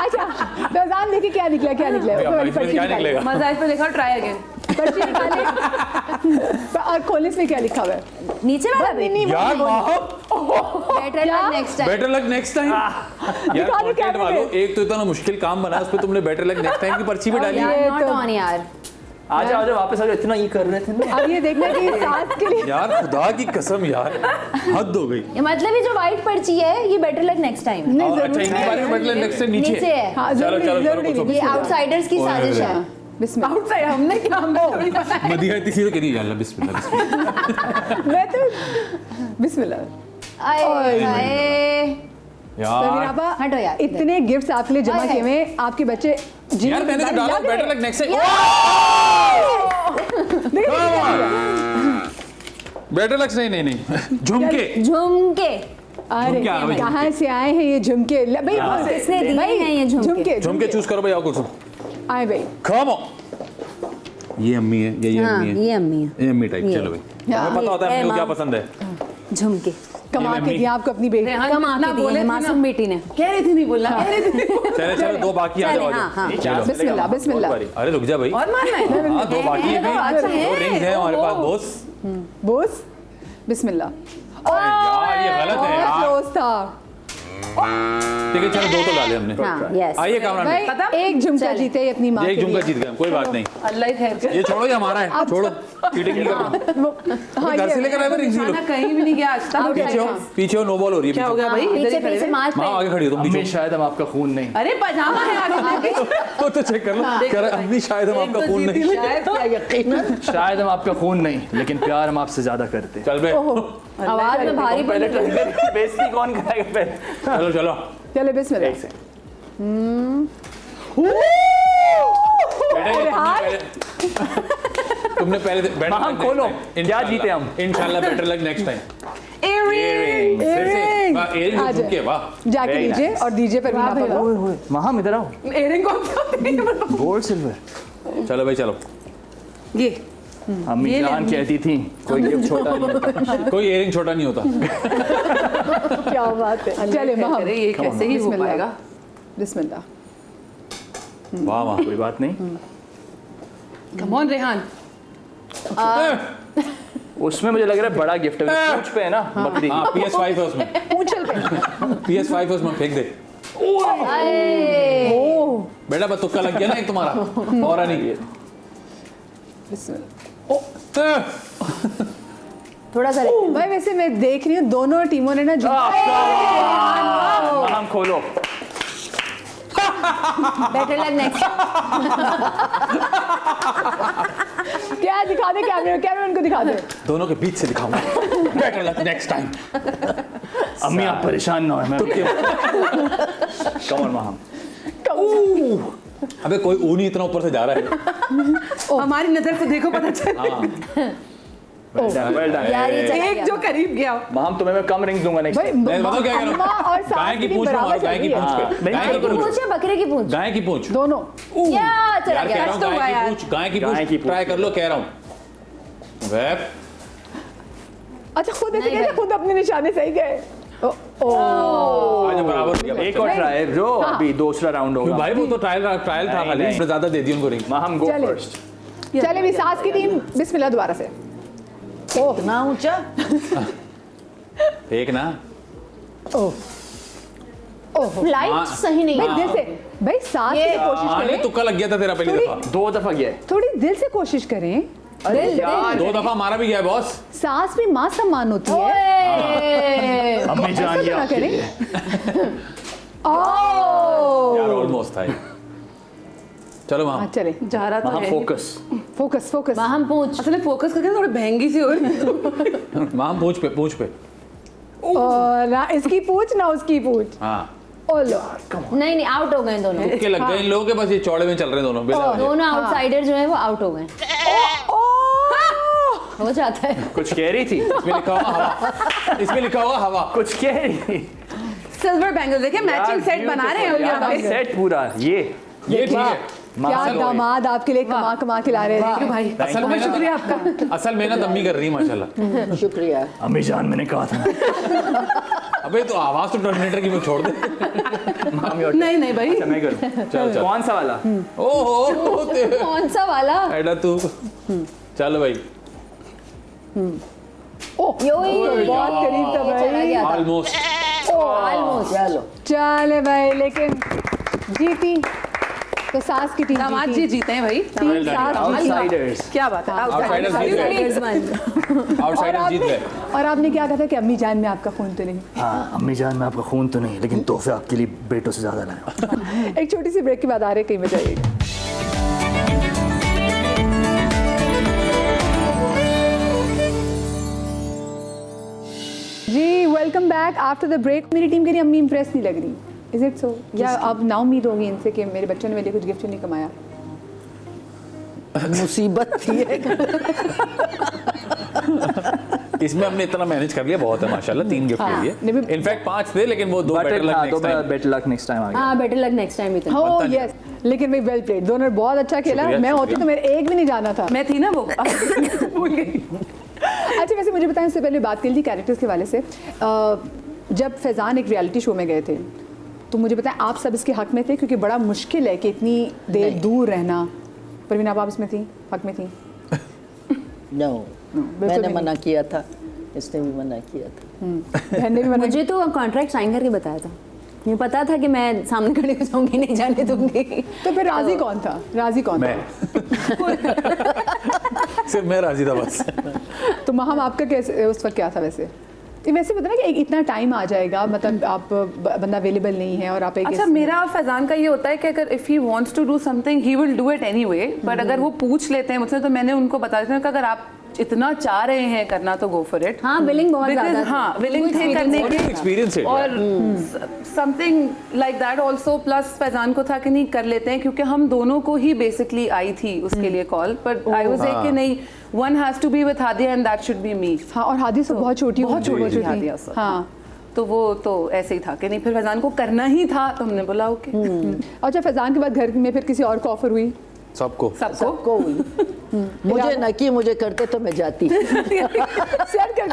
अच्छा फैजान, देखिए क्या निकला, क्या निकला। ऊपर वाली इसमें पर्ची क्या निकाली। निकलेगा? मजाज पे लिखा ट्राई अगेन। पर्ची निकाले और खोलने इसमें क्या लिखा हुआ है? नीचे वाला भी यार better luck next time. Better luck next time. यार दिखा दो क्या कंटेंट वालों, एक तो इतना मुश्किल काम बना, उस पे तुमने बेटर लक नेक्स्ट टाइम की पर्ची भी डाली। यार नॉट तो- ऑन यार। आ जाओ वापस आ जाओ, इतना ये कर रहे थे ना। अब ये देखना कि सास के लिए यार खुदा की कसम यार, हद हो गई। ये मतलब ये जो व्हाइट पर्ची है ये बेटर लक नेक्स्ट टाइम है। नहीं और अच्छा, जरूरी इनके बारे में बेटर लक नेक्स्ट टाइम नीचे नीचे है। हाँ, चलो जरूरी- चलो जरूरी चलो, नहीं। ये आउटसाइडर्स की साजिश है। बिस्मिल्लाह। आउटसाइड हमने क्या हमने थोड़ी बनाया। मदिया इतनी सीधे करी, अल्लाह बिस्मिल्लाह बिस्मिल्लाह। मैं तो बिस्मिल्लाह। आए हाय परवीन आपा, हटो यार, इतने गिफ्ट्स आपके लिए जमा हाय, किए हुए हैं, आपके बच्चे जी यार मैंने तो डाला लग रहे बेटर हैं। लक नेक्स्ट बेटर लक नहीं झुमके झुमके अरे झुमके आ गए, कहाँ से आए हैं ये झुमके भाई किसने दिए भाई, हैं ये झुमके? झुमके चूज करो भाई, आओ कुछ आए भाई कम ये अम्मी है, ये हाँ, अम्मी है, ये अम्मी है। ये अम्मी टाइप। ये। चलो भाई, हाँ, हमें पता होता है ये अम्मी को क्या माँ। पसंद है। झुमके कमा के दिया आपको अपनी बेटी रेहान कमा जितना के दिए बोले हैं थे मासूम ना, बेटी ने। कह रही थी नहीं बोलना, कह रही थी। चलो दो बाकी आ चले, जाओ हाँ, हाँ। चलो बिस्मिल्लाह बिस्मिल्लाह अरे रुक जा भाई, और मारना है? हाँ दो बाकी है भाई, अच्छा है। दो रिंग्स हैं हमारे पास ओहो। दोस्त। बोस बिस्मिल्लाह यार ये गलत है बहुत यार, क्लोज था ठीक है चलो दो तो डाले हमने। हाँ, yes। आइए कामरान भाई पता? एक झुमका चले। जीते ही अपनी माँ भाई, के एक झुमका लिए। जीत गए, कोई बात नहीं, अल्लाह ही खैर करे। ये छोड़ो ये हमारा है, छोड़ो चीटिंग नहीं करना। हाँ, घर से ये- लेकर आए रिंग्स भी खाना कहीं भी नहीं गया आज तक। पीछे हो नो बॉल हो रही है क्या हो पीछे। गया भाई? इधर पीछे ही खड़े पीछे रहे। मार्च माँ आगे खड़ी हो तुम अम्मी पीछे शायद हम आपका खून नहीं। अरे पजामा है आगे। तो चेक कर लो, कह रहा है, अम्मी शायद हम आपका खून नहीं। शायद क्या यकीनन शायद हम आपका खून नहीं, लेकिन प्यार हम आपसे ज्यादा करते। चल बे आवाज में भारी पड़ रही है। बेइज्जती कौन कराएगा पहले? चलो चलो चले बिस्मिल्लाह तुमने पहले better हाँ, luck खोलो। next time। क्या इंशाल्लाह। जीते हम? इंशाल्लाह better luck next time. Earring। Earring आ झुमके जाए। वाह, जाके Very लीजिए nice। और दीजिए पर भी वहाँ इधर आओ। एयरिंग कौन सा होता है? Gold silver. चलो भाई चलो, ये अम्मी ये ले जान अम्मी। कहती थी कोई गिफ्ट छोटा नहीं होता। कोई एयरिंग छोटा नहीं होता। क्या बात है। चले क्या महम करे, ये कैसे ही हो बिस्मिल्लाह। पाएगा? बिस्मिल्लाह वाह वाह, कोई बात नहीं, कम ऑन रेहान। उसमें मुझे लग रहा है बड़ा गिफ्ट है, पूछ पे है ना बकरी। हाँ PS5 है उसमें, पूंछल पे PS5 है उसमें, फेंक दे बेटा, बस तुक्का लग गया ना एक तुम्हारा, और नहीं। थोड़ा सा भाई वैसे मैं देख रही हूँ दोनों टीमों ने ना हम खोलो। Better luck next. क्या दिखा दे कैमरे उनको दिखा दे। दोनों के बीच से दिखाऊंगा, बेटर लक नेक्स्ट टाइम। अम्मी आप परेशान ना हो, मैं कमर माहम। अबे कोई ऊनी इतना ऊपर से जा रहा है। हमारी नजर से देखो पता चल। हाँ वेल डन। यार ये चला एक गया। जो करीब गया। माहम तुम्हें मैं कम रिंग्स दूंगा नेक्स्ट। भाई मैं बताऊं क्या कह रहा अम्मा हूँ? और सास गाय की की पूंछ में बराबर मारो, गाय की चल रही पूंछ है। पे, हाँ, गाय गाय की की पूंछ, पूंछ या बकरे की पूंछ? गाय की पूंछ। दोनों या चला यार कह गया। रहा हूँ तो हुआ गाय यार। की पूंछ, गाय की गाय की पूंछ पूंछ। ट्राई कर लो, कह रहा हूँ। वेब अच्छा खुद ऐसे नहीं कैसे भाई। खुद अपने निशाने सही गए। आज बराबर हो गया। एक और ट्राई जो अभी दूसरा राउंड क्यों होगा। भाई, वो तो ट्रायल था खाली, नहीं। ज्यादा दे दी उनको रिंग। माहम गो चले। फर्स्ट। चले भी सास की टीम बिस्मिल्लाह दोबारा से। इतना ऊंचा फेंक ना, फ्लाइट सही नहीं भाई है। दिल से भाई सास ये- की कोशिश हाँ नहीं करें, तुक्का लग गया था तेरा पहली थोड़ी- दफा, 2 दफा गया है। थोड़ी दिल से कोशिश करें। दिल यार, 2 दफा हमारा भी गया है बॉस। सास भी माँ सम्मान होती है। ओए। अम्मी जान ऐसा ये तो ना आपके करें। लिए। यार ऑलमोस्ट था ये। चलो हाँ वहाँ चले जा रहा था माहम है। फोकस। Focus focus. हम पूछ। असल में फोकस करके थोड़ी महंगी सी हो रही है। वहाँ पूछ पे और ना इसकी पूछ ना उसकी पूछ। हाँ, ओ लो नहीं नहीं आउट हो गए दोनों। तुक्के लग गए इन लोगों के, बस ये चौड़े में चल रहे हैं दोनों बेला वजह। दोनों आउटसाइडर जो है वो आउट हो गए। हो जाता है। कुछ कह रही थी, इसमें लिखा हुआ हवा, इसमें लिखा हुआ हवा। कुछ कह रही थी। सिल्वर बैंगल देखिए, मैचिंग सेट बना रहे हैं हम यहाँ पे। सेट पूरा ये ये ठीक है। क्या असल- दामाद आपके लिए कमा कमा के ला रहे हैं। भाई असल बहुत में शुक्रिया आपका। असल मेहनत अम्मी कर रही है माशाल्लाह। शुक्रिया। अम्मी जान मैंने कहा था। अबे तो आवाज तो टर्मिनेटर की मैं छोड़ दे। मामी और नहीं नहीं भाई, अच्छा मैं करूं। चल चल। कौन सा वाला? ओहो कौन सा वाला? एडा तू, चल भाई यो ही बहुत करीब था चला भाई। गया था। ऑलमोस्ट। ऑलमोस्ट। चलो चले भाई लेकिन जीती तो सास की टीम दामाद जी जीते हैं भाई। टीम सास जीती। आउटसाइडर्स। क्या बात है। Outsiders जीत गए। आउटसाइडर जीत गए। और आपने क्या कहा था कि अम्मी जान में आपका खून तो नहीं। हाँ अम्मी जान मैं आपका खून तो नहीं, लेकिन तोहफे आपके लिए बेटों से ज्यादा लाया। एक छोटी सी ब्रेक के बाद आ रहे, कहीं बजाइएगा। जी welcome back. Back after the break. मेरी टीम कह रही अम्मी इंप्रेस नहीं लग रही, इज इट सो? या अब ना उम्मीद होगी इनसे कि मेरे बच्चों ने मेरे लिए कुछ गिफ्ट नहीं कमाया? मुसीबत थी एक। इसमें हमने इतना मैनेज कर लिया, बहुत है माशाल्लाह। 3 गिफ्ट हाँ, ले नहीं लिए, भी- इनफैक्ट 5 थे लेकिन वो 2 better luck next time. Better luck next time आ गया। हाँ बेटर लक नेक्स्ट टाइम भी तो। हो यस, लेकिन भाई वेल प्लेड, दोनों ने बहुत अच्छा खेला। शुक्रिया, मैं होती शुक्रिया। तो मेरे एक भी नहीं जाना था। मैं थी ना वो भूल गई। अच्छा वैसे मुझे बताएं, इससे पहले बात कर ली कैरेक्टर्स के हवाले से, जब फैज़ान एक रियलिटी शो में गए थे तो मुझे बताएं आप सब इसके हक में थे? क्योंकि बड़ा मुश्किल है कि इतनी देर दूर रहना। परवीन आप इसमें थी, हक में थी? नो, बिल्कुल मैंने भी मना किया था, इसने भी मना किया था। बहन ने भी मना मुझे तो कॉन्ट्रैक्ट साइन करके बताया था, मुझे पता था कि मैं सामने खड़ी हो जाऊंगी, नहीं जाने दूंगी। तो फिर राजी कौन था? राजी कौन मैं सिर्फ मैं राजी था बस। था? तो महम आपका कैसे उस वक्त क्या था वैसे? ये वैसे पता ना कि इतना टाइम आ जाएगा, मतलब आप बंदा अवेलेबल नहीं है और आप एक अच्छा मेरा और फैजान का ये होता है कि अगर if he wants to do something he will do it anyway, but अगर वो पूछ लेते हैं मुझसे तो मैंने उनको बता देती हूँ कि अगर आप इतना चाह रहे हैं करना तो गो फॉर इट। हाँ विलिंग बहुत Because, ज़्यादा हाँ विलिंग थे करने के एक्सपीरियंस है और something like that also. Plus Faizan को था कि नहीं कर लेते हैं, क्योंकि हम दोनों को ही बेसिकली आई थी उसके लिए कॉल, पर आई वाज लाइक कि नहीं, one has to be with Hadiya and that should be me. हाँ, और हादी से बहुत छोटी बहुत छोटी थी हादिया सब। हाँ। तो वो तो ऐसे ही था कि नहीं, फिर फैजान को करना ही था तो हमने बोला ओके। अच्छा फैजान के बाद घर में फिर किसी और को ऑफर हुई? सबको सबको हुई। मुझे न कि मुझे करते तो मैं जाती। सेट कर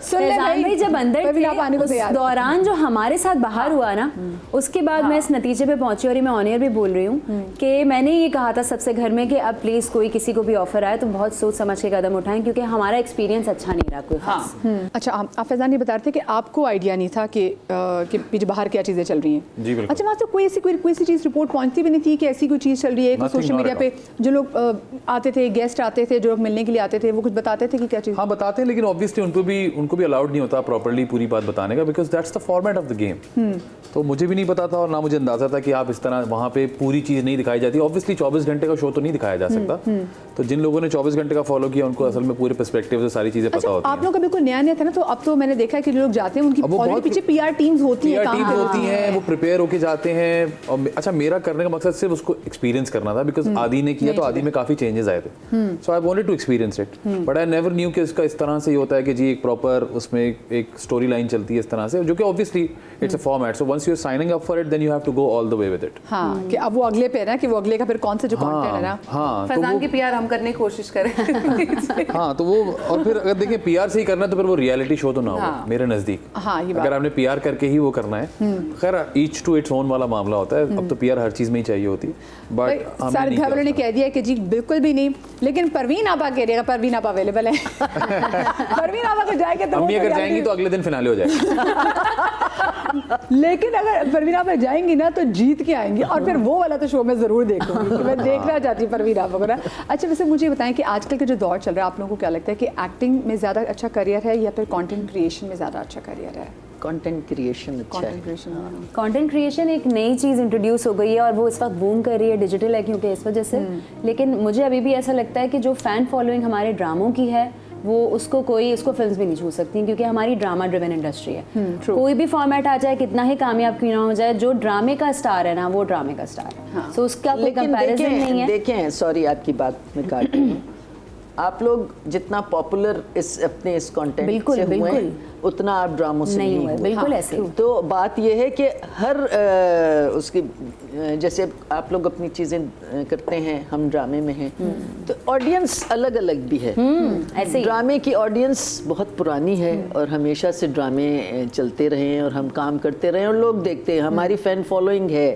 सुन ले फैजान भाई जब अंदर परवीन थे आप आने को उस तैयार। दौरान जो हमारे साथ बाहर हुआ ना, उसके बाद मैं इस नतीजे पे पहुंची, और ये मैं ऑन एयर भी बोल रही हूँ कि मैंने ये कहा था सबसे घर में कि अब प्लीज़ कोई किसी को भी ऑफर आए तो बहुत सोच समझ के कदम उठाएं, क्योंकि हमारा एक्सपीरियंस अच्छा नहीं रहा कोई खास। अच्छा आप फैजान ये बता रहे थे कि आपको आइडिया नहीं था कि पीछे बाहर क्या चीज़ें चल रही हैं। जी, बिल्कुल। अच्छा वहाँ से कोई सी चीज़ रिपोर्ट पहुँचती भी नहीं थी कि ऐसी कोई चीज़ चल रही है? कोई Nothing, social not media at पे जो लोग आते थे, गेस्ट आते थे, जो लोग मिलने के लिए आते थे, वो कुछ बताते थे कि क्या चीज़? हाँ बताते हैं, लेकिन ऑब्वियसली उनको भी अलाउड नहीं होता प्रॉपर्ली पूरी बात बताने का, because that's the format of the game. तो मुझे भी नहीं पता था और ना मुझे अंदाजा था कि आप इस तरह वहाँ पे पूरी चीज़ नहीं दिखाई जाती। ऑब्वियसली 24 घंटे का शो तो नहीं दिखाया जा सकता, तो जिन लोगों ने 24 घंटे का फॉलो किया उनको असल में पूरे पर्सपेक्टिव से सारी चीज़ें पता अच्छा होती आप हैं। लोगों का बिल्कुल नया था ना, तो अब तो मैंने देखा है कि जो लोग जाते हैं उनकी अब वो ऑलरेडी बहुत पीछे पीआर टीम्स होती हैं, PR काम टीम होती होती हैं, वो प्रिपेयर होके जाते हैं। और अच्छा मेरा करने का मकसद सिर्फ उसको एक्सपीरियंस करना था, बिकॉज आदि ने किया तो आदि में काफ़ी चेंजेस आए थे, so I wanted to experience it, but I never knew कि इसका इस तरह से ये होता है कि जी एक प्रॉपर उसमें एक स्टोरी लाइन चलती है इस तरह से, जो कि obviously it's a format, so once you are signing up for it then you have to go all the way with it. हाँ कि अब वो अगले पे है ना, कि वो अगले का फिर कौन सा जो कंटेंट है ना। हाँ तो फैजान वो की पीआर हम करने की कोशिश करें। हाँ तो वो, और फिर अगर देखें पीआर से ही करना है तो फिर वो रियलिटी शो तो ना हो हाँ। मेरे नज़दीक। हाँ, ये बात। अगर आपने पीआर करके ही वो करना है, खैर ईच टू इट्स ओन वाला मामला होता है। अब तो पीआर हर चीज़ में ही चाहिए होती है, भाई, बट सारे घर वालों ने कह दिया कि जी बिल्कुल भी नहीं, लेकिन परवीन आपा कह रही है, परवीन आपा अवेलेबल है। परवीन आपा अगर जाएंगे तो अम्मी वो अगर reality- जाएंगी तो अगले दिन फिनाले हो जाएगा। लेकिन अगर परवीन आपा जाएंगी ना तो जीत के आएंगी, और फिर वो वाला तो शो में ज़रूर देखूंगी। मैं देखना चाहती हूँ परवीन आपा को ना। अच्छा वैसे मुझे बताएं कि आजकल का जो दौर चल रहा है, आप लोगों को क्या लगता है कि एक्टिंग में ज़्यादा अच्छा करियर है या फिर कंटेंट क्रिएशन में ज़्यादा अच्छा करियर है? कंटेंट क्रिएशन अच्छा है। कंटेंट क्रिएशन कंटेंट क्रिएशन एक नई चीज़ इंट्रोड्यूस हो गई है और वो इस वक्त बूम कर रही है, डिजिटल है क्योंकि इस वजह से। लेकिन मुझे अभी भी ऐसा लगता है कि जो फ़ैन फॉलोइंग हमारे ड्रामों की है वो उसको फिल्म्स भी नहीं छू सकती, क्योंकि हमारी ड्रामा ड्रिवन इंडस्ट्री है। कोई भी फॉर्मेट आ जाए, कितना ही कामयाब क्यों ना हो जाए, जो ड्रामे का स्टार है ना वो ड्रामे का स्टार है। सो उसका कोई लेकिन कंपैरिजन नहीं है। देखें सॉरी आपकी बात में काट रही हूँ, आप लोग जितना पॉपुलर अपने इस कंटेंट बिल्कुल, से हुए बिल्कुल। उतना आप ड्रामों से नहीं हुए, बिल्कुल हाँ, ऐसे ही। तो बात यह है कि हर उसकी जैसे आप लोग अपनी चीज़ें करते हैं, हम ड्रामे में हैं, तो ऑडियंस अलग अलग भी है। ऐसे ही। ड्रामे की ऑडियंस बहुत पुरानी है और हमेशा से ड्रामे चलते रहे हैं और हम काम करते रहे हैं और लोग देखते हैं, हमारी फैन फॉलोइंग है।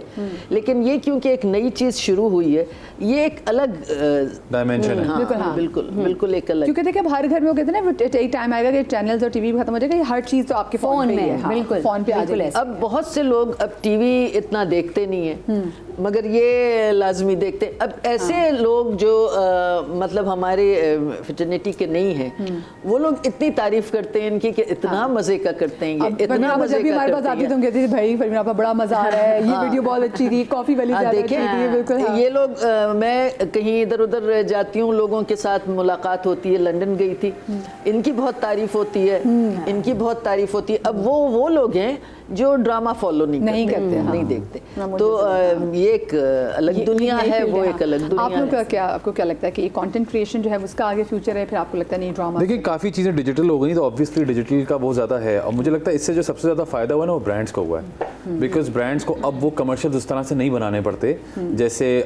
लेकिन ये क्योंकि एक नई चीज़ शुरू हुई है, ये एक अलग डायमेंशन है। हाँ, बिल्कुल एक अलग। क्योंकि देखिए अब हर घर में वो कहते हैं ना एक टाइम आएगा कि चैनल्स और टीवी खत्म हो जाएगा, ये हर चीज़ तो आपके फोन पे ही है। हाँ, बिल्कुल, फोन पे आ बिल्कुल जाएगी। ऐसे। अब बहुत से लोग अब टीवी इतना देखते नहीं है, मगर ये लाजमी देखते हैं। अब ऐसे लोग जो मतलब हमारे फिटर्निटी के नहीं हैं, वो लोग इतनी तारीफ करते हैं इनकी कि इतना मजे का करते हैं, ये इतना मजे जब भी का हमारे पास करते आती हैं। तुम कहती थी भाई फरमीना आपका बड़ा मजा आ रहा है, ये वीडियो बहुत अच्छी थी, कॉफी वाली हाँ, ज़्यादा अच्छी देखें थी, बिल्कुल हाँ। ये लोग मैं कहीं इधर उधर जाती हूँ, लोगों के साथ मुलाकात होती है, लंदन गई थी, इनकी बहुत तारीफ होती है, इनकी बहुत तारीफ होती है। अब वो लोग हैं जो ड्रामा फॉलो नहीं करते, हाँ। नहीं देखते, तो ये एक अलग दुनिया है, वो एक अलग दुनिया आप लोग का है। क्या, आपको क्या लगता है कि कंटेंट क्रिएशन जो है उसका आगे फ्यूचर है, फिर आपको लगता है नहीं ड्रामा? देखिए काफ़ी चीज़ें डिजिटल हो गई तो ऑब्वियसली डिजिटल का बहुत ज़्यादा है, और मुझे लगता है इससे जो सबसे ज़्यादा फ़ायदा हुआ ना वो ब्रांड्स को हुआ है, बिकॉज ब्रांड्स को अब वो कमर्शियल उस तरह से नहीं बनाने पड़ते जैसे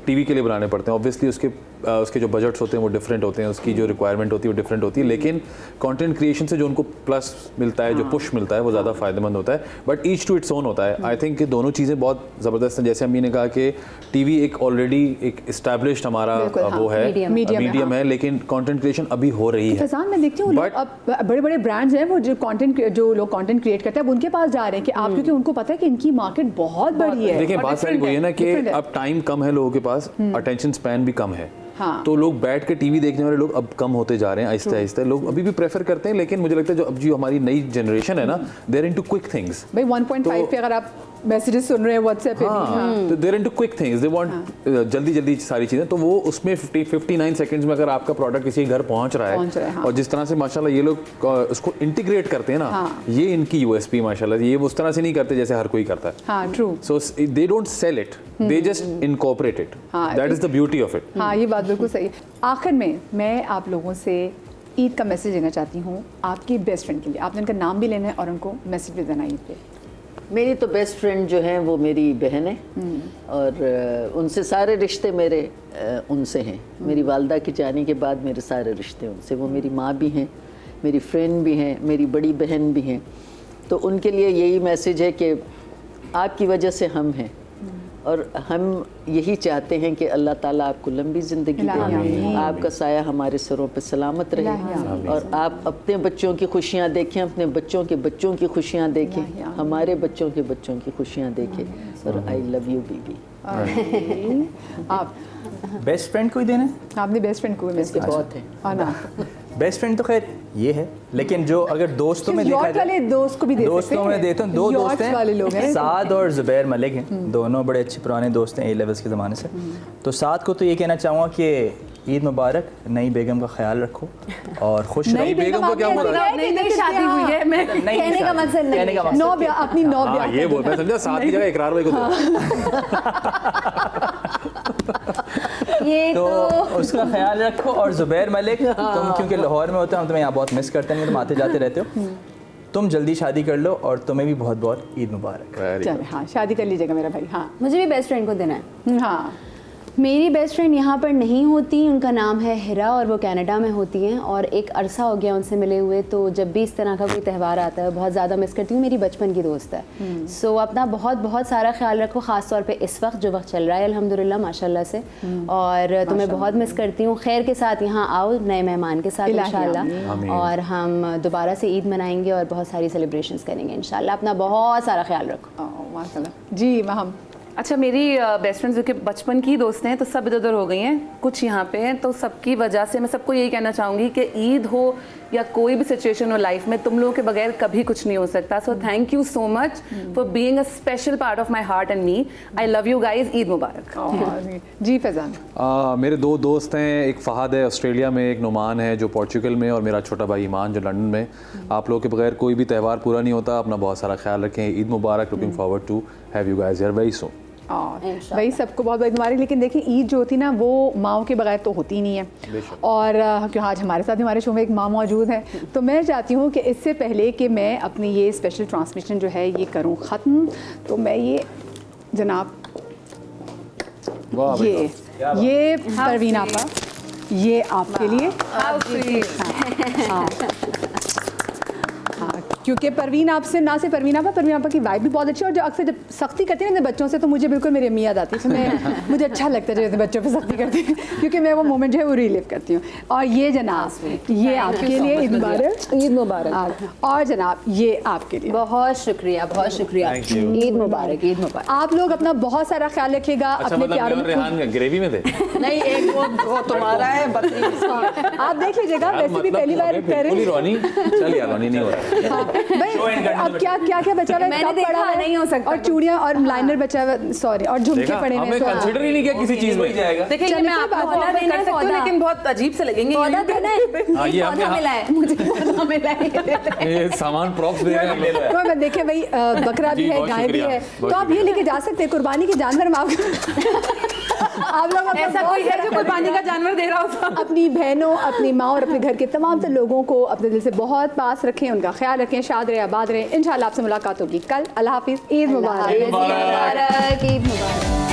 टीवी के लिए बनाने पड़ते हैं। ऑब्वियसली उसके जो बजट्स होते हैं वो डिफरेंट होते हैं, उसकी जो रिक्वायरमेंट होती है वो डिफरेंट होती है, लेकिन कंटेंट क्रिएशन से जो उनको प्लस मिलता है, जो पुश मिलता है वो ज़्यादा फ़ायदेमंद होता है, but each to its own होता है। आई थिंक कि दोनों चीज़ें बहुत ज़बरदस्त हैं। जैसे अम्मी ने कहा कि टीवी एक ऑलरेडी एक इस्टेब्लिश्ड हमारा वो है, मीडियम है, लेकिन कंटेंट क्रिएशन अभी हो रही है। फैजान मैं देखती हूँ लोग अब बड़े बड़े ब्रांड्स हैं वो जो लोग कंटेंट क्रिएट करते हैं अब उनके पास जा रहे हैं कि आप, क्योंकि उनको पता है कि इनकी मार्केट बहुत बड़ी है। देखिए और बात सारी different वही है ना कि different है। अब टाइम कम है लोगों के पास, अटेंशन स्पैन भी कम है, हाँ। तो लोग बैठ के टीवी देखने वाले लोग अब कम होते जा रहे हैं आहिस्ते आहिस्ते। लोग अभी भी प्रेफर करते हैं, लेकिन मुझे लगता है जो हमारी नई जनरेशन है ना, देयर इनटू क्विक थिंग्स। भाई 1.5 पे अगर आप मैसेजेस सुन रहे हैं व्हाट्सएप पे भी, हाँ। तो there into quick things, they want जल्दी जल्दी सारी चीजें, तो वो उसमें 59 सेकंड्स में अगर आपका प्रोडक्ट किसी के घर पहुंच रहा है, हाँ। और जिस तरह से माशाल्लाह ये लोग उसको इंटीग्रेट करते हैं ना, हाँ। ये इनकी यूएसपी माशाल्लाह, ये उस तरह से नहीं करते जैसे हर कोई करता है। हाँ true. So they don't sell it, they just incorporate it, हाँ, that is the beauty of it. हाँ ये बात बिल्कुल सही है। आखिर में मैं आप लोगों से ईद का मैसेज देना चाहती हूँ आपकी बेस्ट फ्रेंड के लिए। आपने उनका नाम भी लेना है और उनको मैसेज भी देना है ईद पे। मेरी तो बेस्ट फ्रेंड जो है वो मेरी बहन है, और उनसे सारे रिश्ते मेरे उनसे हैं। मेरी वालदा की जाने के बाद मेरे सारे रिश्ते उनसे, वो मेरी माँ भी हैं, मेरी फ्रेंड भी हैं, मेरी बड़ी बहन भी हैं। तो उनके लिए यही मैसेज है कि आपकी वजह से हम हैं, और हम यही चाहते हैं कि अल्लाह ताला आपको लंबी ज़िंदगी दे, आपका साया हमारे सरों पे सलामत रहे, और आप अपने बच्चों की खुशियाँ देखें, अपने बच्चों के बच्चों की खुशियाँ देखें, हमारे बच्चों के बच्चों की खुशियाँ देखें। और आई लव यू बीबी। आप बेस्ट फ्रेंड को ही देना है? आपने बेस्ट फ्रेंड को भी इसके मैसेज बहुत हैं। हाँ ना, बेस्ट फ्रेंड तो खैर ये है, लेकिन जो अगर दोस्तों में देखा यॉट वाले दोस्त को भी दे सकते दोस्तों हैं। में देता हूँ, दो दोस्त यॉट वाले लोग हैं, हैं। साद और ज़ुबैर मलिक हैं, दोनों बड़े अच्छे पुराने दोस्त हैं, ए लेवल्स के ज़माने से। तो साद को तो ये कहना चाहूँगा कि ईद मुबारक, नई बेगम का ख्याल रखो और खुश रहो। नई बेगम को क्या आपने बोला? ऐसे नई शादी हुई है, मैं नहीं, कहने का मकसद नहीं कहने का है। मकसद नौ ब्याह, अपनी नौ हाँ ब्याह ये बोल, मैं समझा साथ की जगह इकरार भाई को दो। ये तो तो उसका ख्याल रखो। और ज़ुबैर मलिक, तुम क्योंकि लाहौर में होते हो, हम तुम्हें यहाँ बहुत मिस करते हैं, तुम आते जाते रहते हो, तुम जल्दी शादी कर लो और तुम्हें भी बहुत बहुत ईद मुबारक। चल हाँ शादी कर लीजिएगा मेरा भाई। हाँ मुझे भी बेस्ट फ्रेंड को देना है। हाँ मेरी बेस्ट फ्रेंड यहाँ पर नहीं होती, उनका नाम है हिरा और वो कनाडा में होती हैं, और एक अरसा हो गया उनसे मिले हुए, तो जब भी इस तरह का कोई त्यौहार आता है बहुत ज़्यादा मिस करती हूँ। मेरी बचपन की दोस्त है। सो अपना बहुत बहुत सारा ख्याल रखो, ख़ास तौर पे इस वक्त जो वक्त चल रहा है अल्हम्दुलिल्लाह माशाल्लाह से, और तुम्हें बहुत मिस करती हूँ। खैर के साथ यहाँ आओ नए मेहमान के साथ इंशाल्लाह, और हम दोबारा से ईद मनाएंगे और बहुत सारी सेलिब्रेशंस करेंगे इंशाल्लाह। अपना बहुत सारा ख्याल रखो। माशाल्लाह जी। हम अच्छा, मेरी बेस्ट फ्रेंड्स जो कि बचपन की दोस्त हैं, तो सब इधर उधर हो गई हैं, कुछ यहाँ पे हैं, तो सबकी वजह से मैं सबको यही कहना चाहूँगी कि ईद हो या कोई भी सिचुएशन हो लाइफ में, तुम लोगों के बगैर कभी कुछ नहीं हो सकता। So thank you so much for being a special part of my heart and me. I love you guys. Eid मुबारक। जी फैजान। मेरे दो दोस्त हैं, एक फ़हाद है ऑस्ट्रेलिया में, एक नुमान है जो पोर्चुगल में, और मेरा छोटा भाई ईमान जो लंदन में। आप लोगों के बगैर कोई भी त्यौहार पूरा नहीं होता। अपना बहुत सारा ख्याल रखें। ईद मुबारक। Looking forward to have you guys here very soon. वही सबको बहुत बहुत मुबारक। लेकिन देखिए ईद जो होती ना वो माओ के बगैर तो होती ही नहीं है, और क्यों आज हमारे साथ हमारे शो में एक माँ मौजूद है, तो मैं चाहती हूँ कि इससे पहले कि मैं अपनी ये स्पेशल ट्रांसमिशन जो है ये करूँ ख़त्म, तो मैं ये जनाब ये परवीन आपा, ये आपके लिए। हाँ क्योंकि परवीन आपसे ना सिर्फ परवीन आपा की वाइफ भी बहुत अच्छी है, और जो अक्सर जब सख्ती करती है ना अपने बच्चों से, तो मुझे बिल्कुल मेरी अम्मी याद आती है। तो मैं मुझे अच्छा लगता है जैसे बच्चों पे सख्ती करती है, क्योंकि मैं वो मोमेंट जो है वो रिलीव करती हूँ। और ये जनाब ये आपके लिए ईद मुबारक। ईद मुबारक। और जनाब ये आपके लिए बहुत शुक्रिया, बहुत शुक्रिया। Thank you. ईद मुबारक, ईद मुबारक। आप लोग अपना बहुत सारा ख्याल रखिएगा। अच्छा अपने मतलब प्यारों मैं और में रेहान ग्रेवी में थे। नहीं, एक वो तुम्हारा है, बकरी आप देख लीजिएगा, यार, वैसे भी मतलब पहली बार हमें कह रहे बिल्कुल ही हैं। रोनी, चल यार रोनी नहीं हो रहा। भाई अब क्या क्या क्या बचा हुआ है, मैंने कप देखा, पड़ा हुआ है, नहीं हो सकता और चूड़ियाँ और लाइनर बचा हुआ है, सॉरी, और झुमके देखा पड़े हुए हमें हैं। कंसिडर ही नहीं किया किसी चीज में जाएगा। देखिए ये चलिए, मैं कोई आपको बात नहीं, ऑफर देना कर है सकती हूँ, पौधा। लेकिन बहुत अजीब से लगेंगे ये पौधा देना है, हाँ, ये पौधा हमने- मिला है, मुझे पौधा मिला है। ये सामान प्रॉप्स दे रहे हैं ले लो। तो मैं देखे भाई बकरा भी जी, है, बहुत गाय भी शुक्रिया, है, बहुत तो आप ये लेके जा सकते हैं कुर्बानी के जानवर। में आप लोग अपना ऐसा कोई है जो कुर्बानी का जानवर दे रहा हो? अपनी बहनों, अपनी माँ और अपने घर के तमाम तर लोगों को अपने दिल से बहुत पास रखें, उनका ख्याल रखें, शाद रहे, आबाद रहे। इंशाल्लाह आपसे मुलाकात होगी कल। अल्लाह हाफिज़, ईद मुबारक। ईद मुबारक, ईद मुबारक।